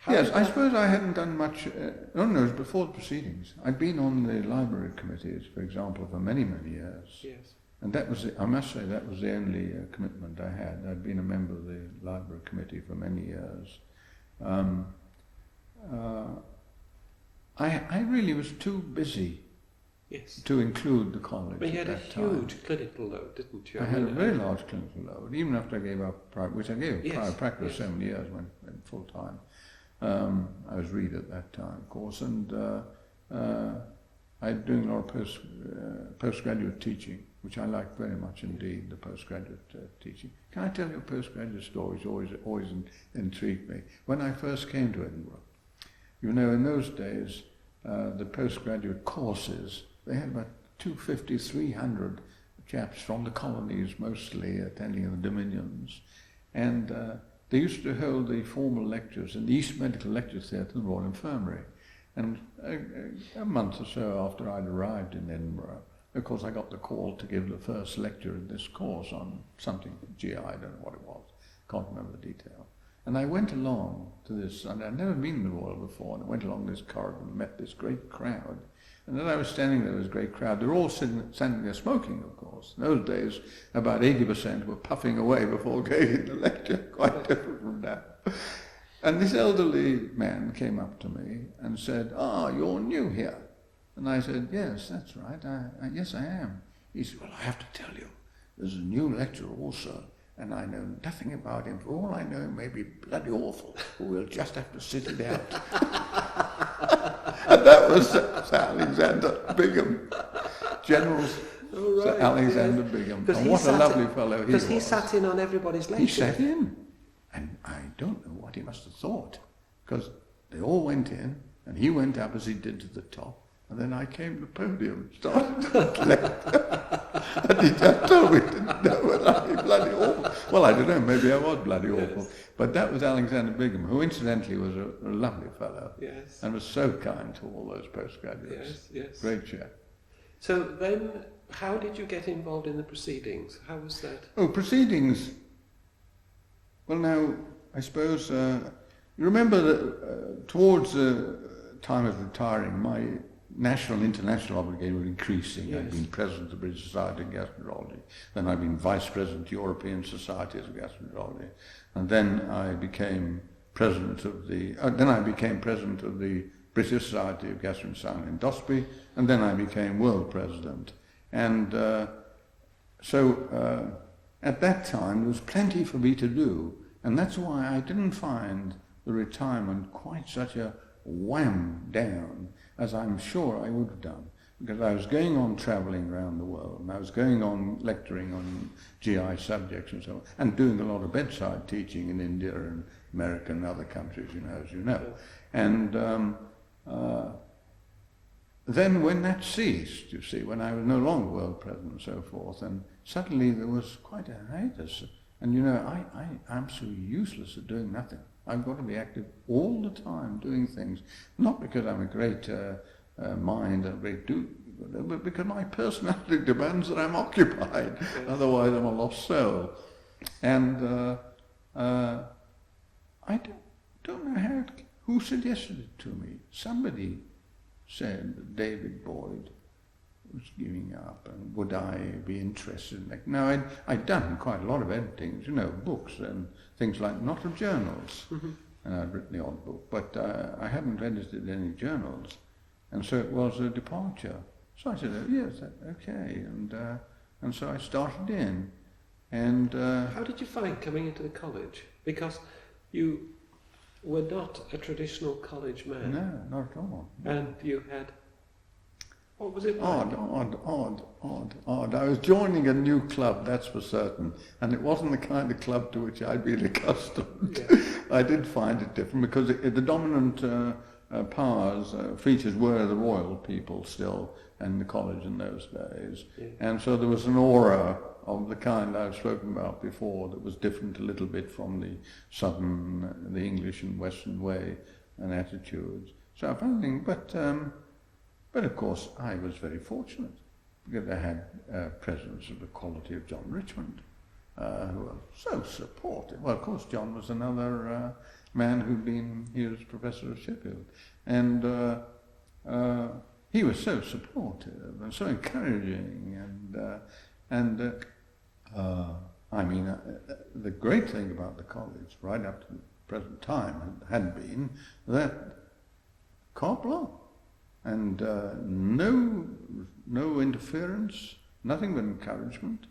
Yes, I suppose I hadn't done much. No, it was before the proceedings. I'd been on the library committees, for example, for many, many years. Yes. And that was, I must say, that was the only commitment I had. I'd been a member of the library committee for many years. I really was too busy to include the college. But you had a at that time. huge clinical load, didn't you? I had a very large clinical load, even after I gave up private, which I gave Yes, private practice yes. 7 years, went full time. I was read at that time, of course, and I'm doing a lot of postgraduate teaching, which I like very much indeed, the postgraduate teaching. Can I tell you a postgraduate story which always intrigued me? When I first came to Edinburgh, you know, in those days, the postgraduate courses, they had about 250, 300 chaps from the colonies mostly attending the Dominions, and they used to hold the formal lectures in the East Medical Lecture Theatre in the Royal Infirmary. And a month or so after I'd arrived in Edinburgh, of course I got the call to give the first lecture in this course on something, GI, I don't know what it was, can't remember the detail. And I went along to this, and I'd never been in the Royal before, and I went along this corridor and met this great crowd. And as I was standing there, this great crowd, they were all standing there smoking, of course. In those days, about 80% were puffing away before giving the lecture, quite different from now. And this elderly man came up to me and said, you're new here. And I said, yes, that's right, yes I am. He said, well, I have to tell you, there's a new lecturer also, and I know nothing about him. For all I know, he may be bloody awful, but we'll just have to sit it out. And that was Sir Alexander Bingham, General Sir Alexander Bingham. And what a lovely fellow he was. Because he sat in on everybody's lecture. He sat in. And I don't know what he must have thought, because they all went in, and he went up as he did to the top, and then I came to the podium, started to lecture. And he just told me, didn't know whether I'd be bloody awful. Well, I don't know, maybe I was bloody awful. But that was Alexander Bingham, who incidentally was a lovely fellow, and was so kind to all those postgraduates. Yes. Great chap. So then, how did you get involved in the proceedings? How was that? Oh, proceedings. Well, now, I suppose, you remember that towards the time of retiring, my national and international obligation were increasing. Yes. I'd been president of the British Society of Gastroenterology, then I'd been vice president of the European Societies of Gastroenterology, and then I became president of the, British Society of Gastrointestinal Endoscopy, and then I became world president. And so at that time there was plenty for me to do, and that's why I didn't find the retirement quite such a wham down as I'm sure I would have done, because I was going on travelling around the world, and I was going on lecturing on GI subjects and so on, and doing a lot of bedside teaching in India and America and other countries, as you know. And then when that ceased, you see, when I was no longer world president and so forth, and suddenly there was quite a hiatus. And I'm absolutely useless at doing nothing. I've got to be active all the time doing things, not because I'm a great mind and a great do, but because my personality demands that I'm occupied. Yes. Otherwise I'm a lost soul. And I don't know who suggested it to me. Somebody said that David Boyd was giving up, and would I be interested in that? Now, I'd done quite a lot of editing, books and things like, not of journals, and I'd written the odd book, but I hadn't edited any journals, and so it was a departure. So I said, oh, yes, okay, and so I started in, and... How did you find coming into the college? Because you were not a traditional college man. No, not at all. And you had... What was it like? Odd. I was joining a new club, that's for certain, and it wasn't the kind of club to which I'd been accustomed. Yeah. I did find it different because the dominant features were the royal people still in the college in those days, and so there was an aura of the kind I've spoken about before that was different a little bit from the southern, the English and Western way and attitudes. So I found things, but of course, I was very fortunate because I had presidents of the quality of John Richmond who were so supportive. Well, of course, John was another man he was professor of Sheffield, and he was so supportive and so encouraging, the great thing about the college right up to the present time had been that carte blanche, and no interference, nothing but encouragement.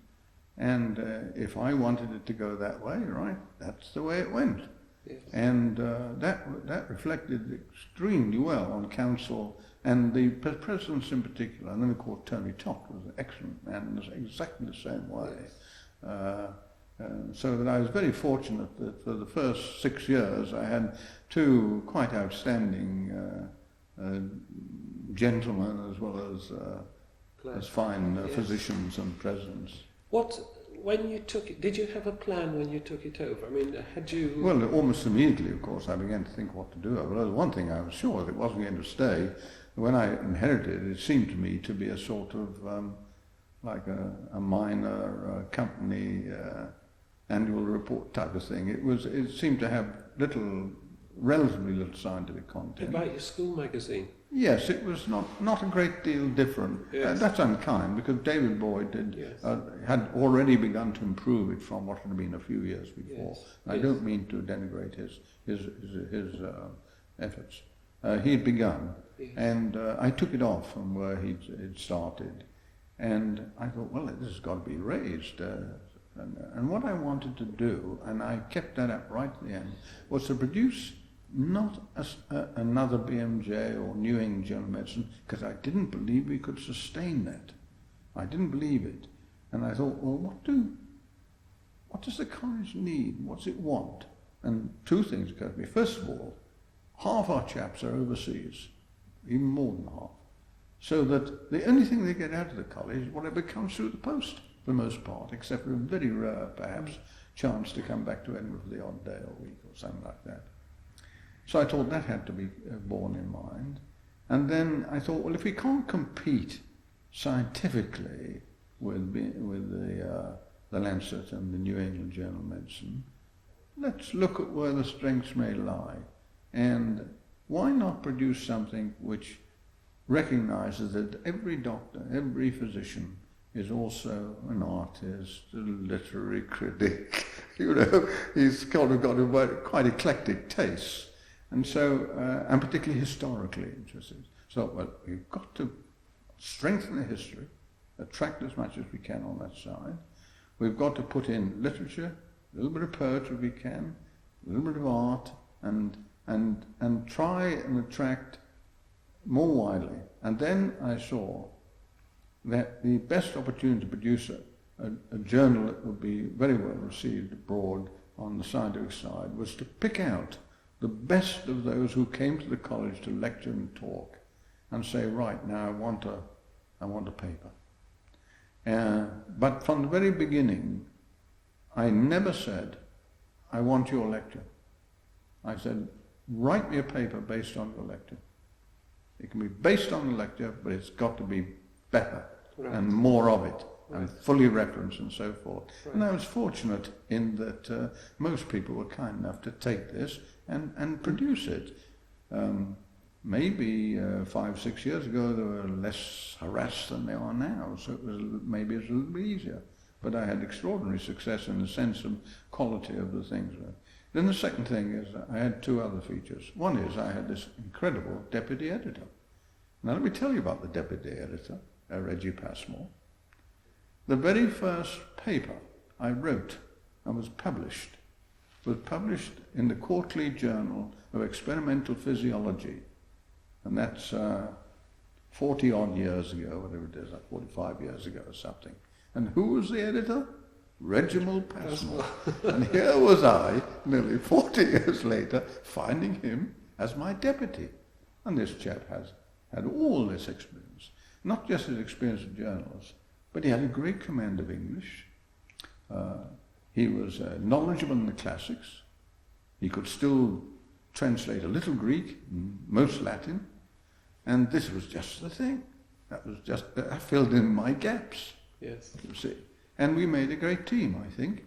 And if I wanted it to go that way, right, that's the way it went. Yes. And that reflected extremely well on council and the presidents in particular. And then, of course, Tony Tott was an excellent man in exactly the same way. Yes. So that I was very fortunate that for the first 6 years I had two quite outstanding gentlemen as well as fine Yes. physicians and presidents. When you took it, did you have a plan when you took it over? I mean, had you... Well, almost immediately, of course, I began to think what to do. Well, there was one thing I was sure that it wasn't going to stay. When I inherited it, it seemed to me to be a sort of like a minor company annual report type of thing. It seemed to have relatively little scientific content. About your school magazine? Yes, it was not a great deal different. Yes. That's unkind, because David Boyd Yes. had already begun to improve it from what had been a few years before. Yes. I don't mean to denigrate his efforts. He'd begun, Yes. and I took it off from where he'd started, and I thought, well, this has got to be raised. And what I wanted to do, and I kept that up right at the end, was to produce not another BMJ or New England Journal of Medicine, because I didn't believe we could sustain that. I didn't believe it. And I thought, well, what does the college need? What's it want? And two things occurred to me. First of all, half our chaps are overseas, even more than half. So that the only thing they get out of the college is whatever comes through the post, for the most part, except for a very rare, perhaps, chance to come back to Edinburgh for the odd day or week or something like that. So I thought that had to be borne in mind. And then I thought, well, if we can't compete scientifically with the Lancet and the New England Journal of Medicine, let's look at where the strengths may lie. And why not produce something which recognizes that every doctor, every physician is also an artist, a literary critic. He's kind of got a quite eclectic taste. And so, and particularly historically interested. So, well, we've got to strengthen the history, attract as much as we can on that side. We've got to put in literature, a little bit of poetry if we can, a little bit of art, and try and attract more widely. And then I saw that the best opportunity to produce a journal that would be very well received abroad on the scientific side was to pick out the best of those who came to the college to lecture and talk, and say, right, now I want a paper. But from the very beginning, I never said, I want your lecture. I said, write me a paper based on your lecture. It can be based on the lecture, but it's got to be better and more of it, and fully referenced and so forth. Right. And I was fortunate in that most people were kind enough to take this and produce it. Maybe 5-6 years ago they were less harassed than they are now, so it was maybe it's a little bit easier. But I had extraordinary success in the sense of quality of the things. Then the second thing is I had two other features. One is I had this incredible deputy editor. Now let me tell you about the deputy editor, Reggie Passmore. The very first paper I wrote and was published in the Quarterly Journal of Experimental Physiology, and that's 40-odd years ago, whatever it is, like 45 years ago or something. And who was the editor? Reginald Passmore. And here was I, nearly 40 years later, finding him as my deputy. And this chap had all this experience, not just his experience as a journalist, but he had a great command of English. He was knowledgeable in the classics. He could still translate a little Greek, most Latin, and this was just the thing. That filled in my gaps. Yes. You see. And we made a great team, I think.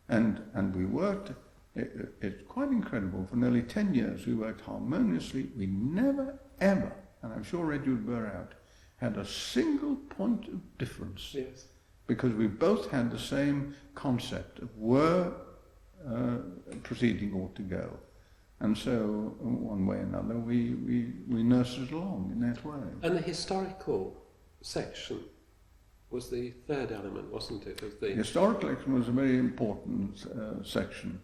And we worked, it's quite incredible, for nearly 10 years we worked harmoniously. We never, ever, and I'm sure Reggie would bear out, had a single point of difference. Yes. Because we both had the same concept of where proceeding ought to go. And so, one way or another, we nursed it along in that way. And the historical section was the third element, wasn't it? Of the historical section was a very important section.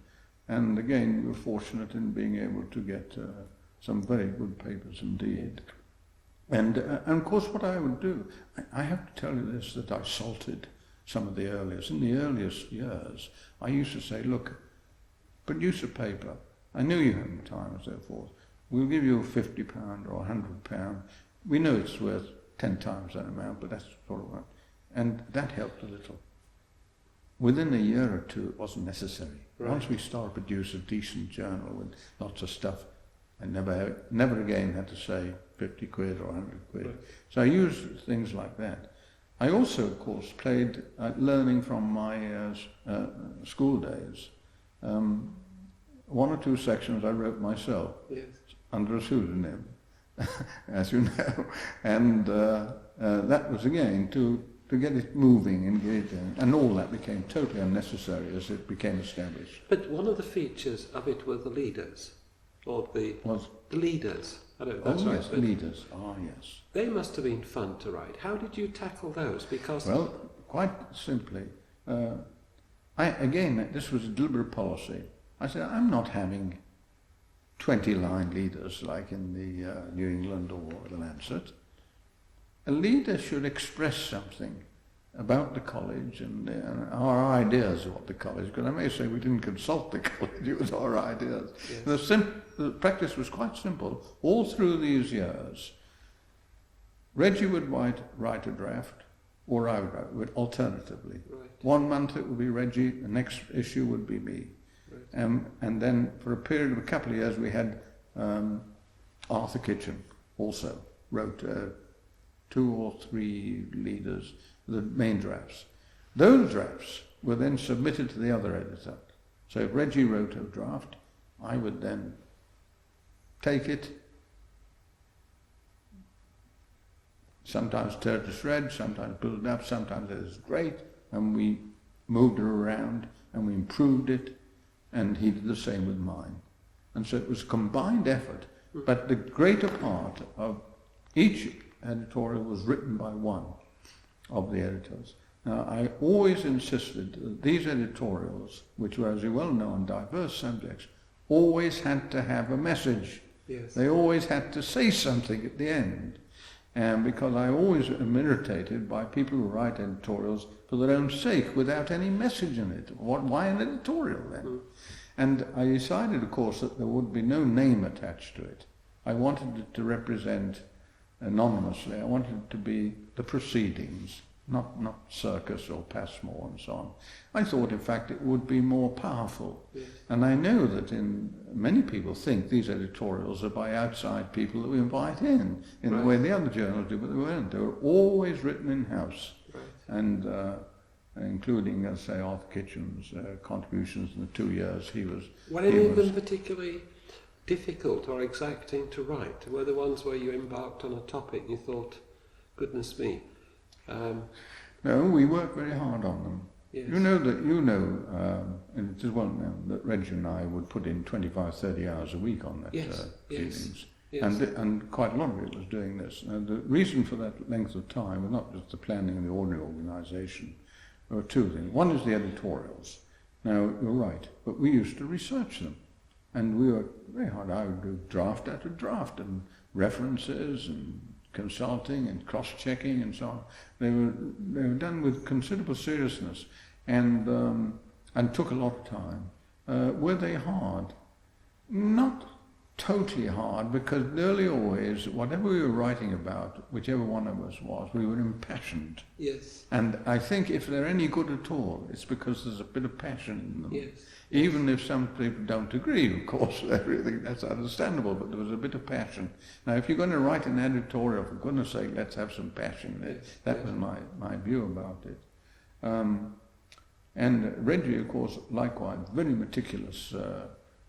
And again, we were fortunate in being able to get some very good papers indeed. And of course, what I would do, I have to tell you this, that I salted some of the earliest. In the earliest years, I used to say, look, produce a paper. I knew you hadn't time and so forth. We'll give you £50 or £100. We know it's worth 10 times that amount, but that's sort of right. And that helped a little. Within a year or two, it wasn't necessary. Right. Once we started to produce a decent journal with lots of stuff, I never again had to say 50 quid or 100 quid. Right. So I used things like that. I also, of course, played learning from my school days. One or two sections I wrote myself, yes, under a pseudonym, as you know. And that was, again, to get it moving, engaging, and all that became totally unnecessary as it became established. But one of the features of it were the leaders, or the leaders. I don't know if that's right. Yes, the leaders. Ah, yes. They must have been fun to write. How did you tackle those? Because well, quite simply, this was a deliberate policy. I said, I'm not having 20-line leaders like in the New England or the Lancet. A leader should express something about the college and our ideas of what the college, because I may say we didn't consult the college, it was our ideas. Yes. The practice was quite simple. All through these years, Reggie would write a draft, or I would write, alternatively. Right. 1 month it would be Reggie, the next issue would be me. Right. And then for a period of a couple of years we had Arthur Kitchen also wrote 2 or 3 leaders, the main drafts. Those drafts were then submitted to the other editor. So if Reggie wrote a draft, I would then take it, sometimes tear it to shreds, sometimes build it up, sometimes it was great, and we moved it around and we improved it, and he did the same with mine. And so it was a combined effort, but the greater part of each editorial was written by one of the editors. Now, I always insisted that these editorials, which were, as you well know, on diverse subjects, always had to have a message. Yes. They always had to say something at the end. And because I always am irritated by people who write editorials for their own sake without any message in it. Why an editorial then? Mm. And I decided, of course, that there would be no name attached to it. I wanted it to represent anonymously. I wanted it to be the proceedings, not Sircus or Passmore and so on. I thought, in fact, it would be more powerful. Yes. And I know that many people think these editorials are by outside people that we invite in right. the way the other journals do, but they weren't. They were always written in-house. Right. And including, as say, Arthur Kitchen's contributions in the 2 years he was... Were any of them particularly difficult or exacting to write? Were the ones where you embarked on a topic and you thought, goodness me? No, we worked very hard on them. Yes. And it is well known that Reggie and I would put in 25, 30 hours a week on that proceedings. Yes. And quite a lot of it was doing this. And the reason for that length of time was not just the planning and the ordinary organisation. There were 2 things. One is the editorials. Now, you're right, but we used to research them. And we worked very hard. I would do draft after draft and references and consulting and cross-checking and so on. They were done with considerable seriousness and took a lot of time. Were they hard? Not totally hard, because nearly always, whatever we were writing about, whichever one of us was, we were impassioned. Yes. And I think if they're any good at all, it's because there's a bit of passion in them. Yes. Even if some people don't agree, of course, everything, that's understandable, but there was a bit of passion. Now, if you're going to write an editorial, for goodness sake, let's have some passion. That was my view about it. And Reggie, of course, likewise, very meticulous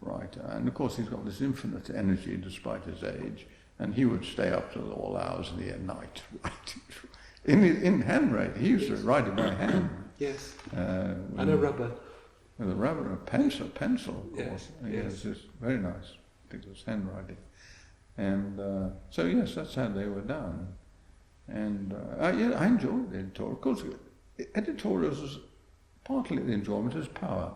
writer. And of course, he's got this infinite energy despite his age. And he would stay up till all hours of the night writing. In handwriting, he used to write it by hand. Yes. And a rubber. With a rubber, a pencil, of course. Yes. Yes, it's very nice. I think it was handwriting. And so, yes, that's how they were done. And I enjoyed the editorial. Of course, editorials is partly the enjoyment is power.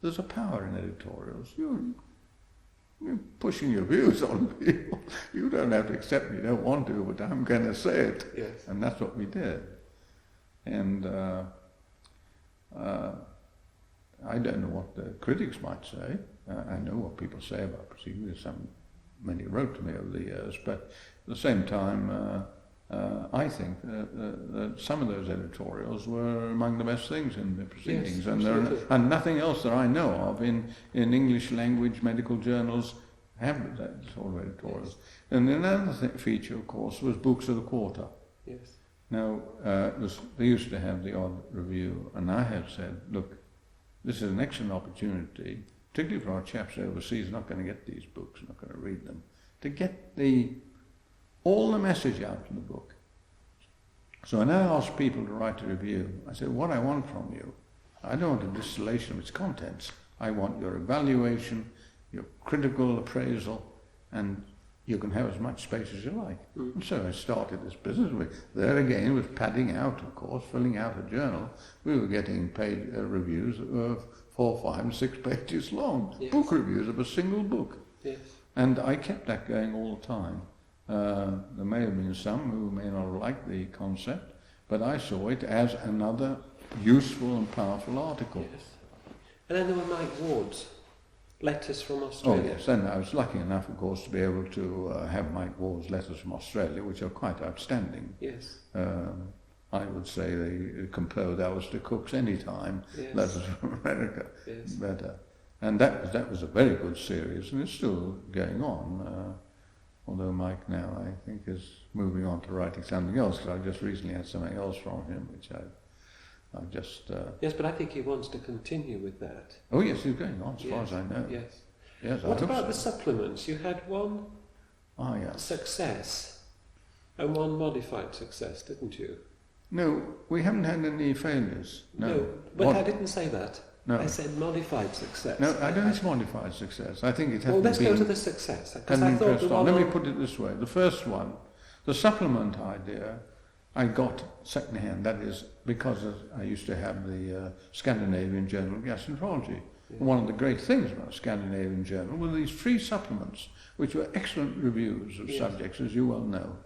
There's a power in editorials. You're pushing your views on people. You don't have to accept me, you don't want to, but I'm going to say it. Yes. And that's what we did. And I don't know what the critics might say. I know what people say about Proceedings. Many wrote to me over the years, but at the same time, I think that some of those editorials were among the best things in the Proceedings, yes, and nothing else that I know of in English language medical journals have that sort of editorials. Yes. And another feature, of course, was Books of the Quarter. Yes. Now, they used to have the odd review, and I had said, look, this is an excellent opportunity, particularly for our chaps overseas, not going to get these books, not going to read them, to get all the message out from the book. So I now ask people to write a review. I said, what I want from you, I don't want a distillation of its contents. I want your evaluation, your critical appraisal, and you can have as much space as you like. Mm. And so I started this business. There again, with padding out, of course, filling out a journal. We were getting paid reviews that were 4, 5, and 6 pages long. Yes. Book reviews of a single book. Yes. And I kept that going all the time. There may have been some who may not have liked the concept, but I saw it as another useful and powerful article. Yes. And then there were Mike Ward's letters from Australia. Oh yes, and I was lucky enough, of course, to be able to have Mike Ward's letters from Australia, which are quite outstanding. Yes. I would say they compare with Alistair Cook's any time. Yes. Letters from America. Yes. Better. And that was a very good series, and it's still going on. Although Mike now, I think, is moving on to writing something else, because I just recently had something else from him, which I've just... Yes, but I think he wants to continue with that. Oh yes, he's going on, as far as I know. Yes. Yes. What about the supplements? You had one yes. success and one modified success, didn't you? No, we haven't had any failures. No, but I didn't say that. No. I said modified success. No, I don't think modified success. I think it has let's go to the success. Because I thought Let me put it this way. The first one, the supplement idea, I got second-hand. That is because I used to have the Scandinavian Journal of Gastroenterology. Yeah. One of the great things about Scandinavian Journal were these free supplements, which were excellent reviews of subjects, as you well know.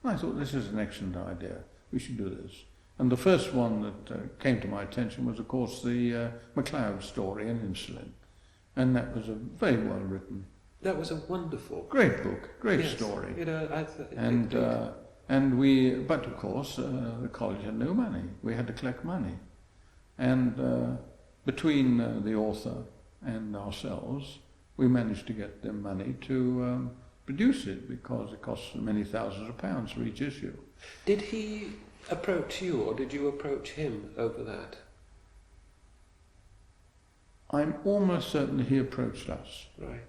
And I thought, this is an excellent idea. We should do this. And the first one that came to my attention was, of course, the MacLeod story in insulin. And that was a very well written. That was a wonderful... Great book, great story. You know, but of course, the college had no money. We had to collect money. And between the author and ourselves, we managed to get the money to produce it, because it costs many thousands of pounds for each issue. Did he approach you, or did you approach him over that? I'm almost certain he approached us. Right.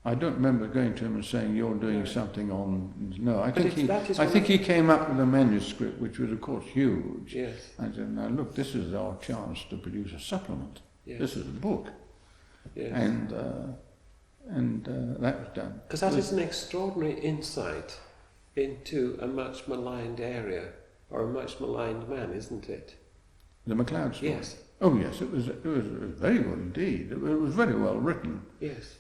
I don't remember going to him and saying, you're doing something on... No, I think he came up with a manuscript, which was, of course, huge. Yes. I said, now look, this is our chance to produce a supplement. Yes. This is a book. Yes. And that was done. Because that is an extraordinary insight into a much maligned area, or a much maligned man, isn't it? The MacLeod story? Yes. Oh yes, it was very good indeed. It was very well written. Yes.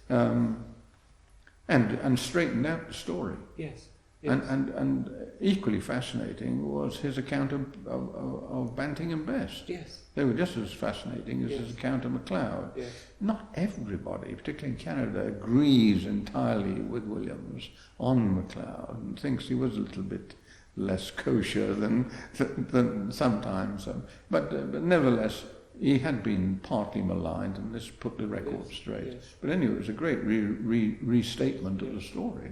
And straightened out the story. Yes. Yes. And equally fascinating was his account of Banting and Best. Yes. They were just as fascinating as his account of MacLeod. Yes. Not everybody, particularly in Canada, agrees entirely with Williams on MacLeod and thinks he was a little bit less kosher than sometimes. But nevertheless, he had been partly maligned, and this put the record straight. Yes. But anyway, it was a great restatement of the story.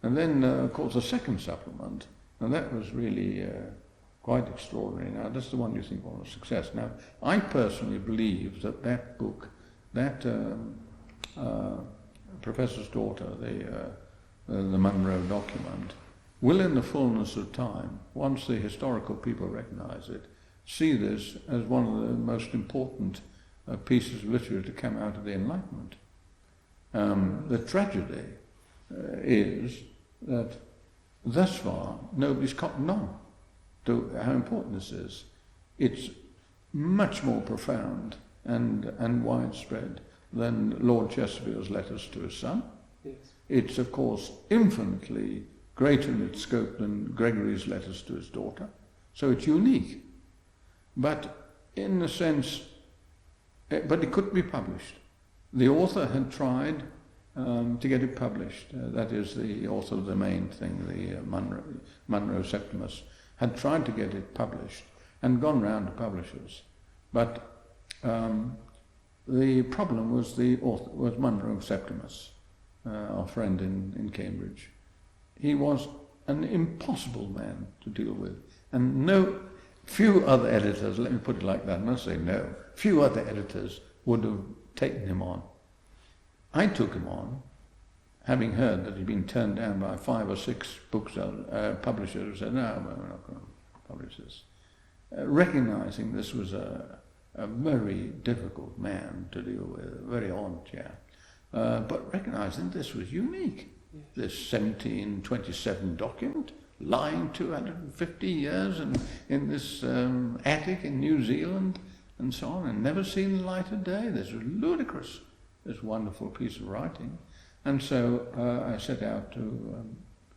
And then, of course, the second supplement, and that was really quite extraordinary. Now, that's the one you think was a success. Now, I personally believe that that book, that Professor's Daughter, the Munro document, will in the fullness of time, once the historical people recognise it, see this as one of the most important pieces of literature to come out of the Enlightenment. The tragedy is that thus far nobody's cottoned on to how important this is. It's much more profound and widespread than Lord Chesterfield's letters to his son. Yes. It's, of course, infinitely greater in its scope than Gregory's letters to his daughter. So it's unique. But in a sense, but it couldn't be published. The author had tried to get it published. That is, the author of the main thing, the Munro Septimus, had tried to get it published and gone round to publishers. But the problem was the author was Munro Septimus, our friend in Cambridge. He was an impossible man to deal with, and few other editors, let me put it like that, and I say no, few other editors would have taken him on. I took him on, having heard that he'd been turned down by 5 or 6 publishers who said, no, we're not going to publish this. Recognising this was a very difficult man to deal with, a very odd chap, but recognising this was unique. Yes. This 1727 document, lying 250 years in this attic in New Zealand and so on, and never seen the light of day. This was ludicrous, this wonderful piece of writing. And so I set out to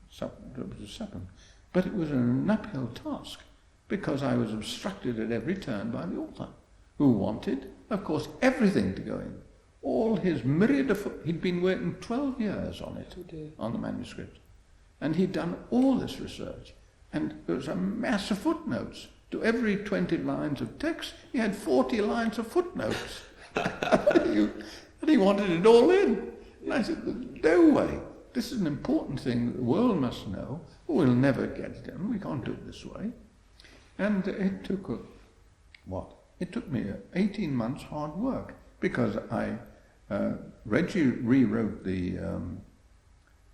supplement. But it was an uphill task, because I was obstructed at every turn by the author, who wanted, of course, everything to go in. All his myriad of... He'd been working 12 years on it, on the manuscript. And he'd done all this research. And there was a mass of footnotes. To every 20 lines of text, he had 40 lines of footnotes. And he wanted it all in. And I said, no way. This is an important thing that the world must know. We'll never get it done. We can't do it this way. And it took, It took me 18 months hard work, because Reggie rewrote the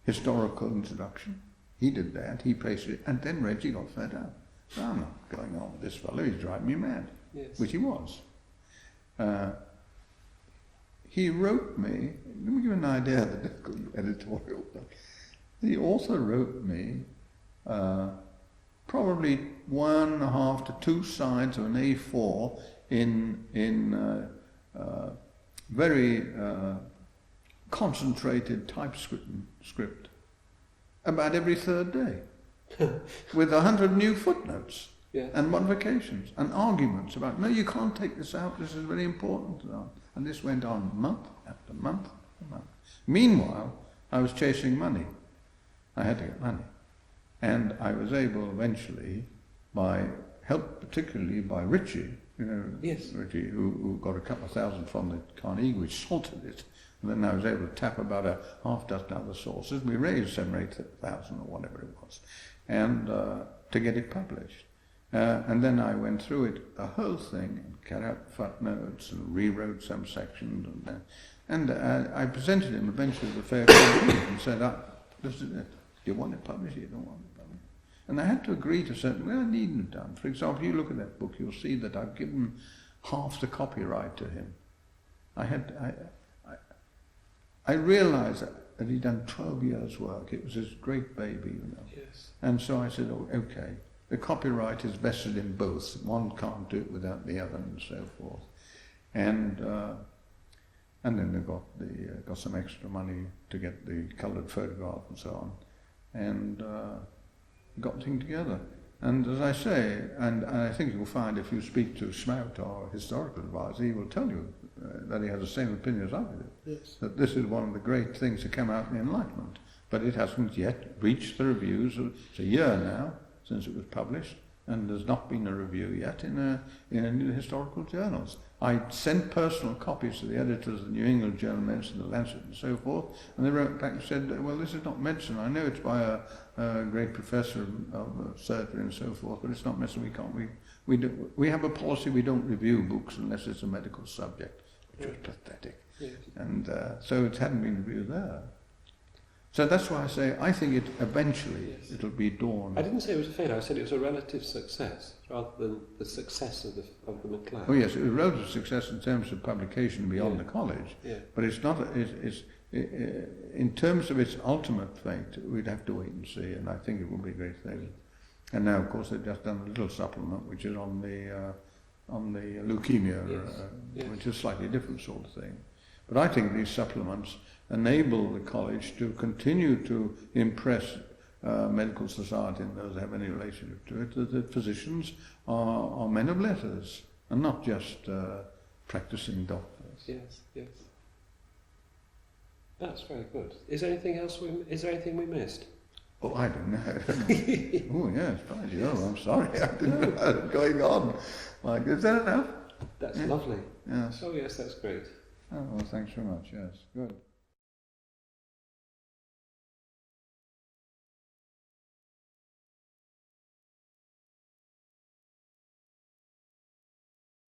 historical introduction. He did that, he pasted it, and then Reggie got fed up. So I'm not going on with this fellow, he's driving me mad. Yes. Which he was. He wrote me, let me give you an idea of the difficult editorial. The author wrote me probably 1.5 to 2 sides of an A4 in very concentrated typescript about every 3rd day, with 100 new footnotes. Yes. And modifications and arguments about, no, you can't take this out, this is very important. And this went on month after month after month. Meanwhile, I was chasing money. I had to get money. And I was able eventually, by help particularly by Richie, yes. Richie, who got a couple of thousand from the Carnegie, which salted it. And then I was able to tap about a half dozen other sources. We raised 7,000 or 8,000 or whatever it was, and to get it published. And then I went through it, the whole thing, and cut out the footnotes and rewrote some sections. And I presented him eventually with a fair copy and said, this is it. Do you want it published? You don't want it published. And I had to agree to certain, well, I needn't have done. For example, you look at that book, you'll see that I've given half the copyright to him. I realised that he'd done 12 years' work. It was his great baby, Yes. And so I said, oh, okay. The copyright is vested in both. One can't do it without the other, and so forth. And then they got some extra money to get the coloured photograph and so on, and got the thing together. And as I say, and I think you'll find if you speak to Smout, our historical advisor, he will tell you that he has the same opinion as I do. Yes. That this is one of the great things to come out in the Enlightenment, but it hasn't yet reached the reviews. It's a year now since it was published, and there's not been a review yet in any of the historical journals. I sent personal copies to the editors of the New England Journal of Medicine, the Lancet, and so forth, and they wrote back and said, well, this is not medicine. I know it's by a great professor of surgery and so forth, but it's not medicine. We have a policy, we don't review books unless it's a medical subject, which was pathetic. Yes. And so it hadn't been reviewed there. So that's why I say I think it eventually it'll be dawn. I didn't say it was a failure. I said it was a relative success rather than the success of the MacLeod. Oh yes, it was a relative success in terms of publication beyond the college. Yeah. But it's not. It's in terms of its ultimate fate, we'd have to wait and see. And I think it will be a great thing. And now, of course, they've just done a little supplement which is on the leukemia, which is a slightly different sort of thing. But I think these supplements enable the college to continue to impress medical society and those who have any relationship to it, that the physicians are men of letters and not just practicing doctors. Yes, yes. That's very good. Is there anything else? Is there anything we missed? Oh, I don't know. Oh yes, right. Yes. Oh, I'm sorry, I didn't know what was going on. Like, is that enough? That's lovely. Yes. Oh yes, that's great. Oh, well, thanks very much. Yes, good.